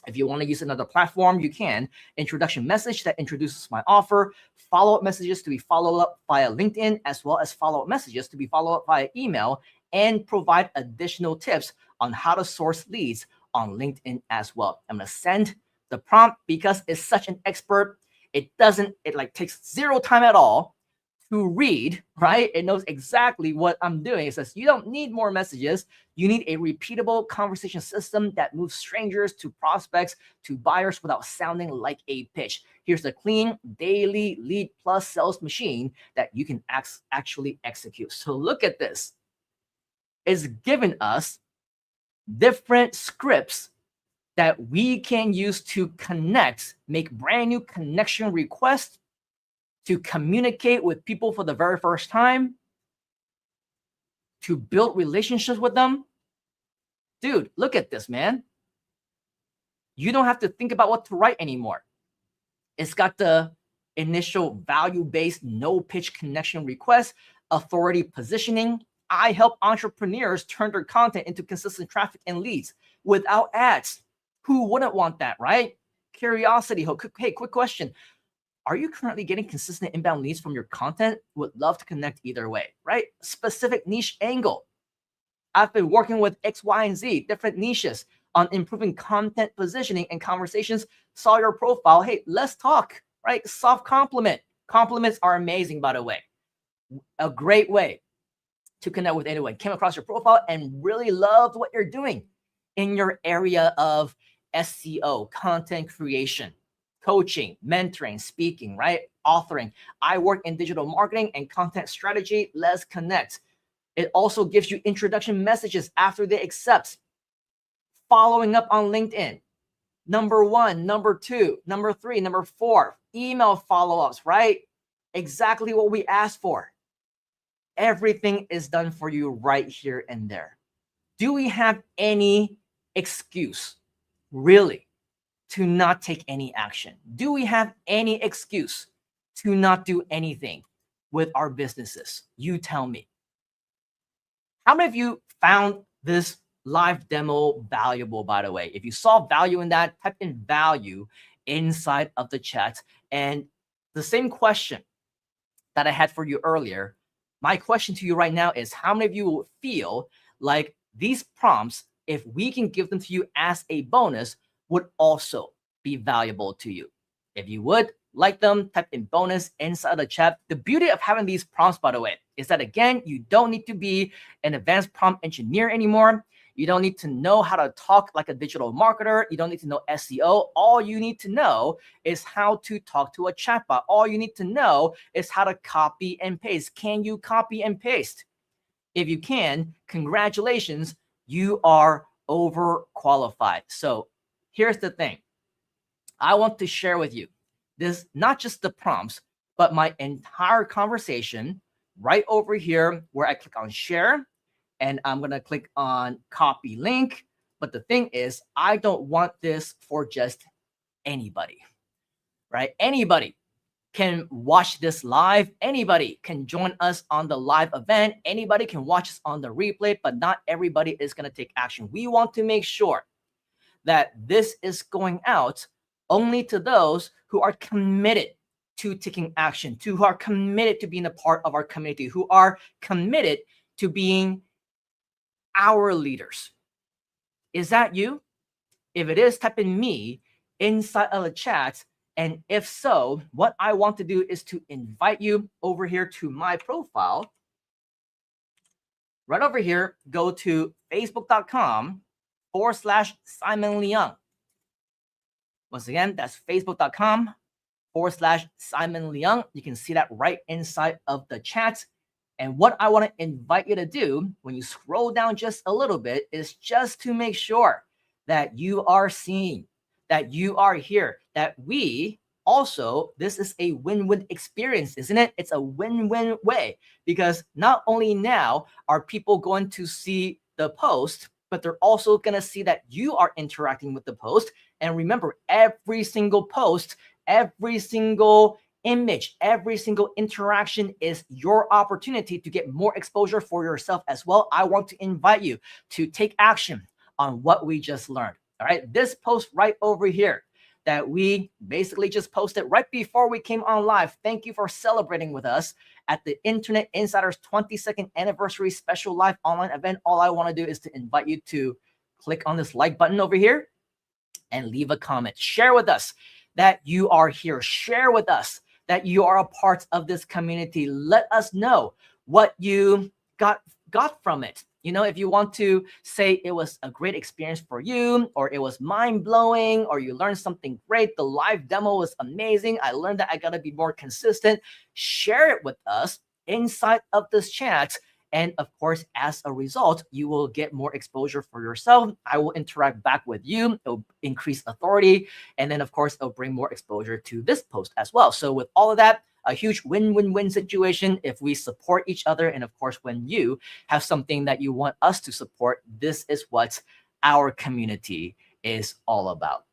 If you want to use another platform, you can. Introduction message that introduces my offer. Follow-up messages to be followed up via LinkedIn, as well as follow-up messages to be followed up via email, and provide additional tips on how to source leads on LinkedIn as well. I'm going to send the prompt because it's such an expert. It takes 0 time at all to read, right? It knows exactly what I'm doing. It says, you don't need more messages. You need a repeatable conversation system that moves strangers to prospects to buyers without sounding like a pitch. Here's the clean daily lead plus sales machine that you can actually execute. So look at this. It's given us different scripts that we can use to connect, make brand new connection requests, to communicate with people for the very first time, to build relationships with them. Dude, look at this, man. You don't have to think about what to write anymore. It's got the initial value-based no-pitch connection request, authority positioning. I help entrepreneurs turn their content into consistent traffic and leads without ads. Who wouldn't want that, right? Curiosity hook. Hey, quick question. Are you currently getting consistent inbound leads from your content? Would love to connect either way, right? Specific niche angle. I've been working with X, Y, and Z, different niches on improving content positioning and conversations. Saw your profile. Hey, let's talk, right? Soft compliment. Compliments are amazing, by the way. A great way to connect with anyone. Came across your profile and really loved what you're doing in your area of SEO, content creation, coaching, mentoring, speaking, right? Authoring. I work in digital marketing and content strategy. Let's connect. It also gives you introduction messages after they accept. Following up on LinkedIn. Number 1, number 2, number 3, number 4, email follow-ups, right? Exactly what we asked for. Everything is done for you right here and there. Do we have any excuse, really, to not take any action? Do we have any excuse to not do anything with our businesses? You tell me. How many of you found this live demo valuable, by the way? If you saw value in that, type in value inside of the chat. And the same question that I had for you earlier, my question to you right now is, how many of you feel like these prompts, if we can give them to you as a bonus, would also be valuable to you? If you would like them, type in bonus inside the chat. The beauty of having these prompts, by the way, is that, again, you don't need to be an advanced prompt engineer anymore. You don't need to know how to talk like a digital marketer. You don't need to know SEO. All you need to know is how to talk to a chatbot. All you need to know is how to copy and paste. Can you copy and paste? If you can, congratulations, you are overqualified. So here's the thing. I want to share with you this, not just the prompts, but my entire conversation right over here where I click on share. And I'm going to click on copy link. But the thing is, I don't want this for just anybody, right? Anybody can watch this live. Anybody can join us on the live event. Anybody can watch us on the replay, but not everybody is going to take action. We want to make sure that this is going out only to those who are committed to taking action, who are committed to being a part of our community, who are committed to being our leaders. Is that you? If it is, type in me inside of the chat. And if so, what I want to do is to invite you over here to my profile. Right over here, go to facebook.com/Simon Leung. Once again, that's facebook.com/Simon Leung. You can see that right inside of the chat. And what I want to invite you to do when you scroll down just a little bit is just to make sure that you are seen, that you are here, that we also, this is a win-win experience, isn't it? It's a win-win way, because not only now are people going to see the post, but they're also going to see that you are interacting with the post. And remember, every single post, every single image, every single interaction is your opportunity to get more exposure for yourself as well. I want to invite you to take action on what we just learned. All right, this post right over here that we basically just posted right before we came on live. Thank you for celebrating with us at the Internet Insider's 22nd anniversary special live online event. All I want to do is to invite you to click on this like button over here and leave a comment. Share with us that you are here. Share with us that you are a part of this community. Let us know what you got from it. You know, if you want to say it was a great experience for you, or it was mind-blowing, or you learned something great, the live demo was amazing, I learned that I got to be more consistent, share it with us inside of this chat. And of course, as a result, you will get more exposure for yourself. I will interact back with you. It'll increase authority. And then, of course, it'll bring more exposure to this post as well. So with all of that, a huge win-win-win situation if we support each other. And of course, when you have something that you want us to support, this is what our community is all about.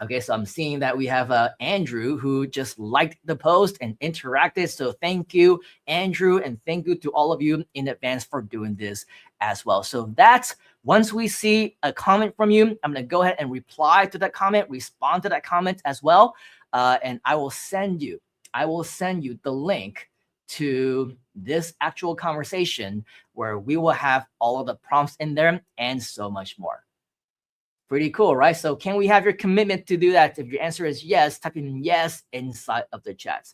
Okay, so I'm seeing that we have Andrew who just liked the post and interacted. So thank you, Andrew, and thank you to all of you in advance for doing this as well. So that's, once we see a comment from you, I'm going to go ahead and reply to that comment, respond to that comment as well. And I will send you the link to this actual conversation where we will have all of the prompts in there and so much more. Pretty cool, right? So can we have your commitment to do that? If your answer is yes, type in yes inside of the chat.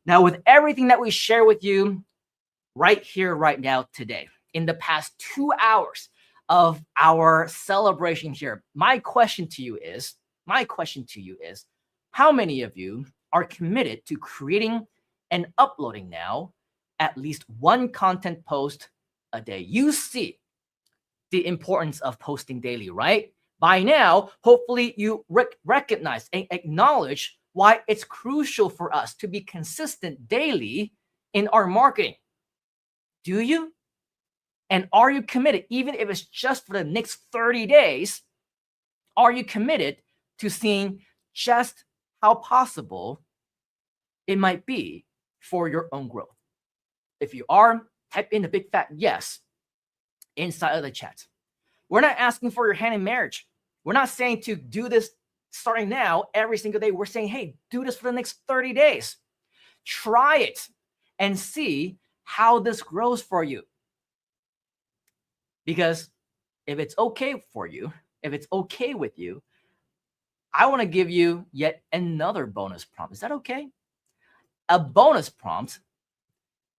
Now, with everything that we share with you right here, right now, today, in the past 2 hours of our celebration here, my question to you is, how many of you are committed to creating and uploading now at least one content post a day? You see the importance of posting daily, right? By now, hopefully you recognize and acknowledge why it's crucial for us to be consistent daily in our marketing. Do you? And are you committed, even if it's just for the next 30 days, are you committed to seeing just how possible it might be for your own growth? If you are, type in a big fat yes inside of the chat. We're not asking for your hand in marriage. We're not saying to do this starting now every single day. We're saying, hey, do this for the next 30 days. Try it and see how this grows for you. Because if it's okay for you, if it's okay with you, I want to give you yet another bonus prompt. Is that okay? A bonus prompt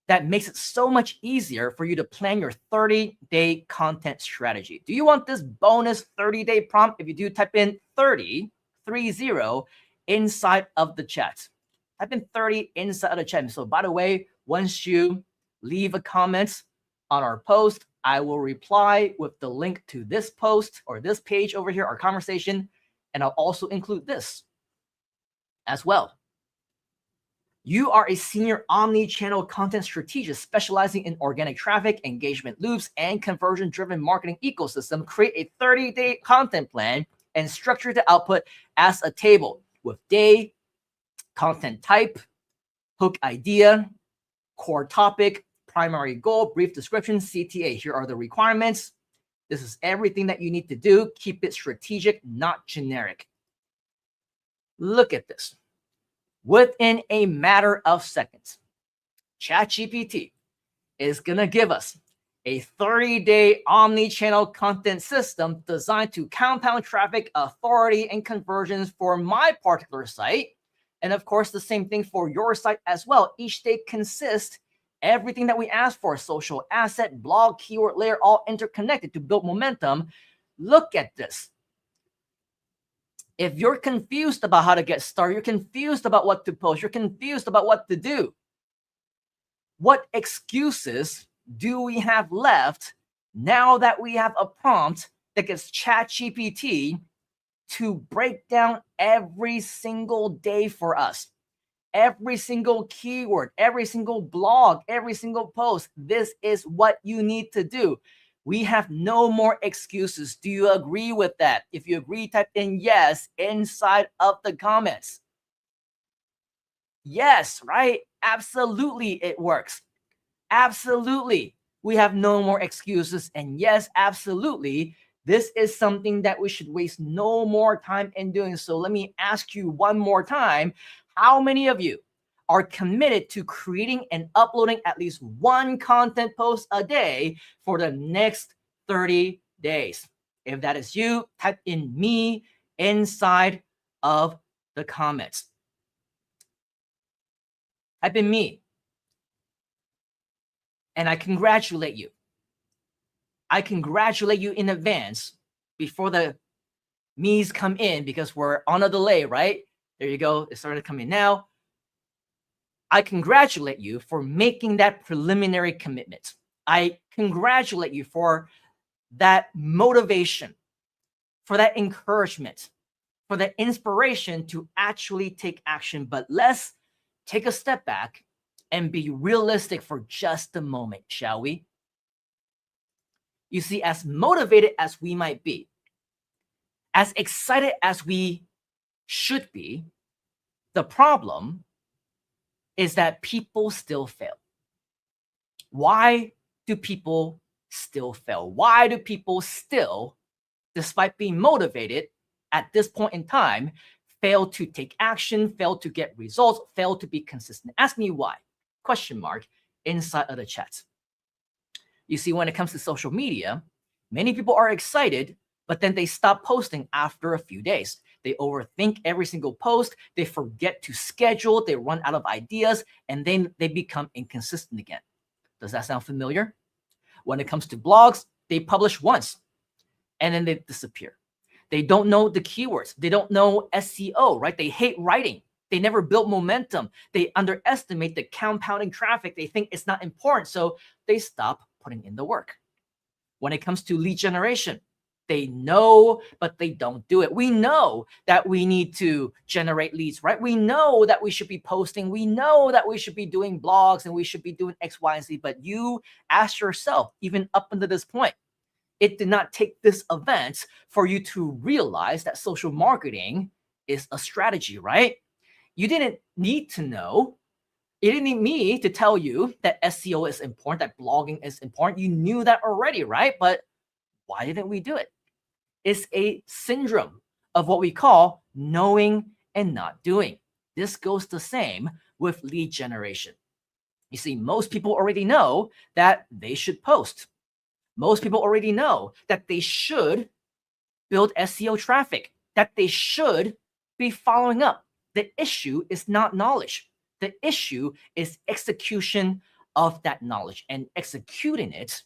that makes it so much easier for you to plan your 30-day content strategy. Do you want this bonus 30-day prompt? If you do, type in 30 inside of the chat. Type in 30 inside of the chat. So by the way, once you leave a comment on our post, I will reply with the link to this post or this page over here, our conversation, and I'll also include this as well. You are a senior omni-channel content strategist specializing in organic traffic, engagement loops, and conversion-driven marketing ecosystem. Create a 30-day content plan and structure the output as a table with day, content type, hook idea, core topic, primary goal, brief description, CTA. Here are the requirements. This is everything that you need to do. Keep it strategic, not generic. Look at this. Within a matter of seconds, ChatGPT is going to give us a 30-day omni-channel content system designed to compound traffic, authority, and conversions for my particular site. And of course, the same thing for your site as well. Each day consists everything that we ask for: social asset, blog, keyword layer, all interconnected to build momentum. Look at this. If you're confused about how to get started, you're confused about what to post, you're confused about what to do, what excuses do we have left now that we have a prompt that gets ChatGPT to break down every single day for us? Every single keyword, every single blog, every single post. This is what you need to do. We have no more excuses. Do you agree with that? If you agree, type in yes inside of the comments. Yes, right? Absolutely, it works. Absolutely. We have no more excuses. And yes, absolutely, this is something that we should waste no more time in doing. So let me ask you one more time. How many of you are committed to creating and uploading at least one content post a day for the next 30 days? If that is you, type in me inside of the comments. Type in me. And I congratulate you. I congratulate you in advance before the me's come in, because we're on a delay, right? There you go. It started coming now. I congratulate you for making that preliminary commitment. I congratulate you for that motivation, for that encouragement, for that inspiration to actually take action. But let's take a step back and be realistic for just a moment, shall we? You see, as motivated as we might be, as excited as we should be, the problem is that people still fail. Why do people still fail? Why do people still, despite being motivated at this point in time, fail to take action, fail to get results, fail to be consistent? Ask me why. Question mark. inside of the chat. You see, when it comes to social media, many people are excited, but then they stop posting after a few days. They overthink every single post. They forget to schedule. They run out of ideas, and then they become inconsistent again. Does that sound familiar? When it comes to blogs, they publish once, and then they disappear. They don't know the keywords. They don't know SEO, right? They hate writing. They never build momentum. They underestimate the compounding traffic. They think it's not important, so they stop putting in the work. When it comes to lead generation, they know, but they don't do it. We know that we need to generate leads, right? We know that we should be posting. We know that we should be doing blogs and we should be doing X, Y, and Z. But you ask yourself, even up until this point, it did not take this event for you to realize that social marketing is a strategy, right? You didn't need to know. You didn't need me to tell you that SEO is important, that blogging is important. You knew that already, right? But why didn't we do it? It's a syndrome of what we call knowing and not doing. This goes the same with lead generation. You see, most people already know that they should post. Most people already know that they should build SEO traffic, that they should be following up. The issue is not knowledge. The issue is execution of that knowledge and executing it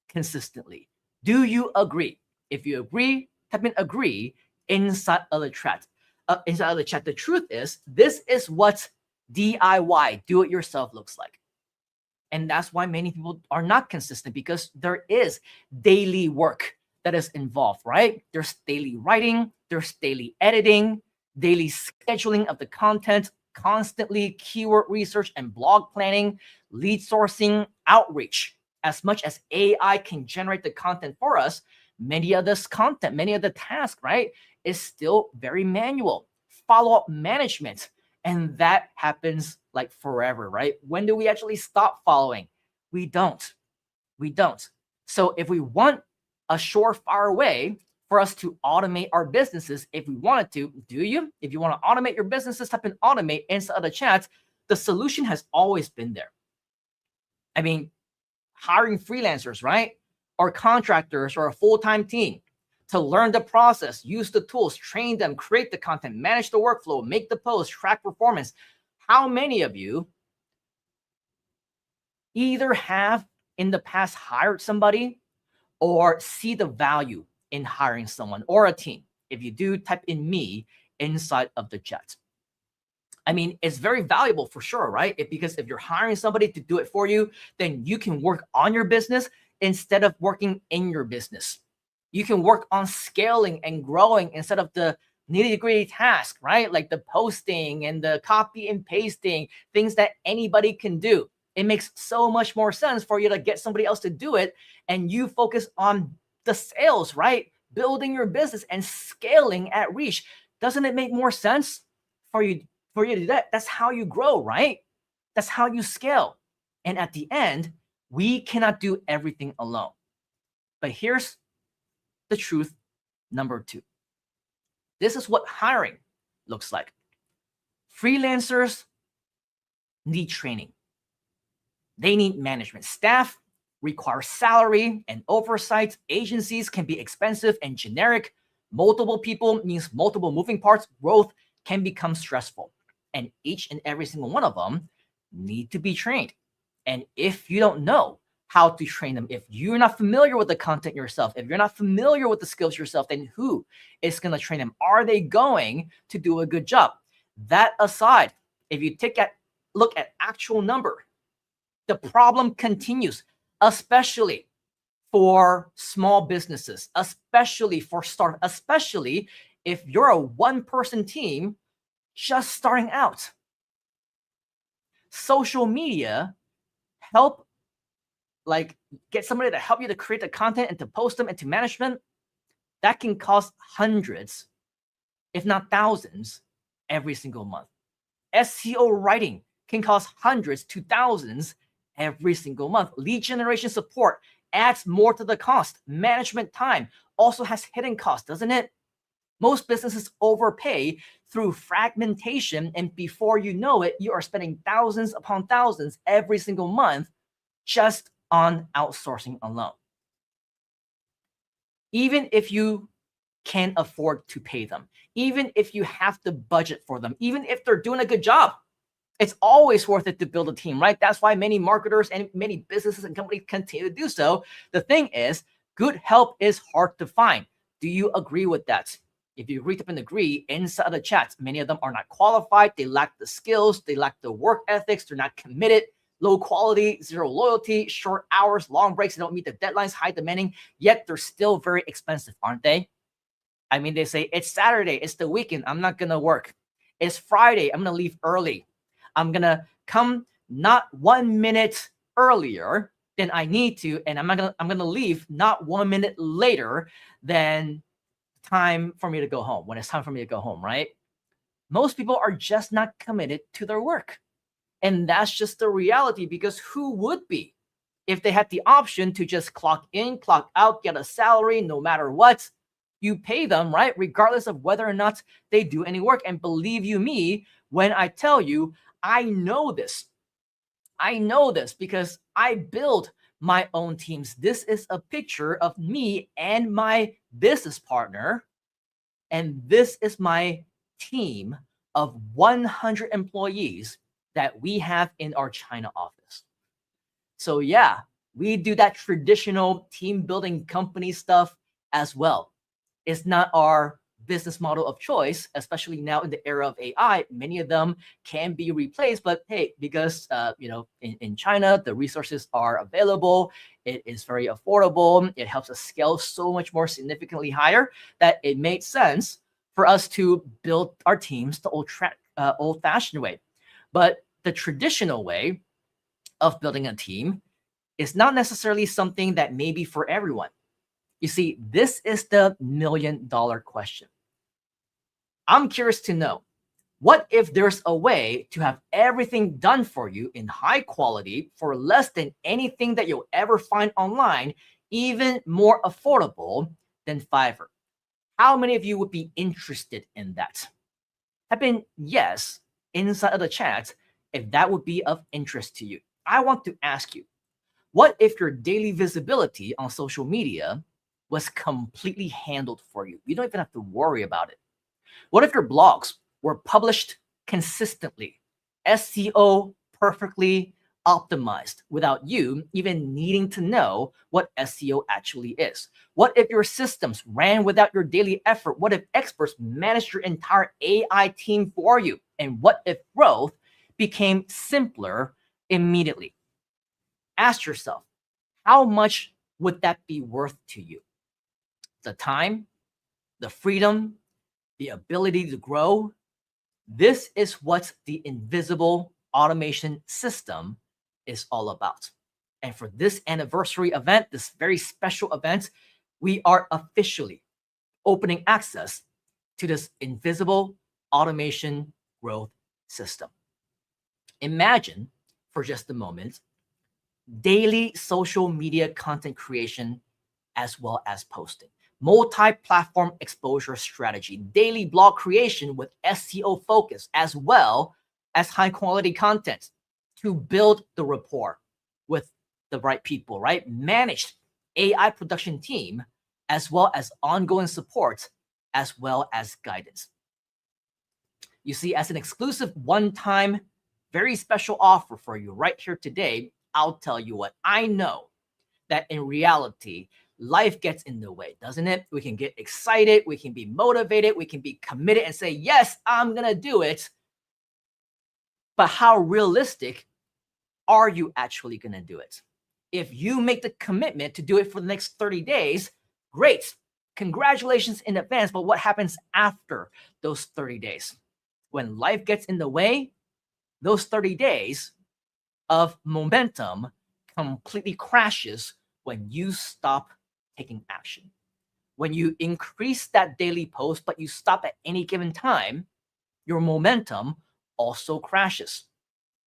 consistently. Do you agree? If you agree, type in agree inside of the chat. The truth is, this is what DIY, do-it-yourself, looks like. And that's why many people are not consistent, because there is daily work that is involved, right? There's daily writing, there's daily editing, daily scheduling of the content, constantly keyword research and blog planning, lead sourcing, outreach. As much as AI can generate the content for us, many of this content, many of the tasks, right, is still very manual. Follow-up management. And that happens like forever, right? When do we actually stop following? We don't. We don't. So if we want a surefire way for us to automate our businesses, if we wanted to, do you? If you want to automate your businesses, type in automate inside of the chat. The solution has always been there. I mean, hiring freelancers, right? Or contractors or a full-time team to learn the process, use the tools, train them, create the content, manage the workflow, make the posts, track performance. How many of you either have in the past hired somebody or see the value in hiring someone or a team? If you do, type in me inside of the chat. I mean, it's very valuable for sure, right? Because if you're hiring somebody to do it for you, then you can work on your business instead of working in your business. You can work on scaling and growing instead of the nitty-gritty task, right? Like the posting and the copy and pasting, things that anybody can do. It makes so much more sense for you to get somebody else to do it, and you focus on the sales, right? Building your business and scaling at reach. Doesn't it make more sense for you to do that? That's how you grow, right? That's how you scale. And at the end, we cannot do everything alone. But here's the truth number 2. This is what hiring looks like. Freelancers need training. They need management. Staff require salary and oversight. Agencies can be expensive and generic. Multiple people means multiple moving parts. Growth can become stressful. And each and every single one of them need to be trained. And if you don't know how to train them, if you're not familiar with the content yourself, if you're not familiar with the skills yourself, then who is going to train them? Are they going to do a good job? That aside, if you look at actual number, the problem continues, especially for small businesses, especially for startups, especially if you're a one-person team just starting out. Social media help get somebody to help you to create the content and to post them and to management. That can cost hundreds, if not thousands, every single month. SEO writing can cost hundreds to thousands every single month. Lead generation support adds more to the cost. Management time also has hidden costs, doesn't it? Most businesses overpay through fragmentation, and before you know it, you are spending thousands upon thousands every single month just on outsourcing alone. Even if you can afford to pay them, even if you have to budget for them, even if they're doing a good job, it's always worth it to build a team, right? That's why many marketers and many businesses and companies continue to do so. The thing is, good help is hard to find. Do you agree with that? If you agree, type and agree inside of the chats. Many of them are not qualified. They lack the skills. They lack the work ethics. They're not committed. Low quality, zero loyalty, short hours, long breaks. They don't meet the deadlines, high demanding, yet they're still very expensive, aren't they? I mean, they say, it's Saturday, it's the weekend, I'm not gonna work. It's Friday, I'm gonna leave early. I'm gonna come not 1 minute earlier than I need to, and I'm gonna leave not 1 minute later than time for me to go home, when it's time for me to go home, right? Most people are just not committed to their work. And that's just the reality, because who would be if they had the option to just clock in, clock out, get a salary no matter what? You pay them, right? Regardless of whether or not they do any work. And believe you me, when I tell you, I know this. I know this because I build my own teams. This is a picture of me and my business partner. And this is my team of 100 employees that we have in our China office. So yeah, we do that traditional team building company stuff as well. It's not our business model of choice, especially now in the era of AI. Many of them can be replaced, but hey, because in China, the resources are available, it is very affordable, it helps us scale so much more significantly higher that it made sense for us to build our teams the old-fashioned way. But the traditional way of building a team is not necessarily something that may be for everyone. You see, this is the million-dollar question. I'm curious to know, what if there's a way to have everything done for you in high quality for less than anything that you'll ever find online, even more affordable than Fiverr? How many of you would be interested in that? Type in yes inside of the chat if that would be of interest to you. I want to ask you, what if your daily visibility on social media was completely handled for you? You don't even have to worry about it. What if your blogs were published consistently, SEO perfectly optimized, without you even needing to know what SEO actually is? What if your systems ran without your daily effort? What if experts managed your entire AI team for you? And what if growth became simpler immediately? Ask yourself, how much would that be worth to you? The time, the freedom, the ability to grow. This is what the invisible automation system is all about. And for this anniversary event, this very special event, we are officially opening access to this invisible automation growth system. Imagine for just a moment daily social media content creation as well as posting, multi-platform exposure strategy, daily blog creation with SEO focus, as well as high quality content to build the rapport with the right people, right? Managed AI production team, as well as ongoing support, as well as guidance. You see, as an exclusive one-time, very special offer for you right here today, I'll tell you what, I know that in reality, life gets in the way, doesn't it? We can get excited, we can be motivated, we can be committed and say, yes, I'm gonna do it. But how realistic are you actually gonna do it? If you make the commitment to do it for the next 30 days, great. Congratulations in advance, but what happens after those 30 days? When life gets in the way, those 30 days of momentum completely crashes when you stop taking action. When you increase that daily post, but you stop at any given time, your momentum also crashes.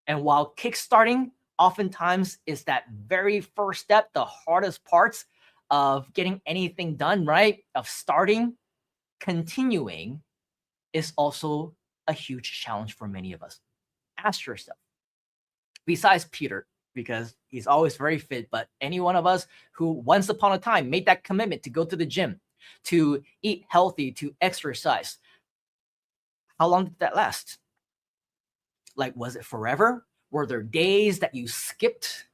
And while kickstarting oftentimes is that very first step, the hardest parts of getting anything done, right? Of starting, continuing is also a huge challenge for many of us. Ask yourself, besides Peter, because he's always very fit, but any one of us who once upon a time made that commitment to go to the gym, to eat healthy, to exercise, how long did that last? Like, was it forever? Were there days that you skipped?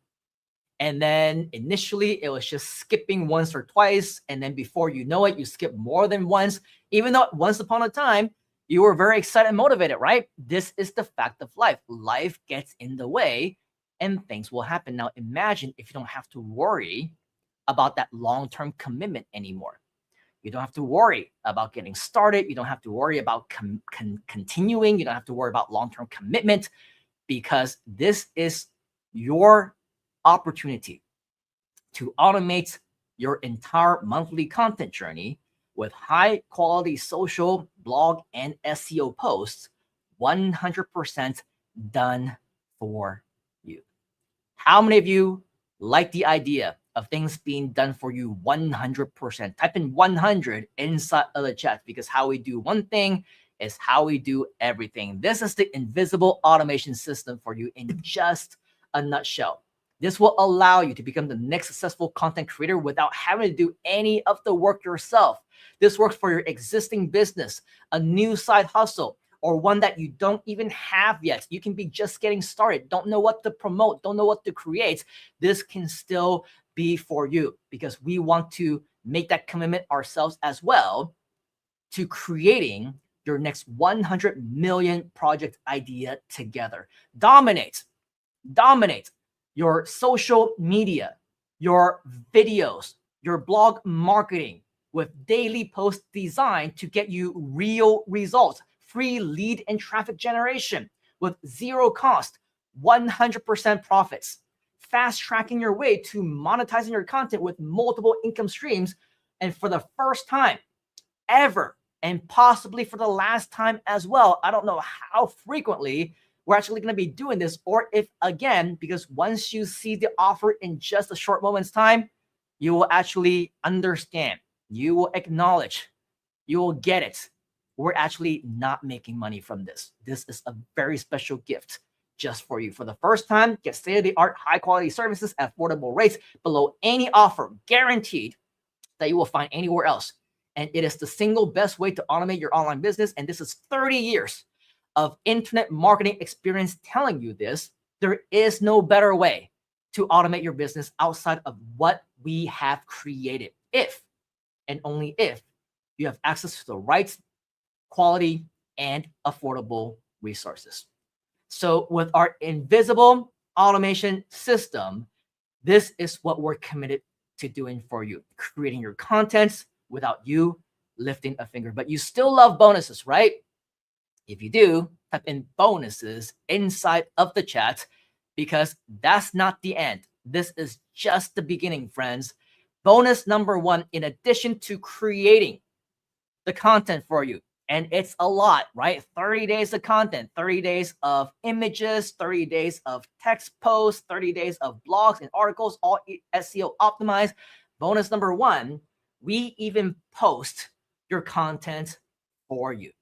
And then initially it was just skipping once or twice. And then before you know it, you skip more than once, even though once upon a time, you were very excited and motivated, right? This is the fact of life. Life gets in the way and things will happen. Now, imagine if you don't have to worry about that long-term commitment anymore. You don't have to worry about getting started. You don't have to worry about continuing. You don't have to worry about long-term commitment, because this is your opportunity to automate your entire monthly content journey with high quality social, blog, and SEO posts, 100% done for you. How many of you like the idea of things being done for you 100%? Type in 100 inside of the chat, because how we do one thing is how we do everything. This is the invisible automation system for you in just a nutshell. This will allow you to become the next successful content creator without having to do any of the work yourself. This works for your existing business, a new side hustle, or one that you don't even have yet. You can be just getting started, don't know what to promote, don't know what to create. This can still be for you, because we want to make that commitment ourselves as well to creating your next 100 million project idea together. Dominate your social media, your videos, your blog marketing with daily posts designed to get you real results, free lead and traffic generation with zero cost, 100% profits, fast tracking your way to monetizing your content with multiple income streams. And for the first time ever, and possibly for the last time as well, I don't know how frequently we're actually going to be doing this, or if again, because once you see the offer in just a short moment's time, you will actually understand, you will acknowledge, you will get it. We're actually not making money from this. This is a very special gift just for you. For the first time, get state-of-the-art, high-quality services at affordable rates below any offer, guaranteed, that you will find anywhere else. And it is the single best way to automate your online business. And this is 30 years of internet marketing experience telling you this. There is no better way to automate your business outside of what we have created, if and only if you have access to the right quality and affordable resources. So with our invisible automation system, this is what we're committed to doing for you, creating your contents without you lifting a finger. But you still love bonuses, right? If you do, type in bonuses inside of the chat, because that's not the end. This is just the beginning, friends. Bonus number one, in addition to creating the content for you, and it's a lot, right? 30 days of content, 30 days of images, 30 days of text posts, 30 days of blogs and articles, all SEO optimized. Bonus number one, we even post your content for you.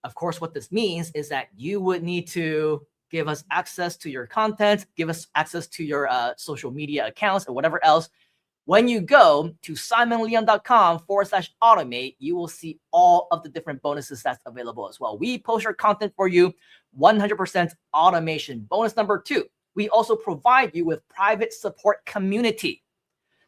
Of course, what this means is that you would need to give us access to your content, give us access to your social media accounts and whatever else. When you go to simonleon.com/automate, you will see all of the different bonuses that's available as well. We post your content for you, 100% automation. Bonus number two, we also provide you with private support community.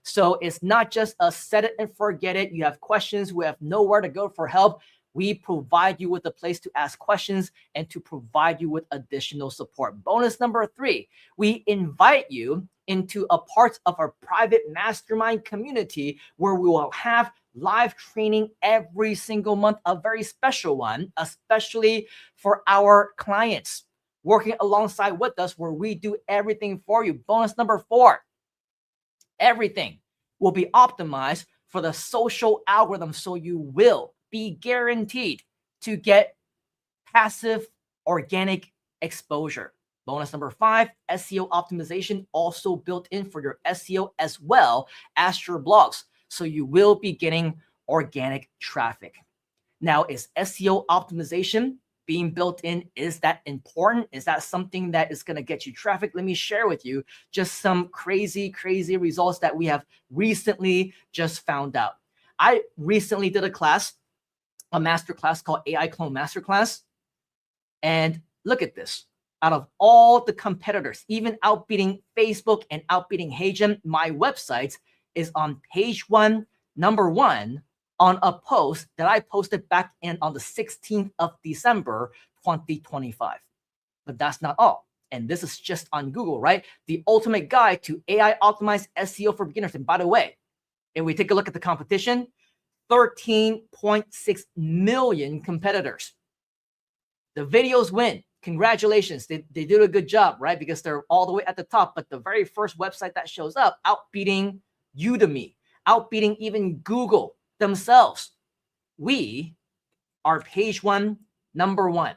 So it's not just a set it and forget it. You have questions, we have nowhere to go for help. We provide you with a place to ask questions and to provide you with additional support. Bonus number three, we invite you into a part of our private mastermind community where we will have live training every single month, a very special one, especially for our clients working alongside with us, where we do everything for you. Bonus number four, everything will be optimized for the social algorithm, so you will be guaranteed to get passive organic exposure. Bonus number five, SEO optimization also built in for your SEO as well as your blogs. So you will be getting organic traffic. Now, is SEO optimization being built in? Is that important? Is that something that is going to get you traffic? Let me share with you just some crazy results that we have recently just found out. I recently did a master class called AI Clone Masterclass. And look at this. Out of all the competitors, even outbeating Facebook and outbeating HeyGen, my website is on page 1, number 1, on a post that I posted back on the 16th of December, 2025. But that's not all. And this is just on Google, right? The ultimate guide to AI optimized SEO for beginners. And by the way, if we take a look at the competition, 13.6 million competitors. The videos win. Congratulations. They did a good job, right? Because they're all the way at the top. But the very first website that shows up, outbeating Udemy, outbeating even Google themselves. We are page 1, number 1.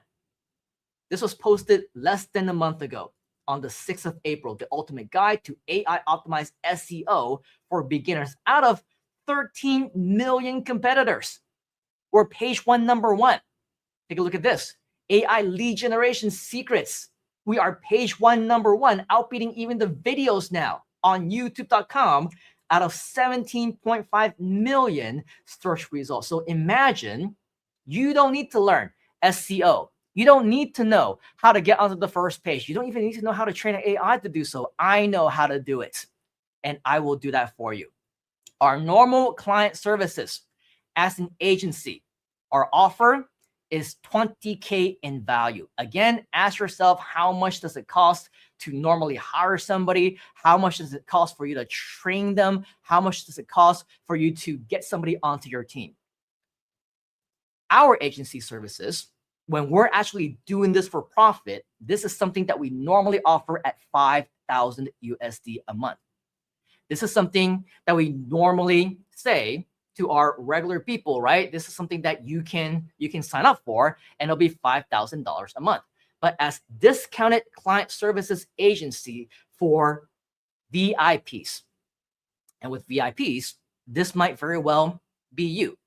This was posted less than a month ago on the 6th of April, the ultimate guide to AI optimized SEO for beginners. Out of 13 million competitors, we're page 1, number 1. Take a look at this. AI lead generation secrets. We are page 1, number 1, outbeating even the videos now on youtube.com out of 17.5 million search results. So imagine you don't need to learn SEO. You don't need to know how to get onto the first page. You don't even need to know how to train an AI to do so. I know how to do it, and I will do that for you. Our normal client services as an agency, our offer is $20K in value. Again, ask yourself, how much does it cost to normally hire somebody? How much does it cost for you to train them? How much does it cost for you to get somebody onto your team? Our agency services, when we're actually doing this for profit, this is something that we normally offer at 5,000 USD a month. This is something that we normally say to our regular people, right? This is something that you can sign up for, and it'll be $5,000 a month. But as discounted client services agency for VIPs, and with VIPs, this might very well be you.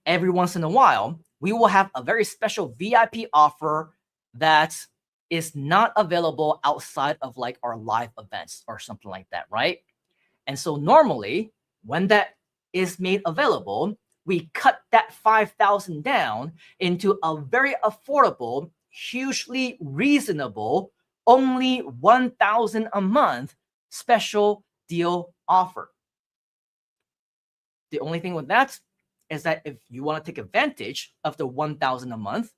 Every once in a while, we will have a very special VIP offer that is not available outside of like our live events or something like that, right? And so normally when that is made available, we cut that 5,000 down into a very affordable, hugely reasonable, only 1,000 a month special deal offer. The only thing with that is that if you want to take advantage of the 1,000 a month,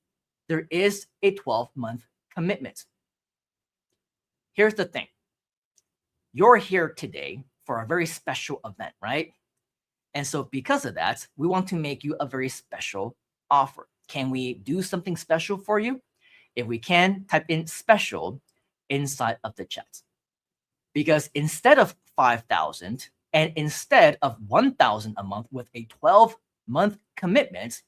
there is a 12-month commitment. Here's the thing. You're here today for a very special event, right? And so because of that, we want to make you a very special offer. Can we do something special for you? If we can, type in special inside of the chat. Because instead of 5,000 and instead of 1,000 a month with a 12-month commitment,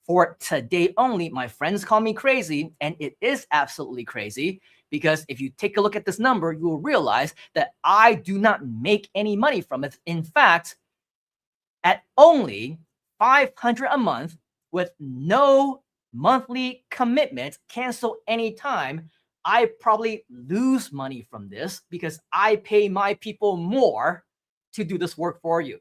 for today only, my friends call me crazy, and it is absolutely crazy, because if you take a look at this number, you will realize that I do not make any money from it. In fact, at only $500 a month with no monthly commitment, cancel anytime, I probably lose money from this because I pay my people more to do this work for you.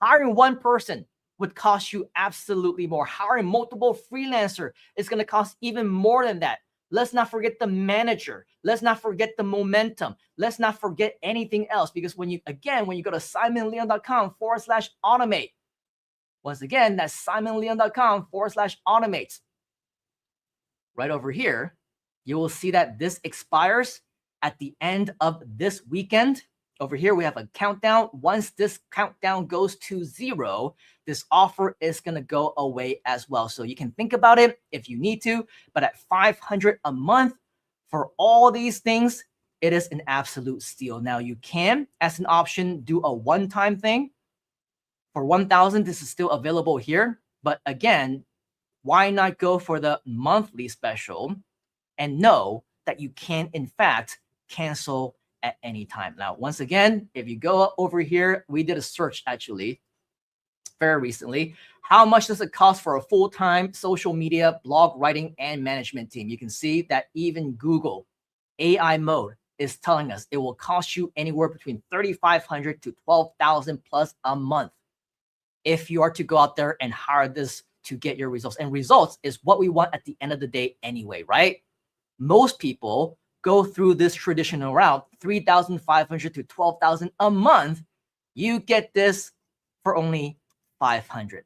Hiring one person would cost you absolutely more. Hiring multiple freelancers is going to cost even more than that. Let's not forget the manager. Let's not forget the momentum. Let's not forget anything else, because when you go to simonleon.com/automate, once again, that's simonleon.com/automate. Right over here, you will see that this expires at the end of this weekend. Over here, we have a countdown. Once this countdown goes to 0, this offer is going to go away as well. So you can think about it if you need to, but at $500 a month for all these things, it is an absolute steal. Now you can, as an option, do a one-time thing. For 1,000, this is still available here. But again, why not go for the monthly special and know that you can, in fact, cancel at any time. Now, once again, if you go over here, we did a search actually very recently. How much does it cost for a full-time social media, blog writing, and management team? You can see that even Google AI mode is telling us it will cost you anywhere between $3,500 to $12,000 plus a month if you are to go out there and hire this to get your results. And results is what we want at the end of the day anyway, right? Most people go through this traditional route, $3,500 to $12,000 a month. You get this for only $500.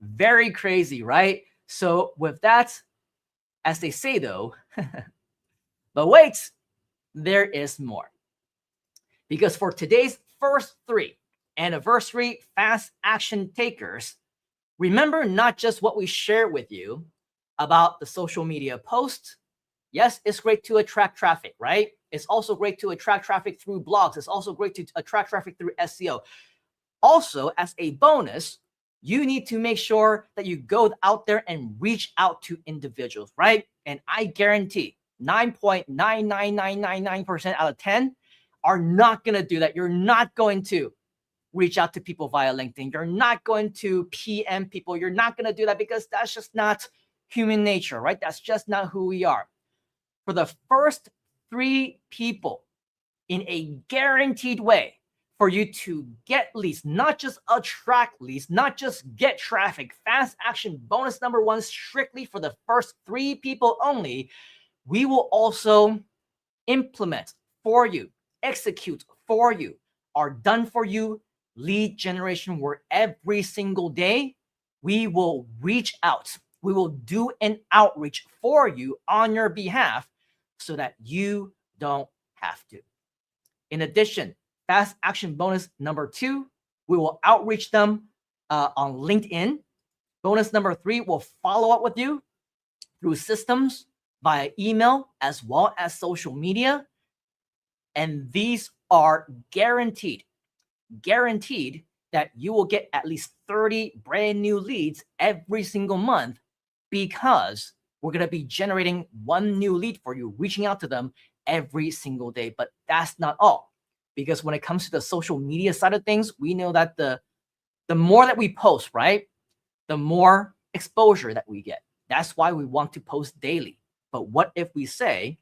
Very crazy, right? So with that, as they say though, but wait, there is more. Because for today's first 3 anniversary fast action takers, remember not just what we shared with you about the social media post. Yes, it's great to attract traffic, right? It's also great to attract traffic through blogs. It's also great to attract traffic through SEO. Also, as a bonus, you need to make sure that you go out there and reach out to individuals, right? And I guarantee 9.99999% out of 10 are not going to do that. You're not going to reach out to people via LinkedIn. You're not going to PM people. You're not going to do that because that's just not human nature, right? That's just not who we are. For the first 3 people in a guaranteed way for you to get leads, not just attract leads, not just get traffic, fast action bonus number 1, strictly for the first 3 people only, we will also implement for you, execute for you, our done for you lead generation, where every single day we will reach out. We will do an outreach for you on your behalf so that you don't have to. In addition, fast action bonus number 2, we will outreach them on LinkedIn. Bonus number 3 will follow up with you through systems via email as well as social media. And these are guaranteed that you will get at least 30 brand new leads every single month, because we're going to be generating 1 new lead for you, reaching out to them every single day. But that's not all, because when it comes to the social media side of things, we know that the more that we post, right, the more exposure that we get. That's why we want to post daily. But what if we say,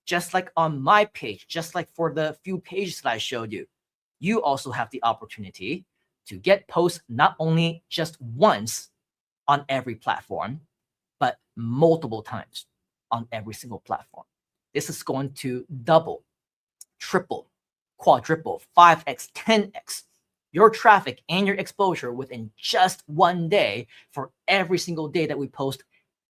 just like on my page, just like for the few pages that I showed you, you also have the opportunity to get posts not only just once on every platform, but multiple times on every single platform. This is going to double, triple, quadruple, 5x, 10x your traffic and your exposure within just 1 day for every single day that we post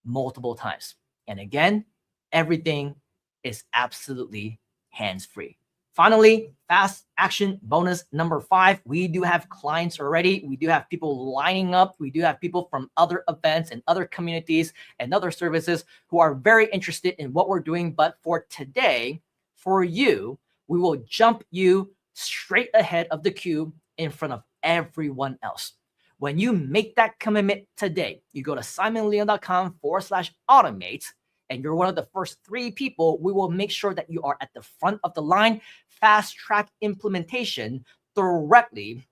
multiple times. And again, everything is absolutely hands-free. Finally, fast action bonus number 5. We do have clients already. We do have people lining up. We do have people from other events and other communities and other services who are very interested in what we're doing. But for today, for you, we will jump you straight ahead of the queue in front of everyone else. When you make that commitment today, you go to simonleon.com/automate, and you're one of the first 3 people, we will make sure that you are at the front of the line, fast track implementation directly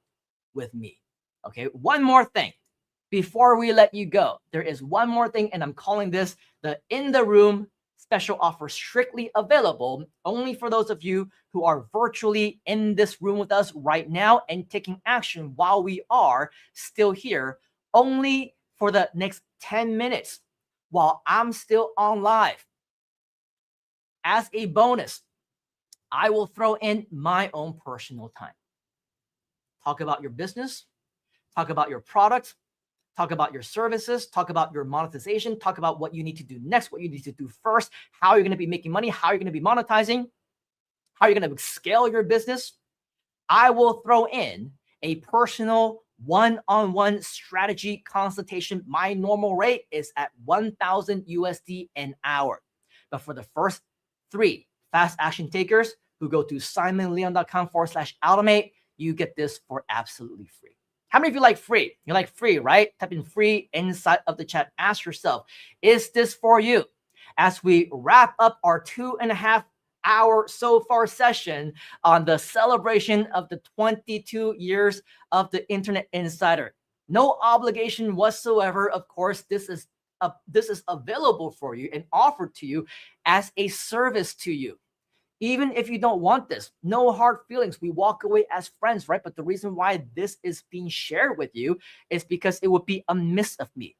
with me. Okay, one more thing before we let you go. There is one more thing, and I'm calling this the In the Room special offer, strictly available only for those of you who are virtually in this room with us right now and taking action while we are still here, only for the next 10 minutes. While I'm still on live. As a bonus, I will throw in my own personal time. Talk about your business, talk about your product, talk about your services, talk about your monetization, talk about what you need to do next, what you need to do first, how you're going to be making money, how you're going to be monetizing, how you're going to scale your business. I will throw in a personal one-on-one strategy consultation. My normal rate is at $1,000 USD an hour. But for the first 3 fast action takers who go to simonleon.com/automate, you get this for absolutely free. How many of you like free? You like free, right? Type in free inside of the chat. Ask yourself, is this for you? As we wrap up our 2.5-hour so far session on the celebration of the 22 years of the Internet Insider. No obligation whatsoever. Of course, this is available for you and offered to you as a service to you. Even if you don't want this, no hard feelings. We walk away as friends, right? But the reason why this is being shared with you is because it would be amiss of me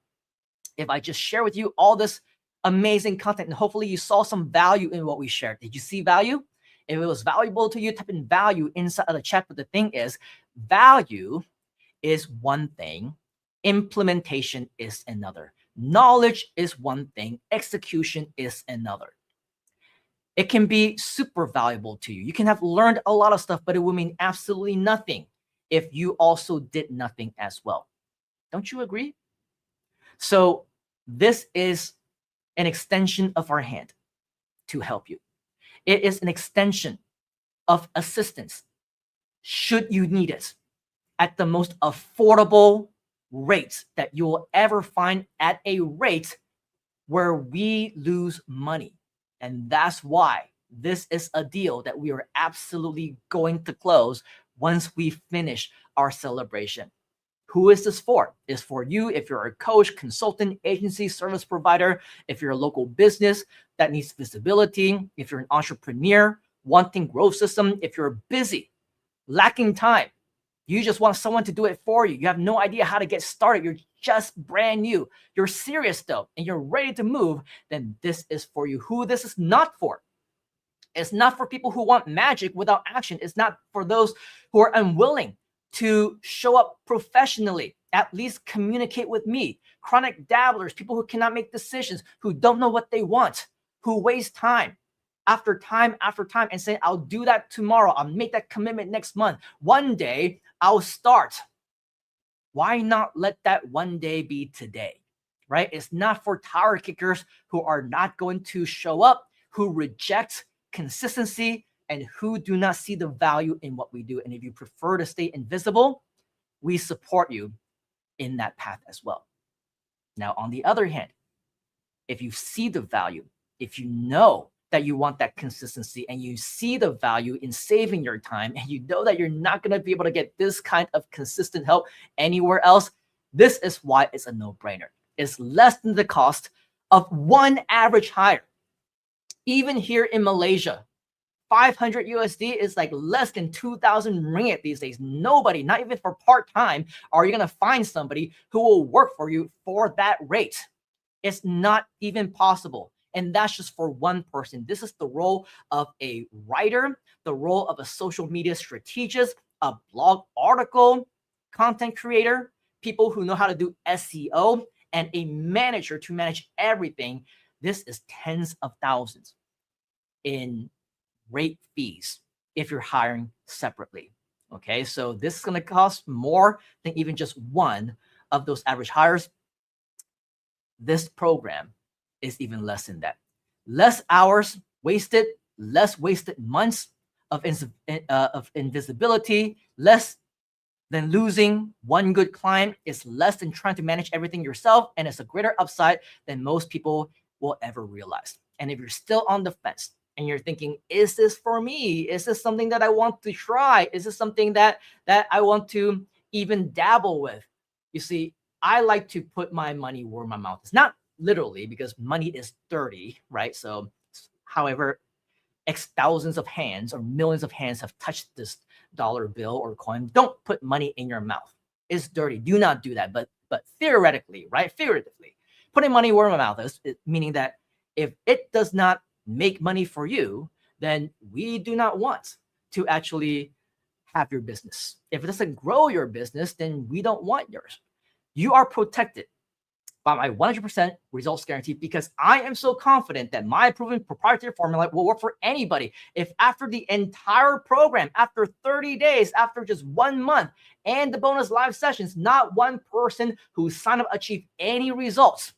if I just share with you all this amazing content, and hopefully you saw some value in what we shared. Did you see value? If it was valuable to you, type in value inside of the chat. But the thing is, value is one thing, implementation is another. Knowledge is one thing, execution is another. It can be super valuable to you. You can have learned a lot of stuff, but it will mean absolutely nothing if you also did nothing as well. Don't you agree? So this is an extension of our hand to help you. It is an extension of assistance should you need it at the most affordable rate that you will ever find, at a rate where we lose money. And that's why this is a deal that we are absolutely going to close once we finish our celebration. Who is this for? It's for you if you're a coach, consultant, agency, service provider, if you're a local business that needs visibility, if you're an entrepreneur wanting growth system, if you're busy, lacking time, you just want someone to do it for you. You have no idea how to get started. You're just brand new. You're serious though, and you're ready to move, then this is for you. Who this is not for? It's not for people who want magic without action. It's not for those who are unwilling to show up professionally, at least communicate with me. Chronic dabblers, people who cannot make decisions, who don't know what they want, who waste time after time after time and say, I'll do that tomorrow. I'll make that commitment next month. One day I'll start. Why not let that one day be today, right? It's not for tire kickers who are not going to show up, who reject consistency, and who do not see the value in what we do. And if you prefer to stay invisible, we support you in that path as well. Now, on the other hand, if you see the value, if you know that you want that consistency and you see the value in saving your time, and you know that you're not going to be able to get this kind of consistent help anywhere else, this is why it's a no-brainer. It's less than the cost of one average hire. Even here in Malaysia, 500 USD is like less than 2,000 ringgit these days. Nobody, not even for part-time, are you going to find somebody who will work for you for that rate. It's not even possible. And that's just for one person. This is the role of a writer, the role of a social media strategist, a blog article content creator, people who know how to do SEO, and a manager to manage everything. This is tens of thousands in rate fees if you're hiring separately. Okay, so this is going to cost more than even just one of those average hires. This program is even less than that. Less hours wasted, less wasted months of invisibility, less than losing one good client. Is less than trying to manage everything yourself, and it's a greater upside than most people will ever realize. And if you're still on the fence and you're thinking, is this for me? Is this something that I want to try? Is this something that I want to even dabble with? You see, I like to put my money where my mouth is. Not literally, because money is dirty, right? So however X thousands of hands or millions of hands have touched this dollar bill or coin, don't put money in your mouth. It's dirty. Do not do that. But theoretically, right? Theoretically, putting money where my mouth is, meaning that if it does not make money for you, then we do not want to actually have your business. If it doesn't grow your business, then we don't want yours. You are protected by my 100% results guarantee, because I am so confident that my proven proprietary formula will work for anybody. If after the entire program, after 30 days, after just 1 month, and the bonus live sessions, not one person who signed up achieved any results,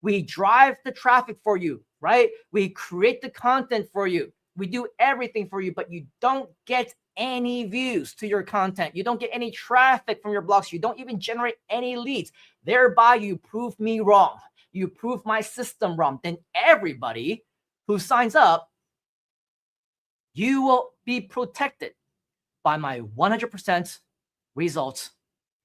we drive the traffic for you, right? We create the content for you. We do everything for you, but you don't get any views to your content. You don't get any traffic from your blogs. You don't even generate any leads. Thereby, you prove me wrong. You prove my system wrong. Then everybody who signs up, you will be protected by my 100% results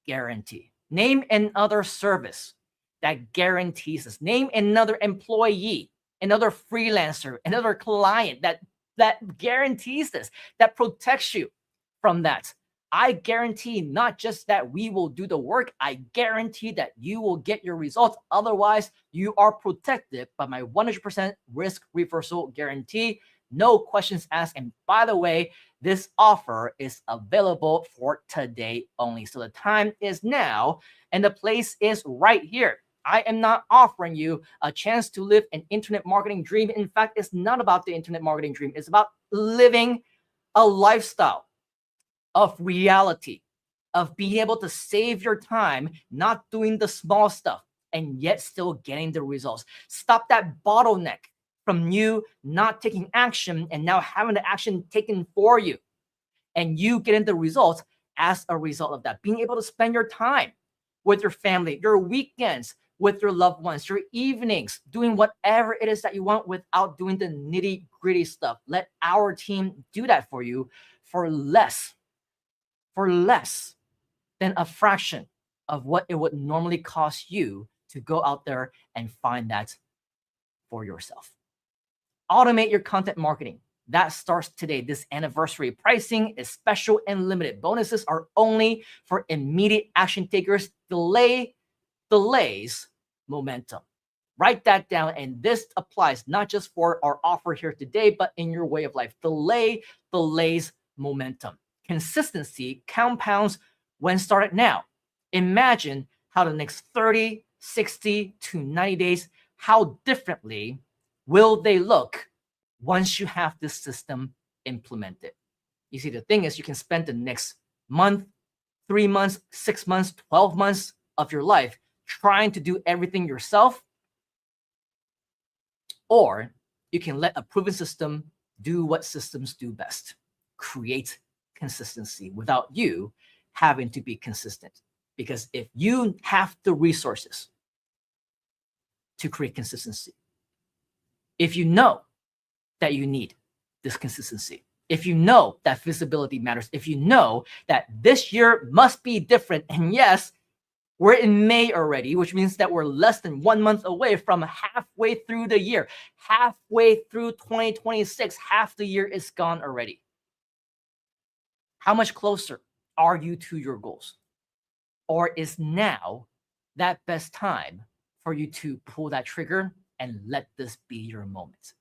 guarantee. Name another service that guarantees this. Name another employee, another freelancer, another client that guarantees this, that protects you from that. I guarantee not just that we will do the work, I guarantee that you will get your results. Otherwise, you are protected by my 100% risk reversal guarantee. No questions asked. And by the way, this offer is available for today only. So the time is now and the place is right here. I am not offering you a chance to live an internet marketing dream. In fact, it's not about the internet marketing dream. It's about living a lifestyle of reality, of being able to save your time, not doing the small stuff, and yet still getting the results. Stop that bottleneck from you not taking action and now having the action taken for you, and you getting the results as a result of that. Being able to spend your time with your family, your weekends with your loved ones, your evenings, doing whatever it is that you want without doing the nitty-gritty stuff. Let our team do that for you for less than a fraction of what it would normally cost you to go out there and find that for yourself. Automate your content marketing. That starts today. This anniversary pricing is special and limited. Bonuses are only for immediate action takers. Delays momentum. Write that down. And this applies not just for our offer here today, but in your way of life. Delays momentum. Consistency compounds when started now. Imagine how the next 30, 60 to 90 days, how differently will they look once you have this system implemented. You see, the thing is, you can spend the next month, 3 months, 6 months, 12 months of your life trying to do everything yourself, or you can let a proven system do what systems do best, create consistency without you having to be consistent. Because if you have the resources to create consistency, if you know that you need this consistency, if you know that visibility matters, if you know that this year must be different, and yes, we're in May already, which means that we're less than 1 month away from halfway through the year, halfway through 2026, half the year is gone already. How much closer are you to your goals? Or is now that best time for you to pull that trigger and let this be your moment?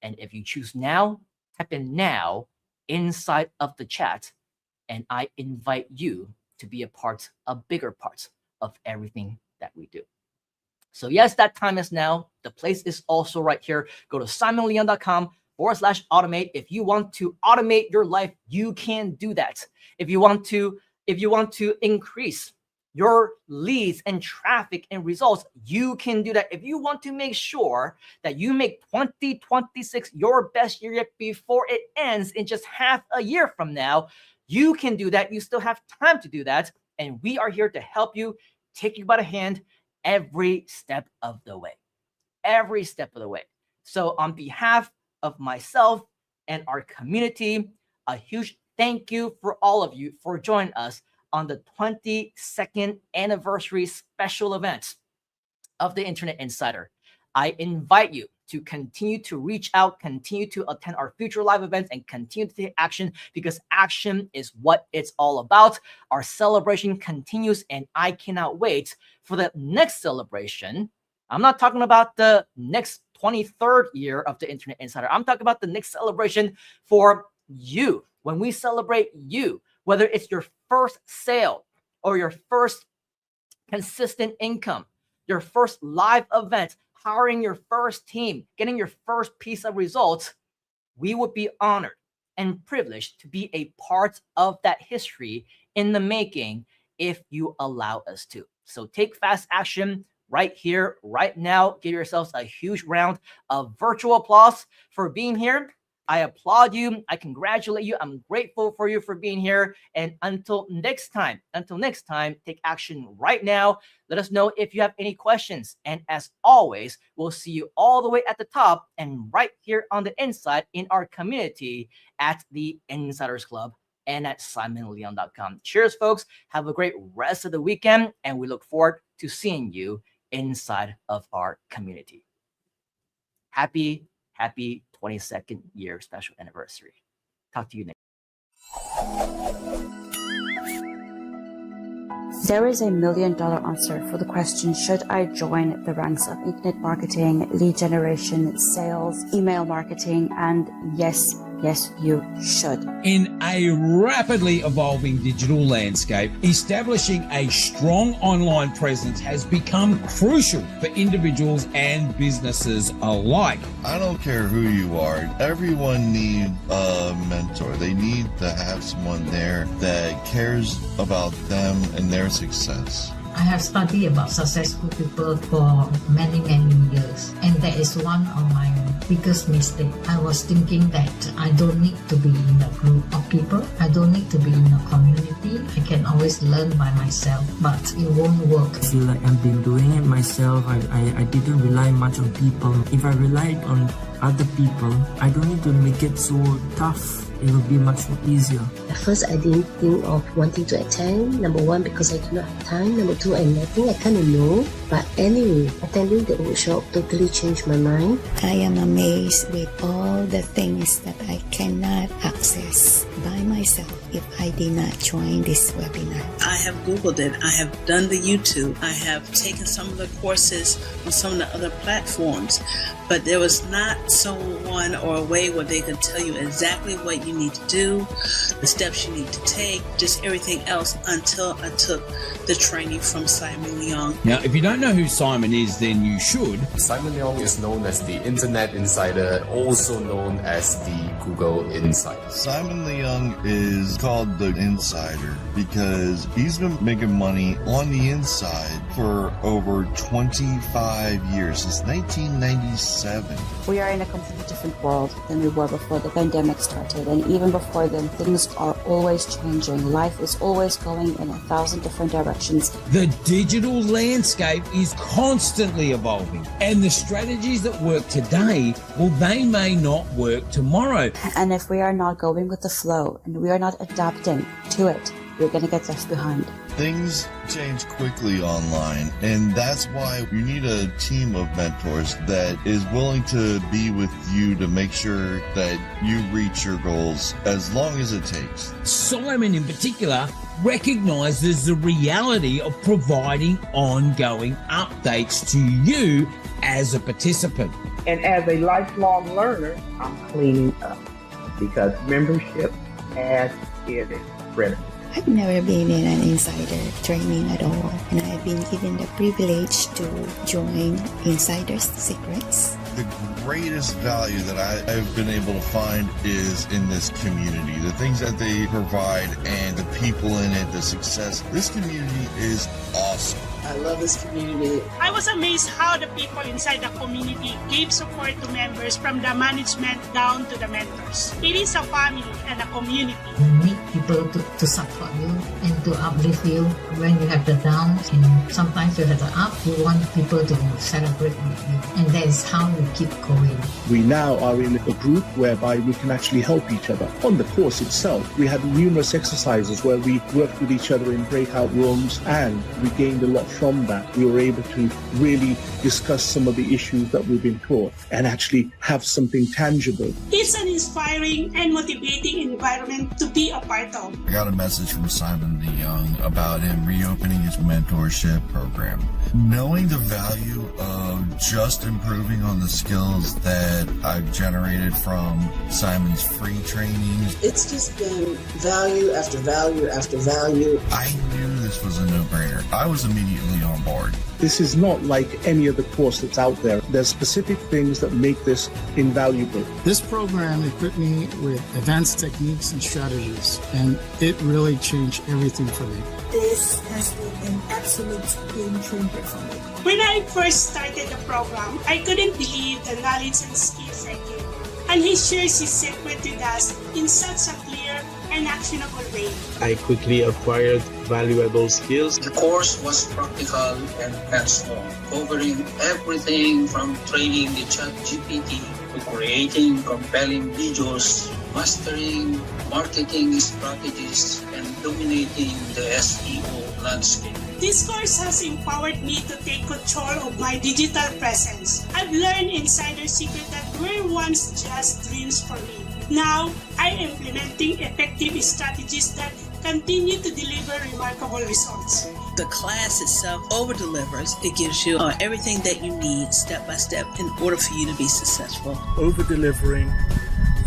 And if you choose now, type in now inside of the chat, and I invite you to be a bigger part of everything that we do. So yes, that time is now. The place is also right here. Go to simonleon.com/automate. If you want to automate your life, you can do that. If you want to increase your leads and traffic and results, you can do that. If you want to make sure that you make 2026 your best year yet before it ends in just half a year from now, you can do that. You still have time to do that. And we are here to help you, take you by the hand every step of the way. Every step of the way. So on behalf of myself and our community, a huge thank you for all of you for joining us on the 22nd anniversary special event of the Internet Insider. I invite you to continue to reach out, continue to attend our future live events, and continue to take action, because action is what it's all about. Our celebration continues, and I cannot wait for the next celebration. I'm not talking about the next 23rd year of the Internet Insider. I'm talking about the next celebration for you. When we celebrate you, whether it's your first sale or your first consistent income, your first live event, hiring your first team, getting your first piece of results, we would be honored and privileged to be a part of that history in the making if you allow us to. So take fast action right here, right now. Give yourselves a huge round of virtual applause for being here. I applaud you. I congratulate you. I'm grateful for you for being here. And until next time, take action right now. Let us know if you have any questions. And as always, we'll see you all the way at the top and right here on the inside in our community at the Insiders Club. and at simonleon.com. Cheers, folks. Have a great rest of the weekend, and we look forward to seeing you inside of our community. Happy 22nd year special anniversary. Talk to you next. There is $1 million answer for the question, should I join the ranks of internet marketing, lead generation, sales, email marketing? And yes, you should. In a rapidly evolving digital landscape, establishing a strong online presence has become crucial for individuals and businesses alike. I don't care who you are. Everyone needs a mentor. They need to have someone there that cares about them and their success. I have studied about successful people for many years, and that is one of my biggest mistakes. I was thinking that I don't need to be in a group of people. I don't need to be in a community. I can always learn by myself, but it won't work. I feel like I've been doing it myself. I didn't rely much on people. If I relied on other people, I don't need to make it so tough. It will be much more easier. At first, I didn't think of wanting to attend. Number one, because I do not have time. Number two, I kind of know. But anyway, attending the workshop totally changed my mind. I am amazed with all the things that I cannot access by myself if I did not join this webinar. I have Googled it. I have done the YouTube. I have taken some of the courses on some of the other platforms. But there was not someone or a way where they could tell you exactly what you need to do, the steps you need to take, just everything else until I took the training from Simon Leong. Now, if you don't know who Simon is, then you should. Simon Leong is known as the Internet Insider, also known as the Google Insider. Simon Leong is called the Insider because he's been making money on the inside for over 25 years, since 1997. We are in a completely different world than we were before the pandemic started, and even before then, things are always changing. Life is always going in 1,000 different directions. The digital landscape is constantly evolving, and the strategies that work today, well, they may not work tomorrow. And if we are not going with the flow and we are not adapting to it, we're going to get left behind. Things change quickly online, and that's why you need a team of mentors that is willing to be with you to make sure that you reach your goals as long as it takes. Simon in particular recognizes the reality of providing ongoing updates to you as a participant. And as a lifelong learner, I'm cleaning up because membership has its critical. I've never been in an insider training at all, and I've been given the privilege to join Insider's Secrets. The greatest value that I've been able to find is in this community. The things that they provide and the people in it, the success. This community is awesome. I love this community. I was amazed how the people inside the community gave support to members, from the management down to the mentors. It is a family and a community. You need people to support you and to uplift you when you have the downs, and sometimes you have the up. You want people to celebrate with you, and that is how you keep going. We now are in a group whereby we can actually help each other. On the course itself, we had numerous exercises where we worked with each other in breakout rooms, and we gained a lot from that. We were able to really discuss some of the issues that we've been taught and actually have something tangible. It's an inspiring and motivating environment to be a part of. I got a message from Simon Leong about him reopening his mentorship program. Knowing the value of just improving on the skills that I've generated from Simon's free trainings. It's just been value after value after value. I knew this was a no-brainer. I was immediately on board. This is not like any other course that's out there. There's specific things that make this invaluable. This program equipped me with advanced techniques and strategies, and it really changed everything for me. This has been an absolute game changer for me. When I first started the program, I couldn't believe the knowledge and skills I gained. And he shares his secret with us in such a clear and actionable way. I quickly acquired valuable skills. The course was practical and hands-on, covering everything from training the ChatGPT to creating compelling videos mastering marketing strategies and dominating the SEO landscape. This course has empowered me to take control of my digital presence. I've learned insider secret that were once just dreams for me. Now, I'm implementing effective strategies that continue to deliver remarkable results. The class itself over-delivers. It gives you everything that you need step by step in order for you to be successful. Over-delivering,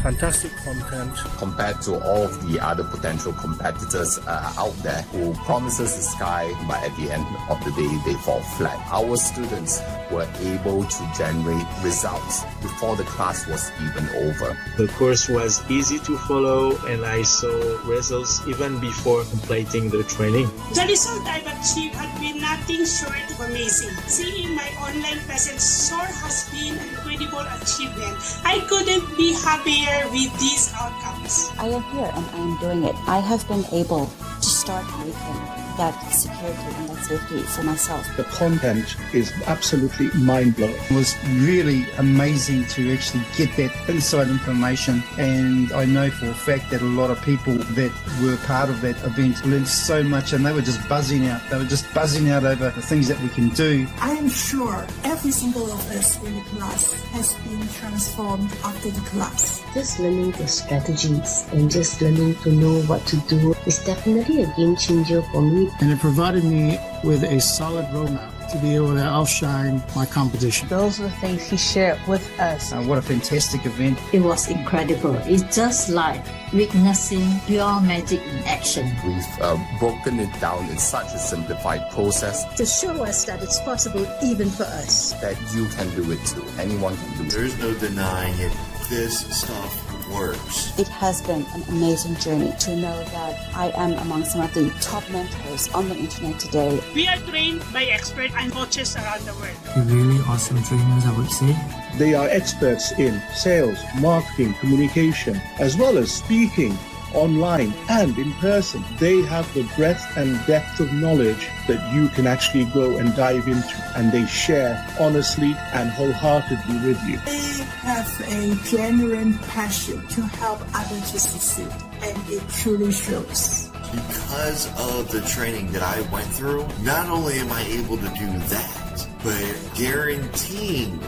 fantastic content. Compared to all of the other potential competitors out there who promises the sky, but at the end of the day, they fall flat. Our students were able to generate results before the class was even over. The course was easy to follow and I saw results even before completing the training. The result I've achieved has been nothing short of amazing. Seeing my online presence soar has been an incredible achievement. I couldn't be happier with these outcomes. I am here and I am doing it. I have been able to start making that security and that safety for myself. The content is absolutely mind-blowing. It was really amazing to actually get that inside information, and I know for a fact that a lot of people that were part of that event learned so much, and they were just buzzing out. They were just buzzing out over the things that we can do. I am sure every single of us in the class has been transformed after the class. Just learning the strategies and just learning to know what to do is definitely a game changer for me. And it provided me with a solid roadmap to be able to outshine my competition. Those are the things he shared with us. What a fantastic event. It was incredible. It's just like witnessing pure magic in action. We've broken it down in such a simplified process To show us that it's possible even for us. that you can do it too. Anyone can do it. There's no denying it. This stuff works. It has been an amazing journey to know that I am among some of the top mentors on the internet today. We are trained by experts and coaches around the world. Really awesome trainers, I would say. They are experts in sales, marketing, communication, as well as speaking online and in person. They have the breadth and depth of knowledge that you can actually go and dive into, and they share honestly and wholeheartedly with you. They have a genuine passion to help others to succeed, and it truly shows. Because of the training that I went through, not only am I able to do that, but guaranteeing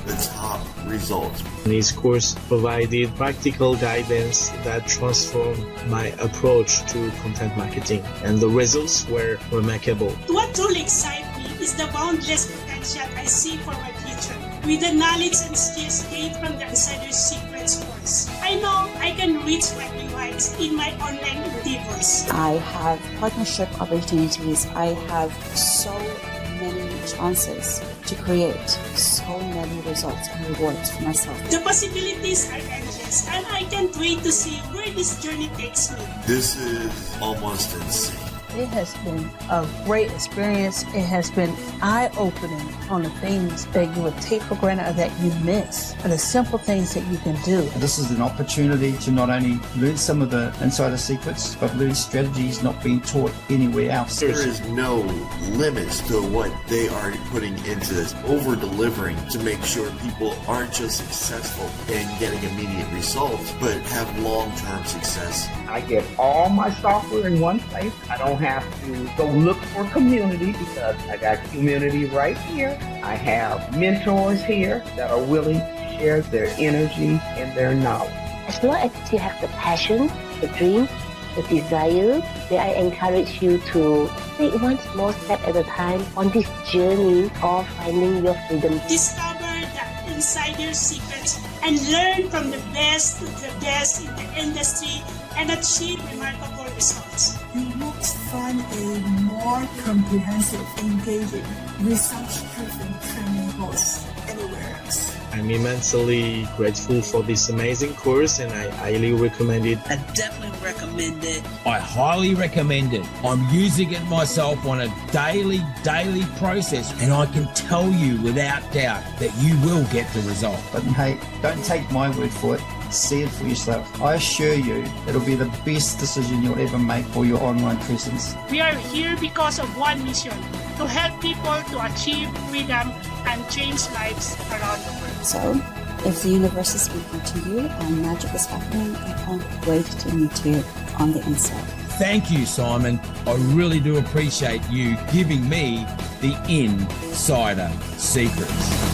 the top results. This course provided practical guidance that transformed my approach to content marketing, and the results were remarkable. What truly excites me is the boundless potential I see for my future. With the knowledge and skills gained from the Insider Secrets course, I know I can reach my heights in my online endeavors. I have partnership opportunities. I have so many chances to create so many results and rewards for myself. The possibilities are endless, and I can't wait to see where this journey takes me. This is almost insane. It has been a great experience. It has been eye-opening on the things that you would take for granted or that you miss, and the simple things that you can do. This is an opportunity to not only learn some of the insider secrets, but learn strategies not being taught anywhere else. There is no limits to what they are putting into this, over-delivering to make sure people aren't just successful in getting immediate results, but have long-term success. I get all my software in one place. I don't have to go look for community because I got community right here. I have mentors here that are willing to share their energy and their knowledge. As long as you have the passion, the dream, the desire, then I encourage you to take one small step at a time on this journey of finding your freedom. Discover the insider secrets and learn from the best of the best in the industry and achieve remarkable results. You won't find a more comprehensive, engaging, research-driven training course anywhere else. I'm immensely grateful for this amazing course and I highly recommend it. I definitely recommend it. I highly recommend it. I'm using it myself on a daily process, and I can tell you without doubt that you will get the result. But hey, don't take my word for it. See it for yourself. I assure you, it'll be the best decision you'll ever make for your online presence. We are here because of one mission, to help people to achieve freedom and change lives around the world. So, If the universe is speaking to you and magic is happening, I can't wait to meet you on the inside. Thank you, Simon. I really do appreciate you giving me the insider secrets.